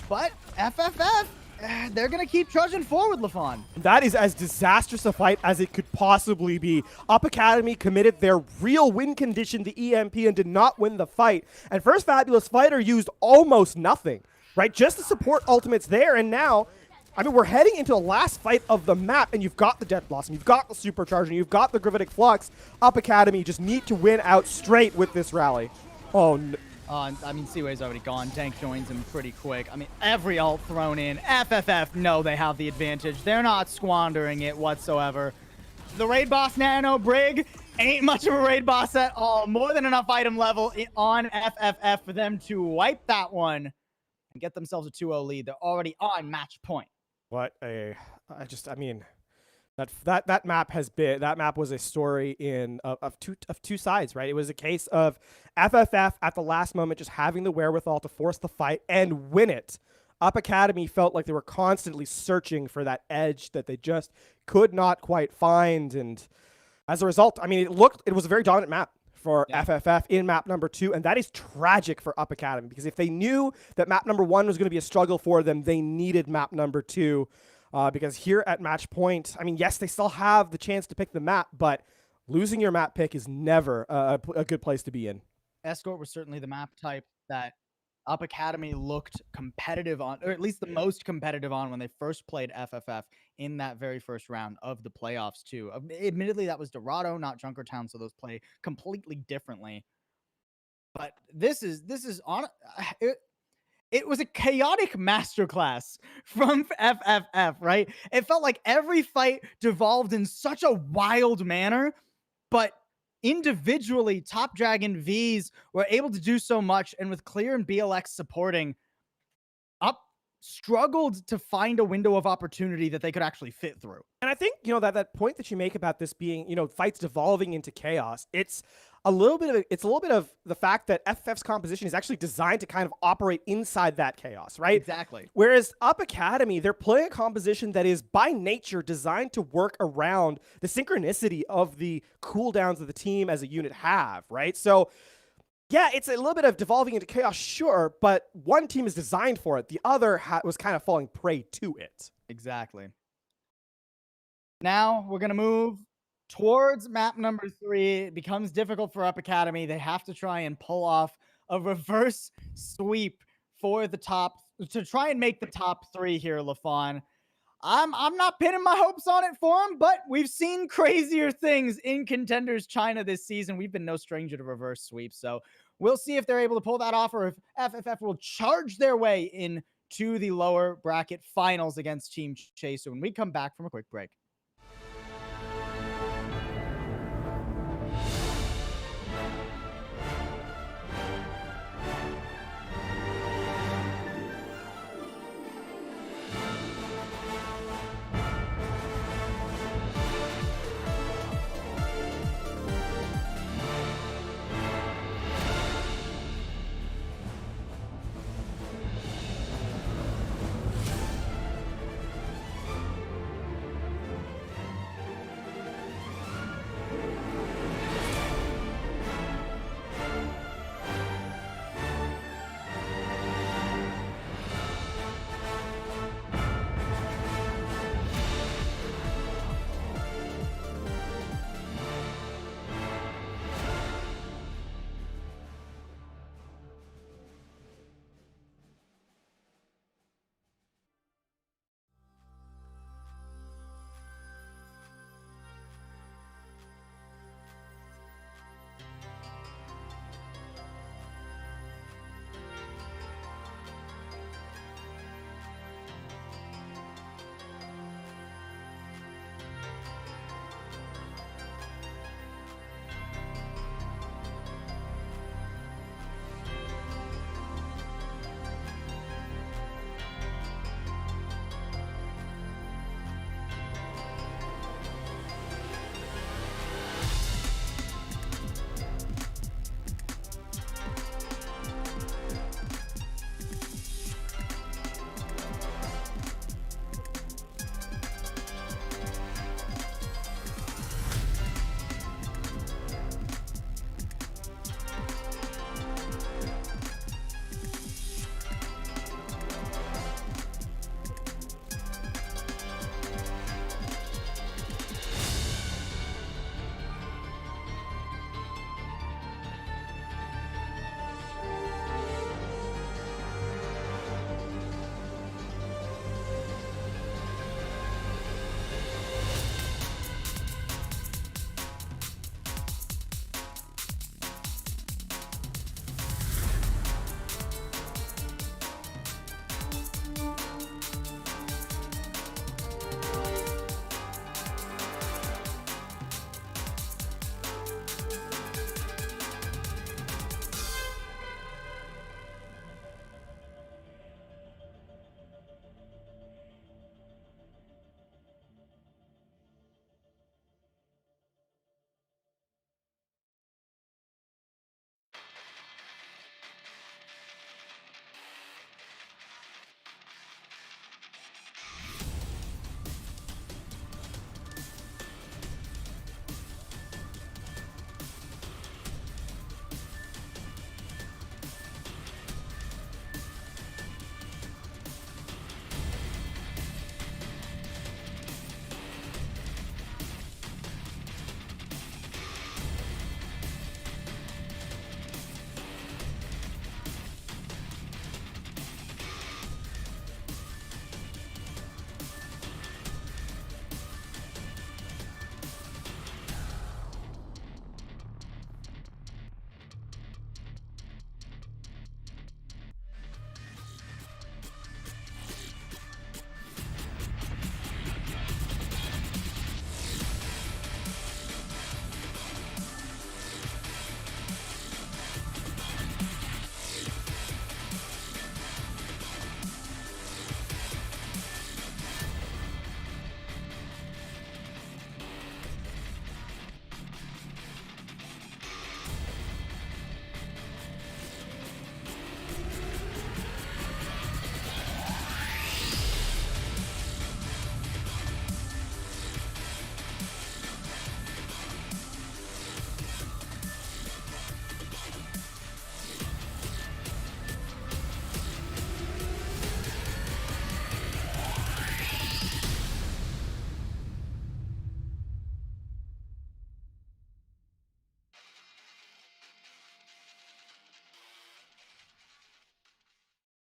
But FFF, they're going to keep trudging forward, LaFon. That is as disastrous a fight as it could possibly be. Up Academy committed their real win condition to EMP and did not win the fight. And First Fabulous Fighter used almost nothing, right? Just the support ultimates there. And now, I mean, we're heading into the last fight of the map, and you've got the Death Blossom, you've got the Supercharger, and you've got the Gravitic Flux. Up Academy just need to win out straight with this rally. Oh, no. I mean, Seaway's already gone. Dank joins him pretty quick. I mean, every ult thrown in. FFF know they have the advantage. They're not squandering it whatsoever. The raid boss Nano Brig ain't much of a raid boss at all. More than enough item level on FFF for them to wipe that one and get themselves a 2-0 lead. They're already on match point. I mean, that map was a story of two sides, right? It was a case of FFF at the last moment just having the wherewithal to force the fight and win it. Up Academy felt like they were constantly searching for that edge that they just could not quite find, and as a result, I mean, it was a very dominant map for FFF in map number 2, and that is tragic for Up Academy, because if they knew that map number 1 was going to be a struggle for them, they needed map number 2. Because here at match point, I mean, yes, they still have the chance to pick the map, but losing your map pick is never a good place to be in. Escort was certainly the map type that Up Academy looked competitive on, or at least the most competitive on when they first played FFF in that very first round of the playoffs, too. Admittedly, that was Dorado, not Junkertown, so those play completely differently. But this is on... It was a chaotic masterclass from FFF, right? It felt like every fight devolved in such a wild manner, but individually, Top Dragon Vs were able to do so much, and with Clear and BLX supporting, Up struggled to find a window of opportunity that they could actually fit through. And I think, that point that you make about this being, fights devolving into chaos, it's a little bit of the fact that FF's composition is actually designed to kind of operate inside that chaos, right? Exactly. Whereas Up Academy, they're playing a composition that is by nature designed to work around the synchronicity of the cooldowns that the team as a unit have, right? So Yeah, it's a little bit of devolving into chaos, sure, but one team is designed for it. The other was kind of falling prey to it. Exactly. Now we're going to move towards map number 3. It becomes difficult for Up Academy. They have to try and pull off a reverse sweep for the top to try and make the top 3 here, LaFon. I'm not pinning my hopes on it for them, but we've seen crazier things in Contenders China this season. We've been no stranger to reverse sweeps, so we'll see if they're able to pull that off or if FFF will charge their way into the lower bracket finals against Team Chaser when we come back from a quick break.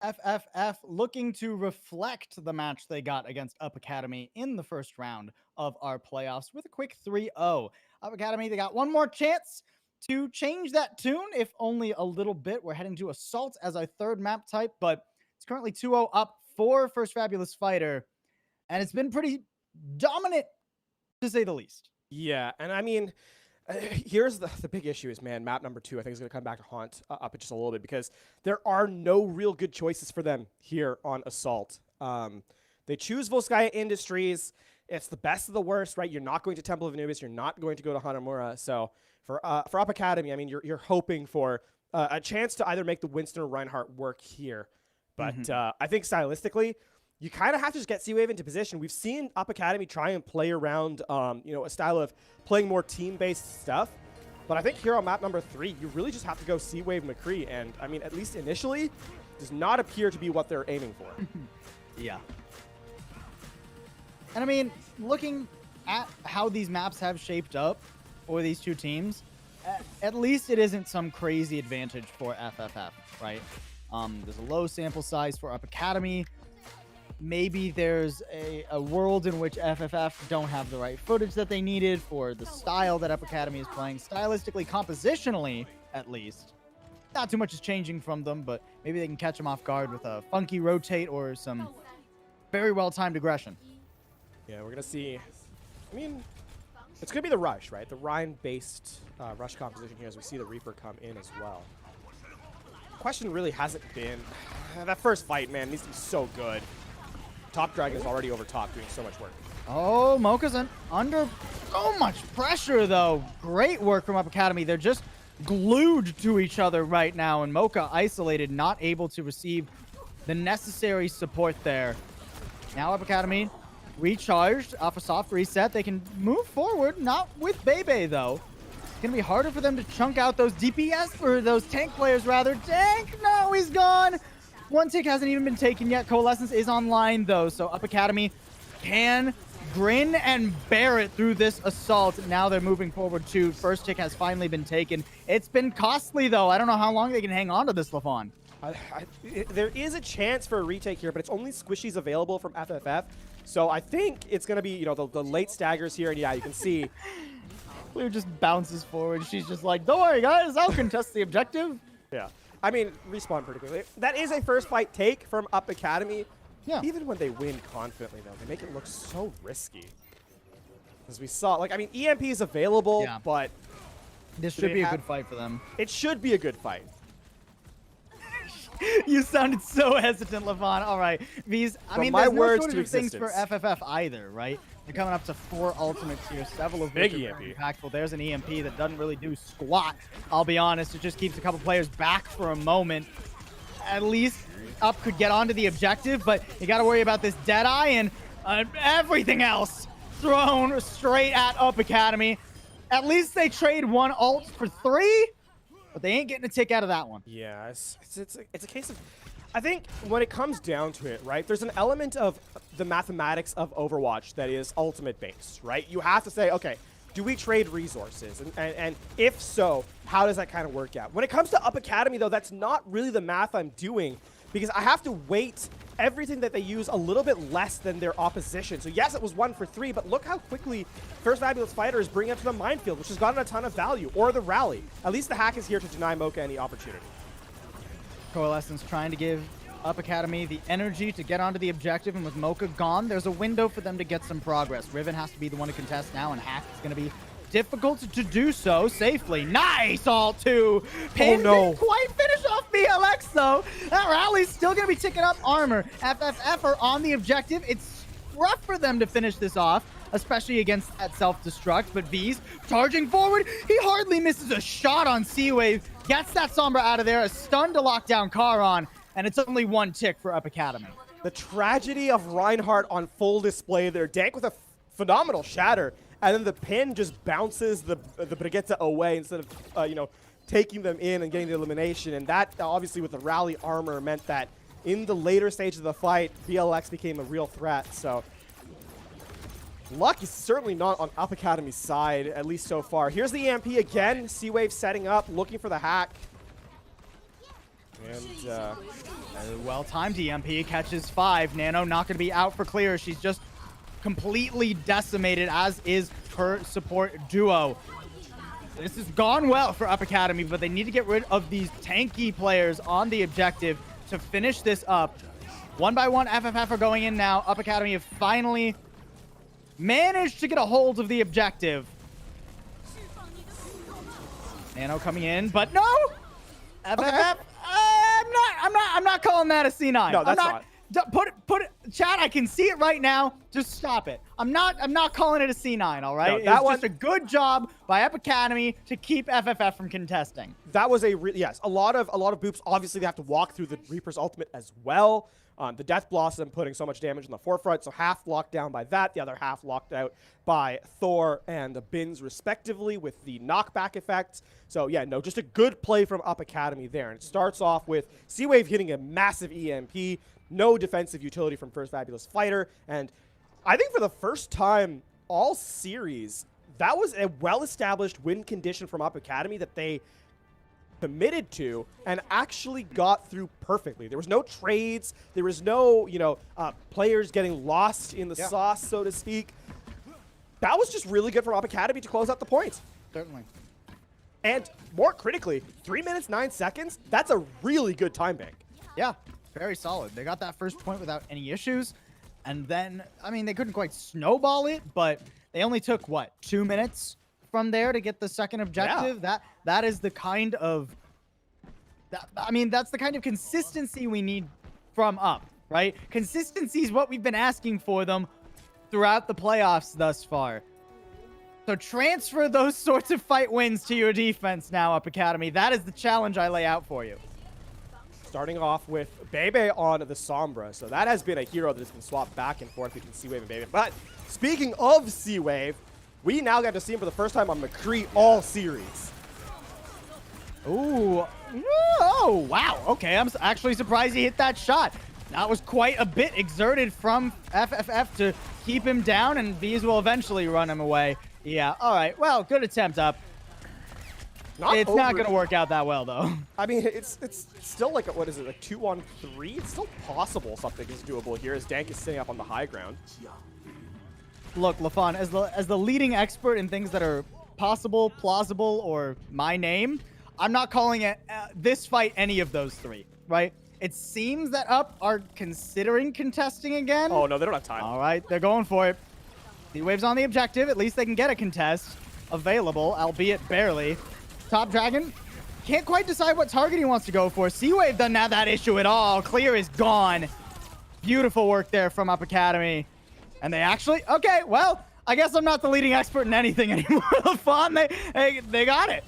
FFF looking to reflect the match they got against Up Academy in the first round of our playoffs with a quick 3-0. Up Academy, they got one more chance to change that tune, if only a little bit. We're heading to Assault as our third map type, but it's currently 2-0 up for First Fabulous Fighter, and it's been pretty dominant, to say the least. Yeah, and I mean, here's the big issue is, man, map number 2, I think is going to come back to haunt up just a little bit because there are no real good choices for them here on Assault. They choose Volskaya Industries. It's the best of the worst, right? You're not going to Temple of Anubis. You're not going to go to Hanamura. So for Up Academy, I mean, you're hoping for a chance to either make the Winston or Reinhardt work here. But I think stylistically, you kind of have to just get C-Wave into position. We've seen Up Academy try and play around, a style of playing more team-based stuff. But I think here on map number 3, you really just have to go C-Wave McCree. And, I mean, at least initially, does not appear to be what they're aiming for. Yeah. And, I mean, looking at how these maps have shaped up for these two teams, at least it isn't some crazy advantage for FFF, right? There's a low sample size for Up Academy. Maybe there's a world in which FFF don't have the right footage that they needed for the style that Up Academy is playing. Stylistically, compositionally, at least, not too much is changing from them, but maybe they can catch them off guard with a funky rotate or some very well-timed aggression. Yeah, we're going to see, I mean, it's going to be the Rush, right? The Rhine-based Rush composition here as we see the Reaper come in as well. Question really hasn't been, that first fight, man, needs to be so good. Top Dragon is already over top doing so much work. Oh, Mocha's under so much pressure, though. Great work from Up Academy. They're just glued to each other right now, and Mocha isolated, not able to receive the necessary support there. Now Up Academy recharged off a soft reset. They can move forward, not with Bebe, though. It's going to be harder for them to chunk out those DPS, or those tank players, rather. Tank, no, he's gone. One tick hasn't even been taken yet. Coalescence is online, though, so Up Academy can grin and bear it through this assault. Now they're moving forward, too. First tick has finally been taken. It's been costly, though. I don't know how long they can hang on to this, Lafon. There is a chance for a retake here, but it's only squishies available from FFF. So I think it's going to be, the late staggers here. And yeah, you can see. Clear just bounces forward. She's just like, don't worry, guys. I'll contest the objective. Yeah. I mean, respawn pretty quickly. That is a first fight take from Up Academy. Yeah. Even when they win confidently, though, they make it look so risky. As we saw, EMP is available, yeah, but this should be a good fight for them. It should be a good fight. You sounded so hesitant, Levon. All right, V's. I mean, there's no shortage of things for FFF either, right? They're coming up to 4 ultimates here, several of which are very impactful. There's an EMP that doesn't really do squat. I'll be honest, it just keeps a couple players back for a moment. At least Up could get onto the objective, but you got to worry about this Deadeye and everything else thrown straight at Up Academy. At least they trade 1 ult for 3. But they ain't getting a tick out of that one. Yeah, it's a case of, I think when it comes down to it, right, there's an element of the mathematics of Overwatch that is ultimate based, right? You have to say, okay, do we trade resources? And if so, how does that kind of work out? When it comes to Up Academy, though, that's not really the math I'm doing because I have to weight everything that they use a little bit less than their opposition. So yes, it was 1 for 3, but look how quickly First Fabulous Fighter is bringing up to the minefield, which has gotten a ton of value, or the rally. At least the hack is here to deny Mocha any opportunity. Coalescence trying to give Up Academy the energy to get onto the objective, and with Mocha gone, there's a window for them to get some progress. Riven has to be the one to contest now, and hack is going to be difficult to do so safely. Nice ult too. Pin didn't quite finish off BLX though. That rally's still going to be ticking up armor. FFF are on the objective. It's rough for them to finish this off, especially against that self-destruct, but V's charging forward. He hardly misses a shot on C-Wave. Gets that Sombra out of there. A stun to lock down Charon, and it's only 1 tick for Up Academy. The tragedy of Reinhardt on full display there. Dank with a phenomenal shatter. And then the pin just bounces the Brigitte away instead of, taking them in and getting the elimination. And that, obviously, with the rally armor, meant that in the later stage of the fight, BLX became a real threat. So luck is certainly not on Up Academy's side, at least so far. Here's the EMP again. C-Wave setting up, looking for the hack. And Well-timed EMP catches 5. Nano not going to be out for clear. She's just completely decimated, as is her support duo. This has gone well for Up Academy, but they need to get rid of these tanky players on the objective to finish this up. One by one, FFF are going in now. Up Academy have finally managed to get a hold of the objective. Nano coming in, but no! FFF, I'm not calling that a C9. No, that's not. Put it, chat. I can see it right now. Just stop it. I'm not calling it a C9. All right. No, it's just a good job by Up Academy to keep FFF from contesting. That was yes. A lot of boops. Obviously, they have to walk through the Reaper's ultimate as well. The Death Blossom putting so much damage in the forefront, so half locked down by that, the other half locked out by Thor and the Bins respectively with the knockback effects. So yeah, no, just a good play from Up Academy there. And it starts off with C-Wave hitting a massive EMP, no defensive utility from First Fabulous Fighter, and I think for the first time all series, that was a well-established win condition from Up Academy that they committed to and actually got through perfectly. There was no trades. There was no, players getting lost in the sauce, so to speak. That was just really good for Up Academy to close out the points. Certainly. And more critically, 3 minutes, 9 seconds, that's a really good time bank. Yeah, very solid. They got that first point without any issues. And then, I mean, they couldn't quite snowball it, but they only took, what, 2 minutes from there to get the second objective? Yeah. That is the kind of... that's the kind of consistency we need from Up, right? Consistency is what we've been asking for them throughout the playoffs thus far. So transfer those sorts of fight wins to your defense now, Up Academy. That is the challenge I lay out for you. Starting off with Bebe on the Sombra. So that has been a hero that has been swapped back and forth between C-Wave and Bebe. But speaking of C-Wave, we now got to see him for the first time on McCree all series. Ooh. Oh, wow. Okay, I'm actually surprised he hit that shot. That was quite a bit exerted from FFF to keep him down, and V's will eventually run him away. Yeah, all right. Well, good attempt, Up. It's not going to work out that well, though. I mean, it's still like, what is it, a 2-on-3? It's still possible something is doable here as Dank is sitting up on the high ground. Look, LaFon, as the leading expert in things that are possible, plausible, or my name, I'm not calling it this fight any of those three, right? It seems that Up are considering contesting again. Oh, no, they don't have time. All right, they're going for it. C-Wave's on the objective. At least they can get a contest available, albeit barely. Top Dragon can't quite decide what target he wants to go for. C-Wave doesn't have that issue at all. Clear is gone. Beautiful work there from Up Academy. And they actually... Okay, well, I guess I'm not the leading expert in anything anymore. LaFon, they got it.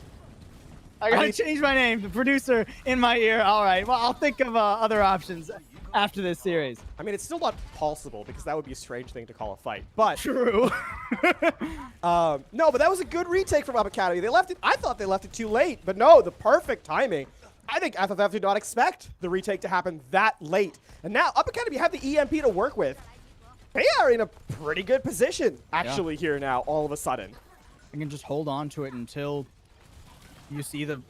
I gotta change my name. The producer in my ear. All right. Well, I'll think of other options after this series. I mean, it's still not possible because that would be a strange thing to call a fight. But true. No, but that was a good retake from Up Academy. They left it. I thought they left it too late, but no, the perfect timing. I think FFF did not expect the retake to happen that late. And now Up Academy have the EMP to work with. They are in a pretty good position, actually, here now, all of a sudden. You can just hold on to it until you see the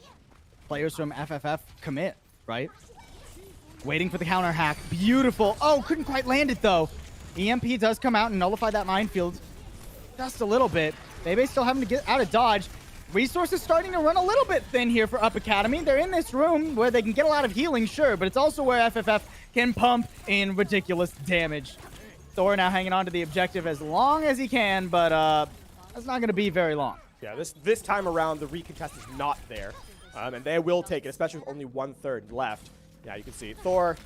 players from FFF commit, right? Waiting for the counter hack. Beautiful. Oh, couldn't quite land it, though. EMP does come out and nullify that minefield just a little bit. Bebe still having to get out of dodge. Resources starting to run a little bit thin here for Up Academy. They're in this room where they can get a lot of healing, sure, but it's also where FFF can pump in ridiculous damage. Thor now hanging on to the objective as long as he can, but that's not going to be very long. Yeah, this time around, the recontest is not there, and they will take it, especially with only 1/3 left. Yeah, you can see Thor,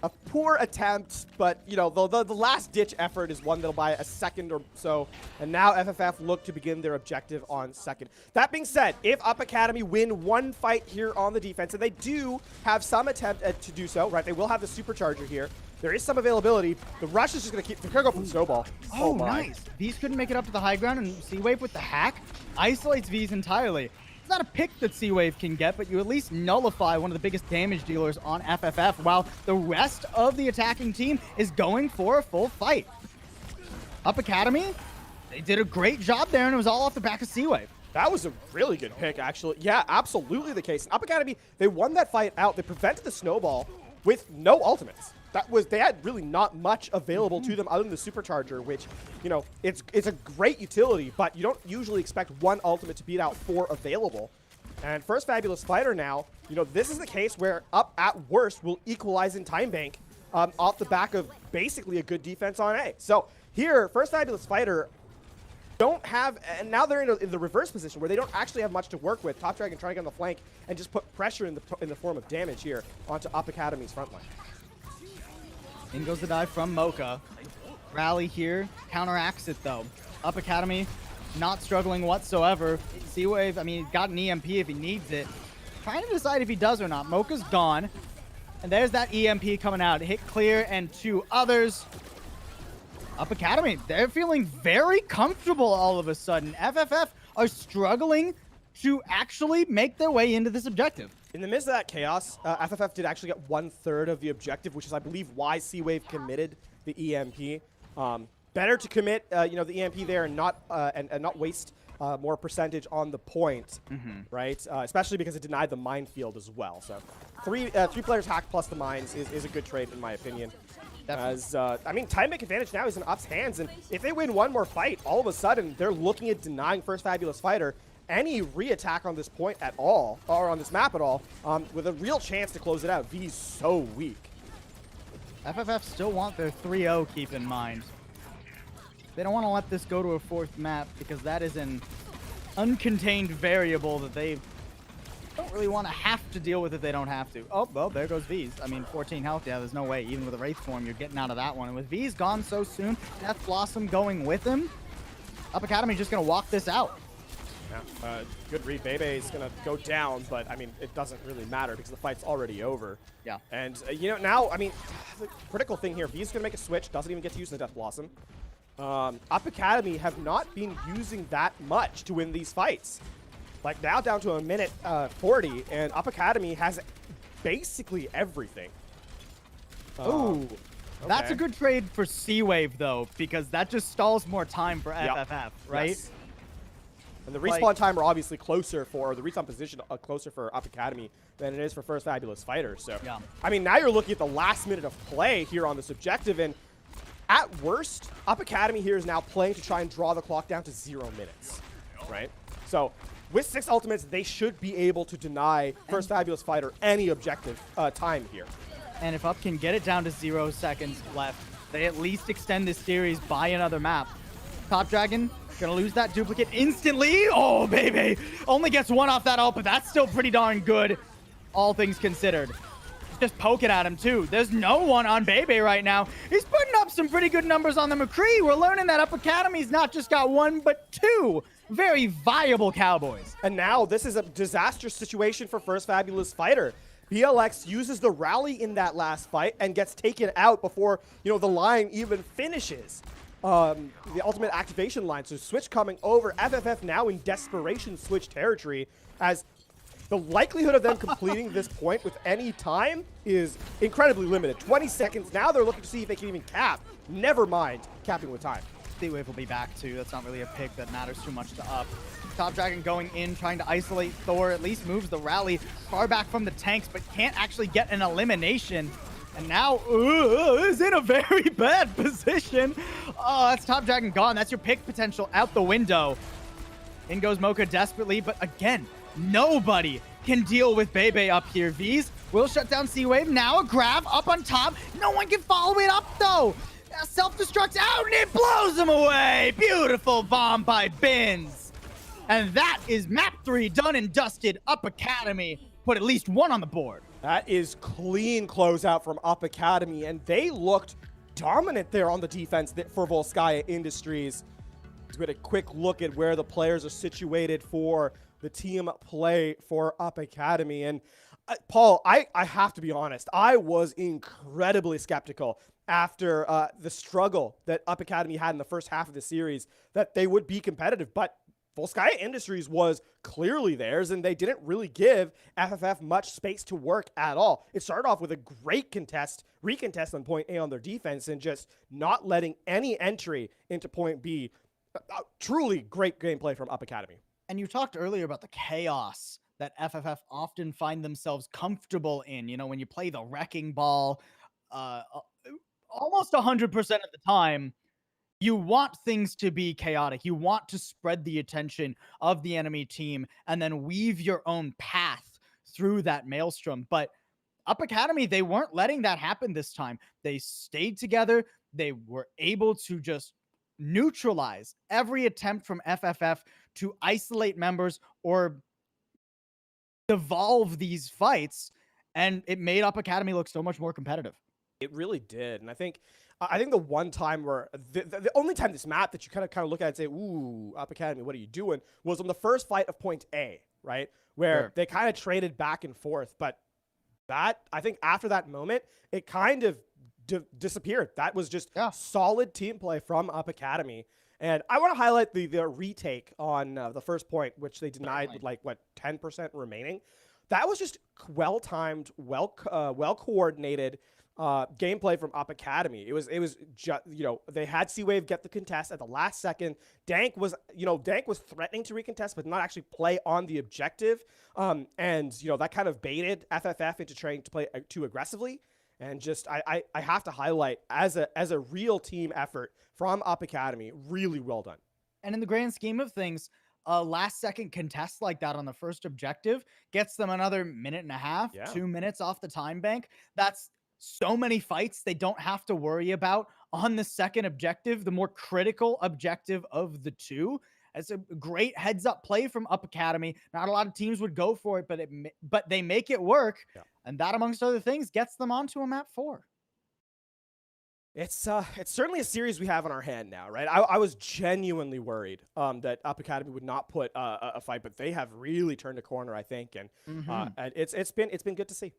a poor attempt, but, you know, the last-ditch effort is one that'll buy a second or so, and now FFF look to begin their objective on second. That being said, if Up Academy win one fight here on the defense, and they do have some attempt to do so, right, they will have the supercharger here. There is some availability. The rush is just going to keep... They're going to go for the snowball. Oh, nice. V's couldn't make it up to the high ground, and C-Wave with the hack isolates V's entirely. It's not a pick that C-Wave can get, but you at least nullify one of the biggest damage dealers on FFF, while the rest of the attacking team is going for a full fight. Up Academy, they did a great job there, and it was all off the back of C-Wave. That was a really good pick, actually. Yeah, absolutely the case. Up Academy, they won that fight out. They prevented the snowball with no ultimates. They had really not much available to them other than the supercharger, which, you know, it's a great utility, but you don't usually expect one ultimate to beat out 4 available. And First Fabulous Fighter now, you know, this is the case where Up at worst will equalize in time bank off the back of basically a good defense on A. So here, First Fabulous Fighter don't have, and now they're in the reverse position where they don't actually have much to work with. Top Dragon trying to get on the flank and just put pressure in the form of damage here onto Up Academy's front line. In goes the dive from Mocha. Rally here, counteracts it though. Up Academy, not struggling whatsoever. C-Wave, I mean, he's got an EMP if he needs it. Trying to decide if he does or not. Mocha's gone. And there's that EMP coming out. Hit clear and 2 others. Up Academy, they're feeling very comfortable all of a sudden. FFF are struggling to actually make their way into this objective. In the midst of that chaos, FFF did actually get 1/3 of the objective, which is, I believe, why C-Wave committed the EMP. Better to commit, you know, the EMP there and not waste more percentage on the point, right? Especially because it denied the minefield as well. So 3 players hack plus the mines is a good trade in my opinion. As I mean, time bank advantage now is in Up's hands, and if they win one more fight, all of a sudden they're looking at denying First Fabulous Fighter any re-attack on this point at all, or on this map at all, with a real chance to close it out. V's so weak. FFF still want their 3-0, keep in mind. They don't want to let this go to a 4th map because that is an uncontained variable that they don't really want to have to deal with if they don't have to. Oh, well, there goes V's. I mean, 14 health, yeah, there's no way. Even with a Wraith form, you're getting out of that one. And with V's gone so soon, Death Blossom going with him, Up Academy just going to walk this out. Yeah, good read. Bebe is going to go down, but, I mean, it doesn't really matter because the fight's already over. Yeah. And, you know, now, I mean, the critical thing here, V's going to make a switch, doesn't even get to use the Death Blossom. Up Academy have not been using that much to win these fights. Like, now down to a minute 40, and Up Academy has basically everything. Ooh. That's a good trade for C-Wave, though, because that just stalls more time for FFF, right? Yes. And the respawn time are obviously closer for, or the respawn position closer for Up Academy than it is for First Fabulous Fighter. So, yeah. I mean, now you're looking at the last minute of play here on this objective, and at worst, Up Academy here is now playing to try and draw the clock down to 0 minutes, right? So, with 6 ultimates, they should be able to deny First Fabulous Fighter any objective time here. And if Up can get it down to 0 seconds left, they at least extend this series by another map. Top Dragon gonna lose that duplicate instantly. Oh, baby. Only gets 1 off that ult, but that's still pretty darn good, all things considered. Just poking at him, too. There's no one on Bebe right now. He's putting up some pretty good numbers on the McCree. We're learning that Up Academy's not just got 1, but 2 very viable Cowboys. And now this is a disastrous situation for First Fabulous Fighter. BLX uses the rally in that last fight and gets taken out before, you know, the line even finishes. The ultimate activation line. So switch coming over. FFF now in desperation switch territory, as the likelihood of them completing this point with any time is incredibly limited. 20 seconds. Now they're looking to see if they can even cap. Never mind capping with time. C-Wave will be back too. That's not really a pick that matters too much to Up. Top Dragon going in, trying to isolate Thor. At least moves the rally far back from the tanks, but can't actually get an elimination. And now is in a very bad position. Oh, that's Top Dragon gone. That's your pick potential out the window. In goes Mocha desperately, but again, nobody can deal with Bebe up here. V's will shut down C-Wave. Now a grab up on top. No one can follow it up, though. Self-destructs out, and it blows him away. Beautiful bomb by Bins. And that is map 3 done and dusted. Up Academy put at least 1 on the board. That is clean closeout from Up Academy, and they looked dominant there on the defense for Volskaya Industries. Let's get a quick look at where the players are situated for the team play for Up Academy. And Paul, I have to be honest, I was incredibly skeptical after the struggle that Up Academy had in the first half of the series that they would be competitive, but Volskaya Industries was clearly theirs, and they didn't really give FFF much space to work at all. It started off with a great recontest on point A on their defense, and just not letting any entry into point B. Truly great gameplay from Up Academy. And you talked earlier about the chaos that FFF often find themselves comfortable in. You know, when you play the wrecking ball, almost 100% of the time, you want things to be chaotic. You want to spread the attention of the enemy team and then weave your own path through that maelstrom. But Up Academy, they weren't letting that happen this time. They stayed together. They were able to just neutralize every attempt from FFF to isolate members or devolve these fights, and it made Up Academy look so much more competitive. It really did, and I think the one time where the only time this map that you kind of look at and say, "Ooh, Up Academy, what are you doing?" was on the first fight of Point A, right, where they kind of traded back and forth. But that, I think, after that moment, it kind of disappeared. That was just solid team play from Up Academy. And I want to highlight the retake on the first point, which they denied with like, what, 10% remaining. That was just well-timed, well coordinated gameplay from Up Academy. It was just, you know, they had C-Wave get the contest at the last second. Dank was threatening to recontest, but not actually play on the objective. And, you know, that kind of baited FFF into trying to play too aggressively. And just, I have to highlight, as a real team effort from Up Academy, really well done. And in the grand scheme of things, a last-second contest like that on the first objective gets them another minute and a half, 2 minutes off the time bank. That's so many fights they don't have to worry about on the second objective, the more critical objective of the two. It's a great heads-up play from Up Academy. Not a lot of teams would go for it, but they make it work. Yeah. And that, amongst other things, gets them onto a map 4. It's certainly a series we have on our hand now, right? I was genuinely worried that Up Academy would not put a fight, but they have really turned a corner, I think, and it's been good to see.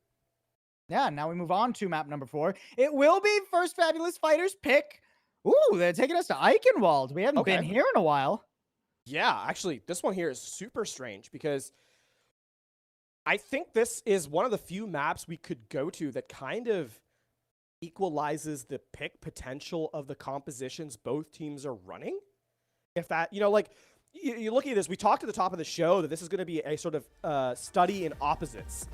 Yeah, now we move on to map number 4. It will be First Fabulous Fighter's pick. Ooh, they're taking us to Eichenwald. We haven't been here in a while. Yeah, actually, this one here is super strange because I think this is one of the few maps we could go to that kind of equalizes the pick potential of the compositions both teams are running. If that, you know, like, you look at this, we talked at the top of the show that this is going to be a sort of study in opposites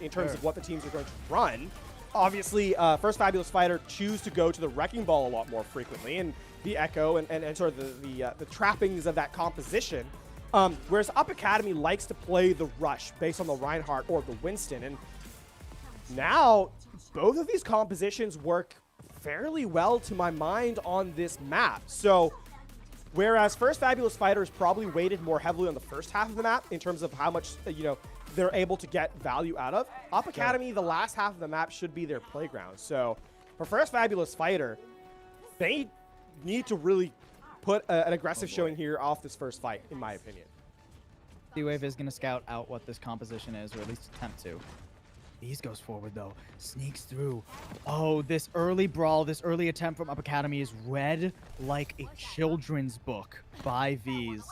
in terms of what the teams are going to run. Obviously, First Fabulous Fighter choose to go to the Wrecking Ball a lot more frequently, and the Echo and sort of the trappings of that composition. Whereas Up Academy likes to play the Rush based on the Reinhardt or the Winston. And now, both of these compositions work fairly well to my mind on this map. So, whereas First Fabulous Fighter is probably weighted more heavily on the first half of the map in terms of how much, you know, they're able to get value out of, Up Academy, the last half of the map should be their playground. So, for First Fabulous Fighter, they need to really put an aggressive showing here off this first fight, in my opinion. D-Wave is going to scout out what this composition is, or at least attempt to. V's goes forward, though. Sneaks through. Oh, this early brawl, this early attempt from Up Academy is read like a children's book by V's.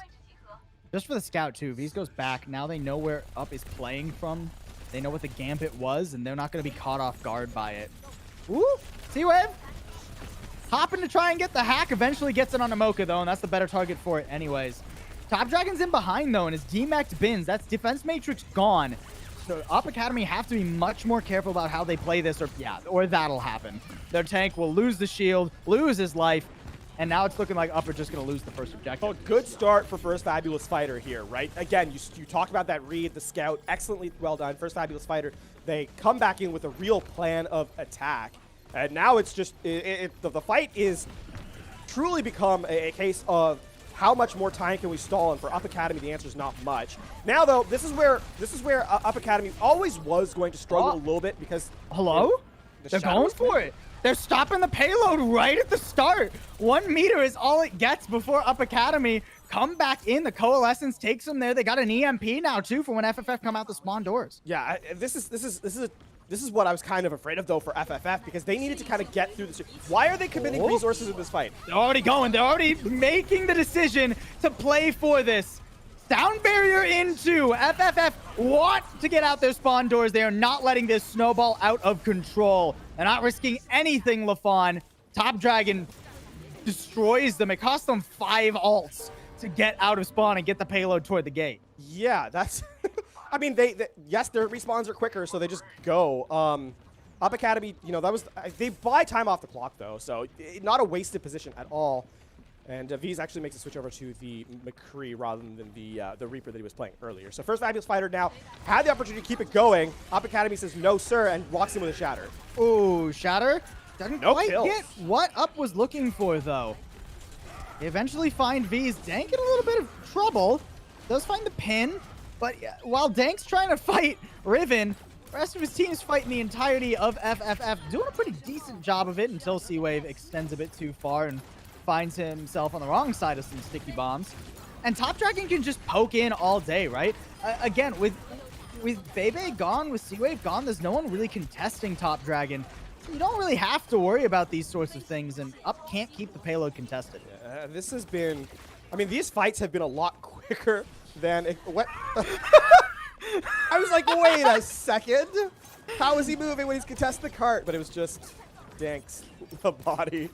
Just for the scout, too. V's goes back. Now they know where Up is playing from. They know what the gambit was, and they're not going to be caught off guard by it. Ooh, C-Wave. Hopping to try and get the hack. Eventually gets it on Amoka, though, and that's the better target for it anyways. Top Dragon's in behind, though, and his D-Max bins. That's defense matrix gone. So Up Academy have to be much more careful about how they play this, or that'll happen. Their tank will lose the shield, lose his life, and now it's looking like Up are just going to lose the first objective. Oh, good start for First Fabulous Fighter here, right? Again, you talked about that read, the scout, excellently well done. First Fabulous Fighter, they come back in with a real plan of attack. And now it's just, the fight is truly become a case of how much more time can we stall? And for Up Academy, the answer is not much. Now, though, this is where Up Academy always was going to struggle a little bit because... Hello? They're going for it. They're stopping the payload right at the start. 1 meter is all it gets before Up Academy come back in. The Coalescence takes them there. They got an EMP now, too, for when FFF come out the spawn doors. Yeah, this is what I was kind of afraid of, though, for FFF, because they needed to kind of get through this. Why are they committing resources in this fight? They're already going. They're already making the decision to play for this. Sound barrier in too. FFF want to get out their spawn doors. They are not letting this snowball out of control. They're not risking anything, LaFon. Top Dragon destroys them. It cost them 5 ults to get out of spawn and get the payload toward the gate. Yeah, that's... I mean, yes, their respawns are quicker, so they just go. Up Academy, you know, that was... They buy time off the clock, though, so not a wasted position at all. And V's actually makes a switch over to the McCree rather than the Reaper that he was playing earlier. So first Fabulous Fighter now had the opportunity to keep it going. Up Academy says no, sir, and walks in with a Shatter. Ooh, Shatter doesn't quite kills. get what Up was looking for, though. They eventually find V's. Dank in a little bit of trouble. Does find the pin, but while Dank's trying to fight Riven, the rest of his team's fighting the entirety of FFF, doing a pretty decent job of it until C-Wave extends a bit too far and finds himself on the wrong side of some sticky bombs. And Top Dragon can just poke in all day, right? Again, with Bebe gone, with C-Wave gone, there's no one really contesting Top Dragon. So you don't really have to worry about these sorts of things, and Up can't keep the payload contested. Yeah, this has been... I mean, these fights have been a lot quicker than... What? I was like, wait a second. How is he moving when he's contesting the cart? But it was just Dank's body.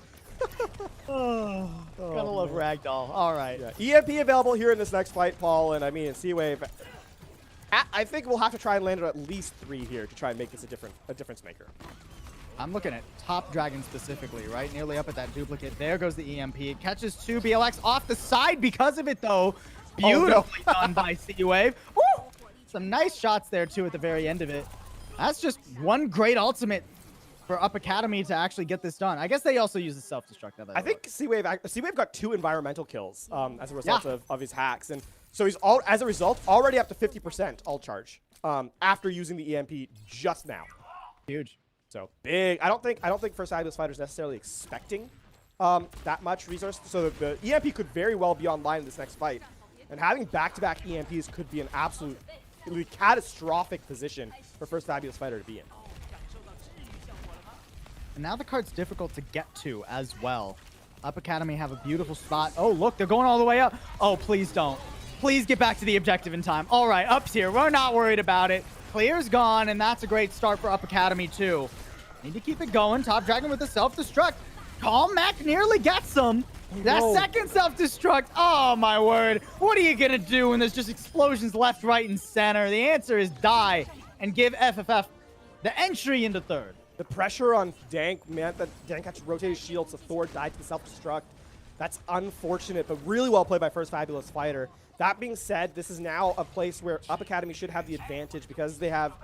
Gotta love Ragdoll. All right. Yeah. EMP available here in this next fight, Paul, and I mean, C-Wave. I think we'll have to try and land at least 3 here to try and make this a difference maker. I'm looking at Top Dragon specifically, right? Nearly up at that duplicate. There goes the EMP. It catches 2 BLX off the side because of it, though. Beautifully done by C-Wave. Woo! Some nice shots there, too, at the very end of it. That's just one great ultimate for Up Academy to actually get this done. I guess they also use the self-destruct. I think C-Wave got 2 environmental kills as a result of his hacks. And so he's, as a result, already up to 50% ult charge after using the EMP just now. Huge. So big. I don't think First Fabulous Fighter is necessarily expecting that much resource. So the EMP could very well be online in this next fight. And having back-to-back EMPs could be an absolutely catastrophic position for First Fabulous Fighter to be in. And now the card's difficult to get to as well. Up Academy have a beautiful spot. Oh, look, they're going all the way up. Oh, please don't. Please get back to the objective in time. All right, Up's here. We're not worried about it. Clear's gone, and that's a great start for Up Academy, too. Need to keep it going. Top Dragon with the self-destruct. Calm Mac nearly gets him. That second self-destruct. Oh, my word. What are you going to do when there's just explosions left, right, and center? The answer is die and give FFF the entry into third. The pressure on Dank meant that Dank had to rotate his shield, so Thor died to the self-destruct. That's unfortunate, but really well played by First Fabulous Fighter. That being said, this is now a place where Up Academy should have the advantage because they have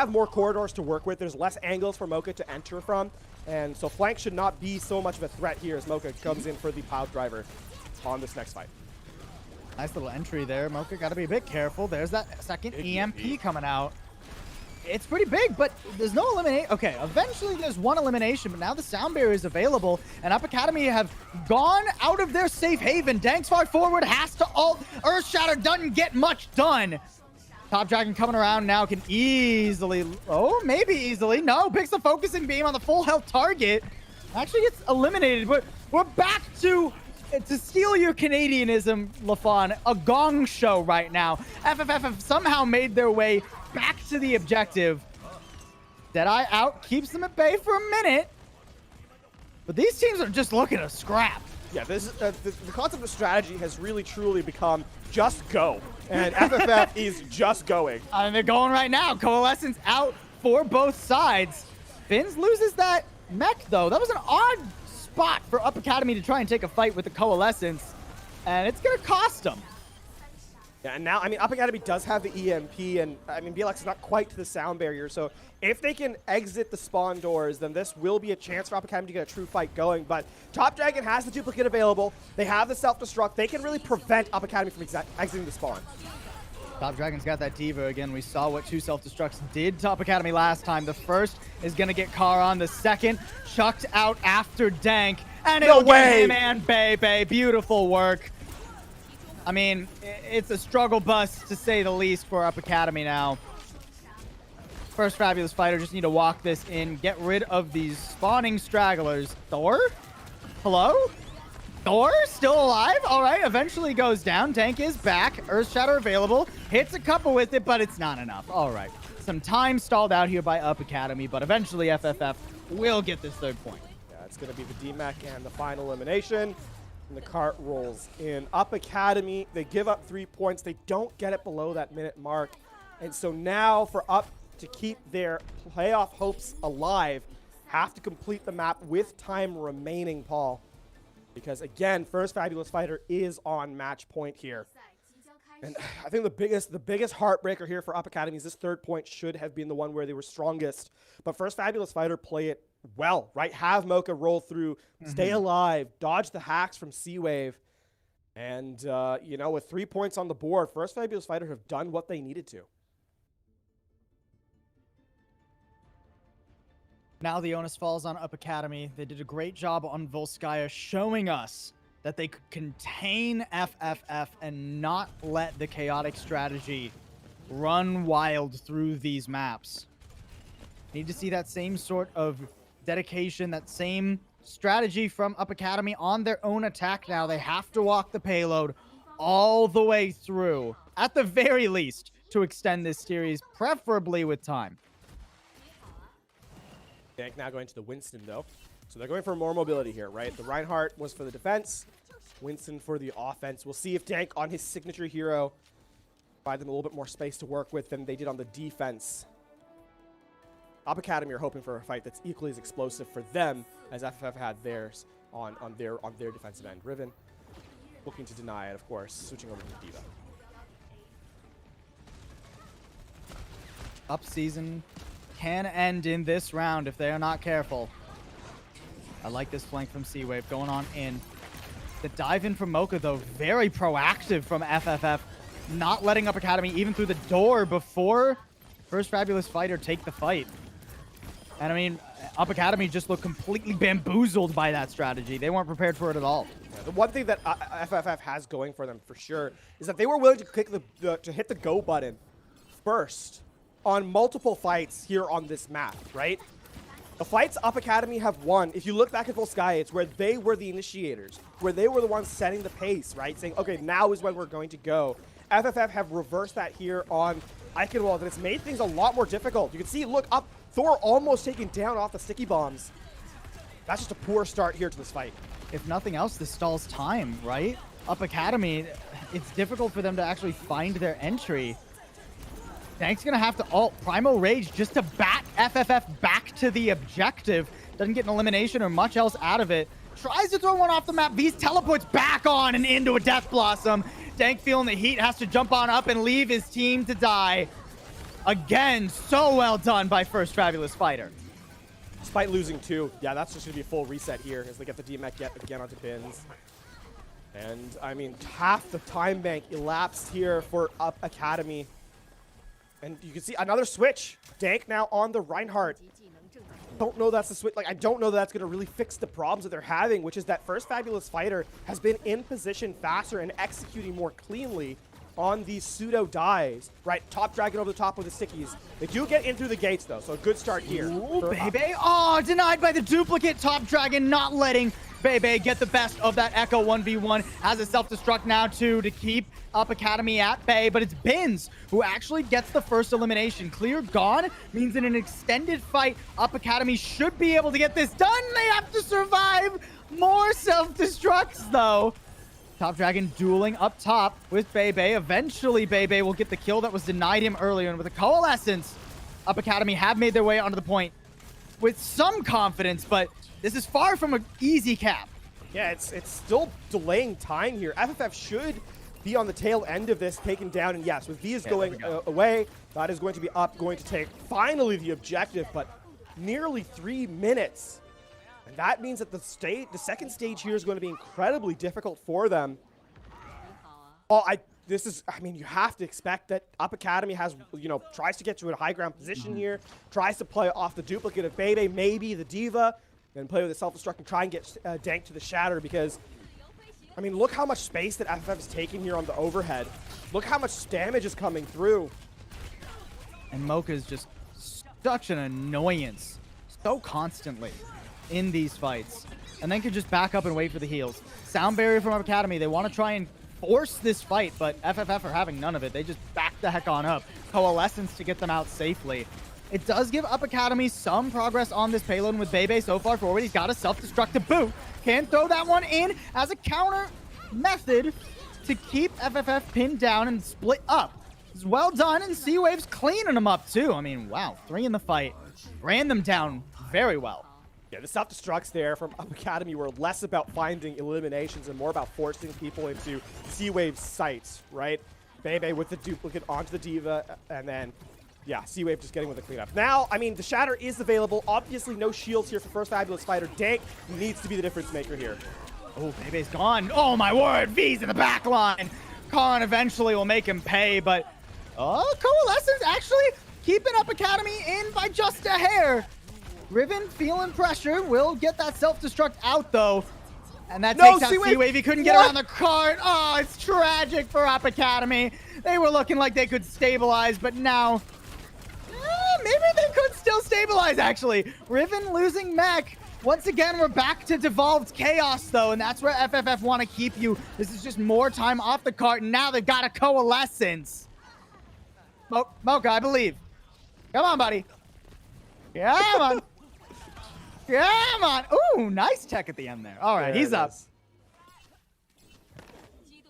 more corridors to work with. There's less angles for Mocha to enter from, and so flank should not be so much of a threat here as Mocha comes in for the power driver on this next fight. Nice little entry there. Mocha got to be a bit careful. There's that second EMP coming out. It's pretty big, but there's no elimination. Okay, eventually there's one elimination, but now the sound barrier is available, and Up Academy have gone out of their safe haven. Dank's far forward, has to ult. Earthshatter doesn't get much done. Top Dragon coming around now can easily, maybe easily. No, picks the focusing beam on the full health target. Actually gets eliminated, but we're back to steal your Canadianism, LaFawn, a gong show right now. FFF have somehow made their way back to the objective. Deadeye out, keeps them at bay for a minute. But these teams are just looking to scrap. Yeah, this is, the concept of strategy has really truly become just go. And FFF is just going. And they're going right now. Coalescence out for both sides. Finns loses that mech, though. That was an odd spot for Up Academy to try and take a fight with the Coalescence. And it's going to cost them. Yeah, and now, I mean, Up Academy does have the EMP, and, I mean, BLX is not quite to the sound barrier, so if they can exit the spawn doors, then this will be a chance for Up Academy to get a true fight going, but Top Dragon has the duplicate available, they have the self-destruct, they can really prevent Up Academy from exiting the spawn. Top Dragon's got that Diva again. We saw what 2 self-destructs did to Up Academy last time. The first is going to get Karan, the second chucked out after Dank, and it'll get him and Bebe. Beautiful work. I mean, it's a struggle bus, to say the least, for Up Academy now. First Fabulous Fighter just need to walk this in, get rid of these spawning stragglers. Thor? Hello? Thor? Still alive? All right, eventually goes down. Tank is back. Earthshatter available. Hits a couple with it, but it's not enough. All right. Some time stalled out here by Up Academy, but eventually FFF will get this third point. Yeah, it's going to be the DMAC and the final elimination. And the cart rolls in. Up Academy, they give up 3 points. They don't get it below that minute mark. And so now for Up to keep their playoff hopes alive, have to complete the map with time remaining, Paul. Because again, First Fabulous Fighter is on match point here. And I think the biggest heartbreaker here for Up Academy is this third point should have been the one where they were strongest. But First Fabulous Fighter play it well, right? Have Mocha roll through, stay alive, dodge the hacks from C-Wave. And, you know, with 3 points on the board, First Fabulous Fighter have done what they needed to. Now the onus falls on Up Academy. They did a great job on Volskaya showing us that they could contain FFF and not let the chaotic strategy run wild through these maps. Need to see that same sort of dedication, that same strategy from Up Academy on their own attack now. They have to walk the payload all the way through, at the very least, to extend this series, preferably with time. Dank now going to the Winston, though. So they're going for more mobility here, right? The Reinhardt was for the defense, Winston for the offense. We'll see if Dank on his signature hero provide them a little bit more space to work with than they did on the defense. Up Academy are hoping for a fight that's equally as explosive for them as FFF had theirs on their defensive end. Riven looking to deny it, of course, switching over to the D.Va. Up season can end in this round if they are not careful. I like this flank from C-Wave going on in. The dive in from Mocha, though, very proactive from FFF, not letting Up Academy even through the door before First Fabulous Fighter take the fight. And I mean, Up Academy just looked completely bamboozled by that strategy. They weren't prepared for it at all. Yeah, the one thing that FFF has going for them for sure is that they were willing to click to hit the go button first on multiple fights here on this map, right? The fights Up Academy have won, if you look back at Volskaya, it's where they were the initiators, where they were the ones setting the pace, right? Saying, okay, now is when we're going to go. FFF have reversed that here on Eichenwald, and it's made things a lot more difficult. You can see, look, up Thor almost taken down off the sticky bombs. That's just a poor start here to this fight. If nothing else, this stalls time, right? Up Academy, it's difficult for them to actually find their entry. Dank's gonna have to ult Primal Rage just to bat FFF back to the objective. Doesn't get an elimination or much else out of it. Tries to throw one off the map. V's teleports back on and into a Death Blossom. Dank feeling the heat, has to jump on up and leave his team to die. Again, so well done by First Fabulous Fighter. Despite losing 2, yeah, that's just gonna be a full reset here as they get the DMAC yet again onto bins. And I mean, half the time bank elapsed here for Up Academy. And you can see another switch. Dank now on the Reinhardt. Don't know that's the switch. Like, I don't know that's going to really fix the problems that they're having, which is that First Fabulous Fighter has been in position faster and executing more cleanly on these pseudo dives. Right, Top Dragon over the top with the stickies. They do get in through the gates, though, so a good start here. Ooh, Bebe. Oh, denied by the duplicate. Top Dragon not letting Bebe get the best of that Echo 1v1. Has a self-destruct now, too, to keep Up Academy at bay, but it's Bins who actually gets the first elimination. Clear gone means in an extended fight, Up Academy should be able to get this done. They have to survive. More self-destructs, though. Top Dragon dueling up top with Bebe. Eventually, Bebe will get the kill that was denied him earlier, and with a Coalescence, Up Academy have made their way onto the point with some confidence, but this is far from an easy cap. Yeah, it's still delaying time here. FFF should be on the tail end of this, taken down, and yes, with Vias going away, that is going to be Up, going to take finally the objective, but nearly 3 minutes. And that means that the second stage here is going to be incredibly difficult for them. Well, I mean, you have to expect that Up Academy has, you know, tries to get to a high ground position here, tries to play off the duplicate of Bebe, maybe the D.Va, then play with the self-destruct and try and get Dank to the Shatter, because I mean, look how much space that FFF is taking here on the overhead. Look how much damage is coming through. And Mocha is just such an annoyance, so constantly in these fights. And then could just back up and wait for the heals. Sound barrier from Up Academy. They want to try and force this fight, but FFF are having none of it. They just back the heck on up. Coalescence to get them out safely. It does give Up Academy some progress on this payload with Bebe so far forward. He's got a self-destruct to boot. Can throw that one in as a counter method to keep FFF pinned down and split up. It's well done, and C-Wave's cleaning them up too. I mean, wow, 3 in the fight. Ran them down very well. Yeah, the self-destructs there from Up Academy were less about finding eliminations and more about forcing people into C-Wave's sights, right? Bebe with the duplicate onto the Diva, and then, yeah, C-Wave just getting with the cleanup. Now, I mean, the Shatter is available. Obviously, no shields here for First Fabulous Fighter. Dank needs to be the difference maker here. Oh, Bebe's gone. Oh, my word. V's in the back line. Khan eventually will make him pay, but Coalescence actually keeping Up Academy in by just a hair. Riven feeling pressure, will get that self-destruct out though. And that takes out C-Wave. He couldn't get around the cart. Oh, it's tragic for Up Academy. They were looking like they could stabilize, but now maybe they could still stabilize actually. Riven losing mech. Once again, we're back to devolved chaos though, and that's where FFF want to keep you. This is just more time off the cart, and now they've got a Coalescence. Mocha, I believe. Come on, buddy. Come on. Come on. Ooh, nice tech at the end there. All right, he's up.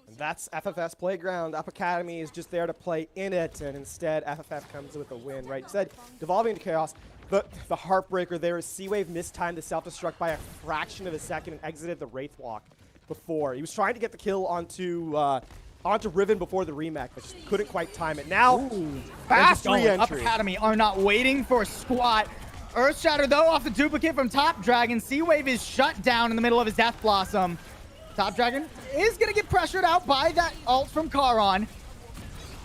And that's FFF's playground. Up Academy is just there to play in it, and instead FFF comes with a win, right? Instead, devolving into chaos. The heartbreaker there is C-Wave mistimed the self-destruct by a fraction of a second and exited the Wraith Walk before. He was trying to get the kill onto Riven before the remake, but just couldn't quite time it. Now, fast re-entry. Up Academy are not waiting for a squat. Earthshatter, though, off the duplicate from Top Dragon. C-Wave is shut down in the middle of his Death Blossom. Top Dragon is going to get pressured out by that ult from Charon.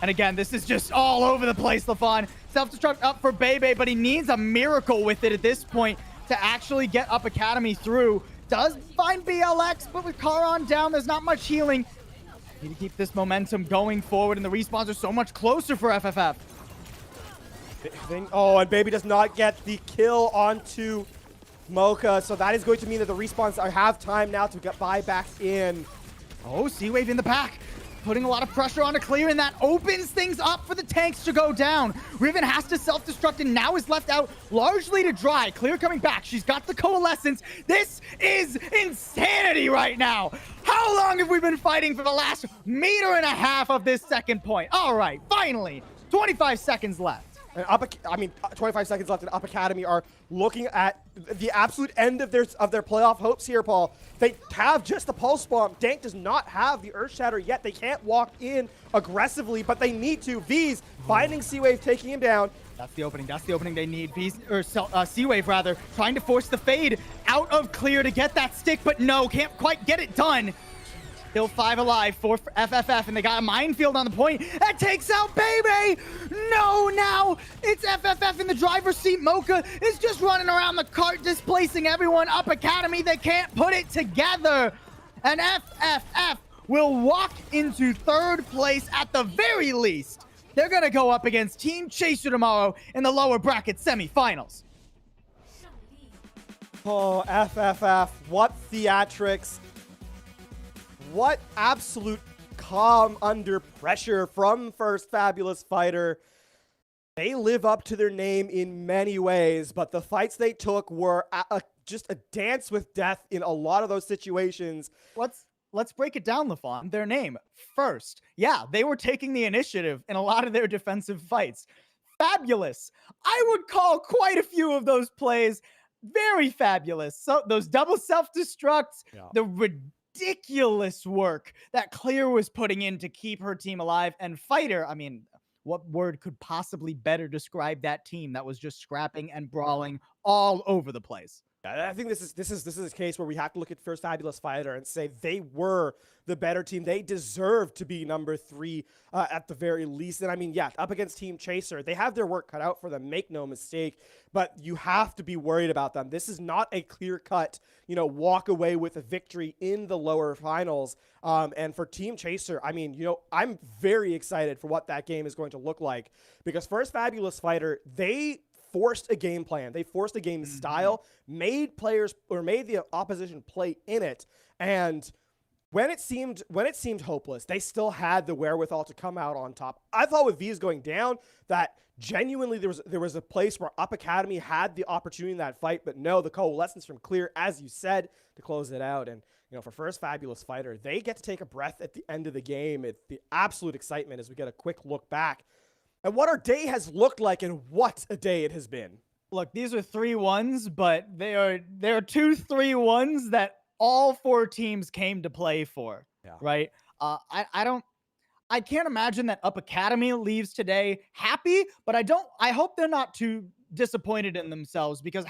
And again, this is just all over the place, LaFon. Self-destruct up for Bebe, but he needs a miracle with it at this point to actually get Up Academy through. Does find BLX, but with Charon down, there's not much healing. Need to keep this momentum going forward, and the respawns are so much closer for FFF. Oh, and Baby does not get the kill onto Mocha, so that is going to mean that the respawns have time now to get back in. Oh, C-Wave in the back, putting a lot of pressure on to clear, and that opens things up for the tanks to go down. Riven has to self-destruct and now is left out largely to dry. Clear coming back. She's got the Coalescence. This is insanity right now. How long have we been fighting for the last meter and a half of this second point? All right, finally, 25 seconds left. And 25 seconds left, and Up Academy are looking at the absolute end of their playoff hopes here, Paul. They have just the Pulse Bomb. Dank does not have the Earth Shatter yet. They can't walk in aggressively, but they need to. V's finding C-Wave, taking him down. That's the opening. That's the opening they need. C-Wave, rather, trying to force the fade out of clear to get that stick, but no, can't quite get it done. Still 5 alive for FFF, and they got a minefield on the point. That takes out Bebe! No, now it's FFF in the driver's seat. Mocha is just running around the cart, displacing everyone. Up Academy, they can't put it together. And FFF will walk into 3rd place at the very least. They're going to go up against Team Chaser tomorrow in the lower bracket semifinals. Oh, FFF, what theatrics. What absolute calm under pressure from First Fabulous Fighter. They live up to their name in many ways, but the fights they took were just a dance with death in a lot of those situations. Let's break it down, LaFon. Their name, First. Yeah, they were taking the initiative in a lot of their defensive fights. Fabulous. I would call quite a few of those plays very fabulous. So those double self-destructs, the ridiculous work that Clear was putting in to keep her team alive, and Fighter, I mean, what word could possibly better describe that team that was just scrapping and brawling all over the place? I think this is a case where we have to look at First Fabulous Fighter and say they were the better team. They deserve to be number 3 at the very least. And I mean, yeah, up against Team Chaser, they have their work cut out for them, make no mistake, but you have to be worried about them. This is not a clear-cut, walk away with a victory in the lower finals. And for Team Chaser, I mean, I'm very excited for what that game is going to look like, because First Fabulous Fighter, they forced a game plan. They forced a game style, made the opposition play in it, and when it seemed hopeless, they still had the wherewithal to come out on top. I thought with V's going down that genuinely there was a place where Up Academy had the opportunity in that fight, but no, the coalescence from Clear, as you said, to close it out. And for First Fabulous Fighter, they get to take a breath at the end of the game. It's the absolute excitement as we get a quick look back at what our day has looked like and what a day it has been. Look, these are 3-1s, but they are 2 3-1s that all 4 teams came to play for. Yeah. Right? I can't imagine that Up Academy leaves today happy, but I hope they're not too disappointed in themselves, because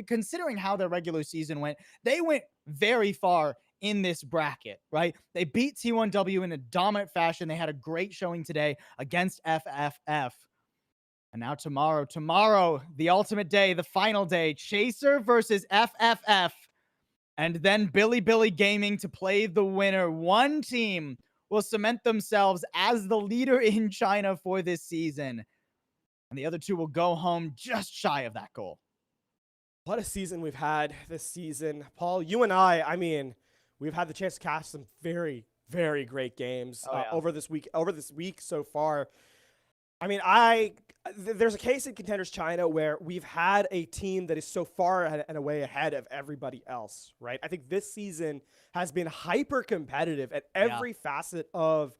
considering how their regular season went, they went very far in this bracket, right? They beat T1W in a dominant fashion. They had a great showing today against FFF. And now tomorrow, the ultimate day, the final day, Chaser versus FFF. And then Billy Gaming to play the winner. One team will cement themselves as the leader in China for this season. And the other two will go home just shy of that goal. What a season we've had this season. Paul, you and I mean, we've had the chance to catch some very, very great games over this week so far. I mean, there's a case in Contenders China where we've had a team that is so far and away ahead of everybody else, right? I think this season has been hyper competitive at every facet of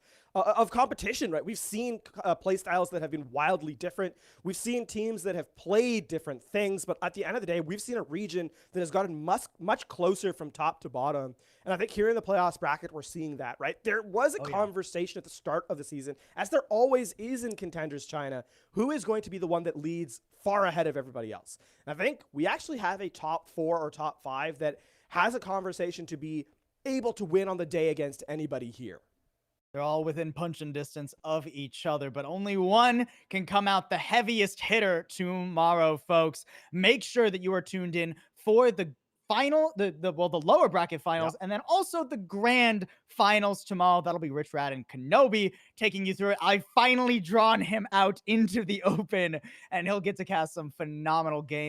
competition, right? We've seen play styles that have been wildly different. We've seen teams that have played different things, but at the end of the day, we've seen a region that has gotten much closer from top to bottom. And I think here in the playoffs bracket, we're seeing that, right? There was a conversation at the start of the season, as there always is in Contenders China, who is going to be the one that leads far ahead of everybody else. And I think we actually have a top 4 or top 5 that has a conversation to be able to win on the day against anybody here. They're all within punching distance of each other, but only one can come out the heaviest hitter tomorrow, folks. Make sure that you are tuned in for the final, the lower bracket finals, and then also the grand finals tomorrow. That'll be Rich Rad and Kenobi taking you through it. I've finally drawn him out into the open, and he'll get to cast some phenomenal games.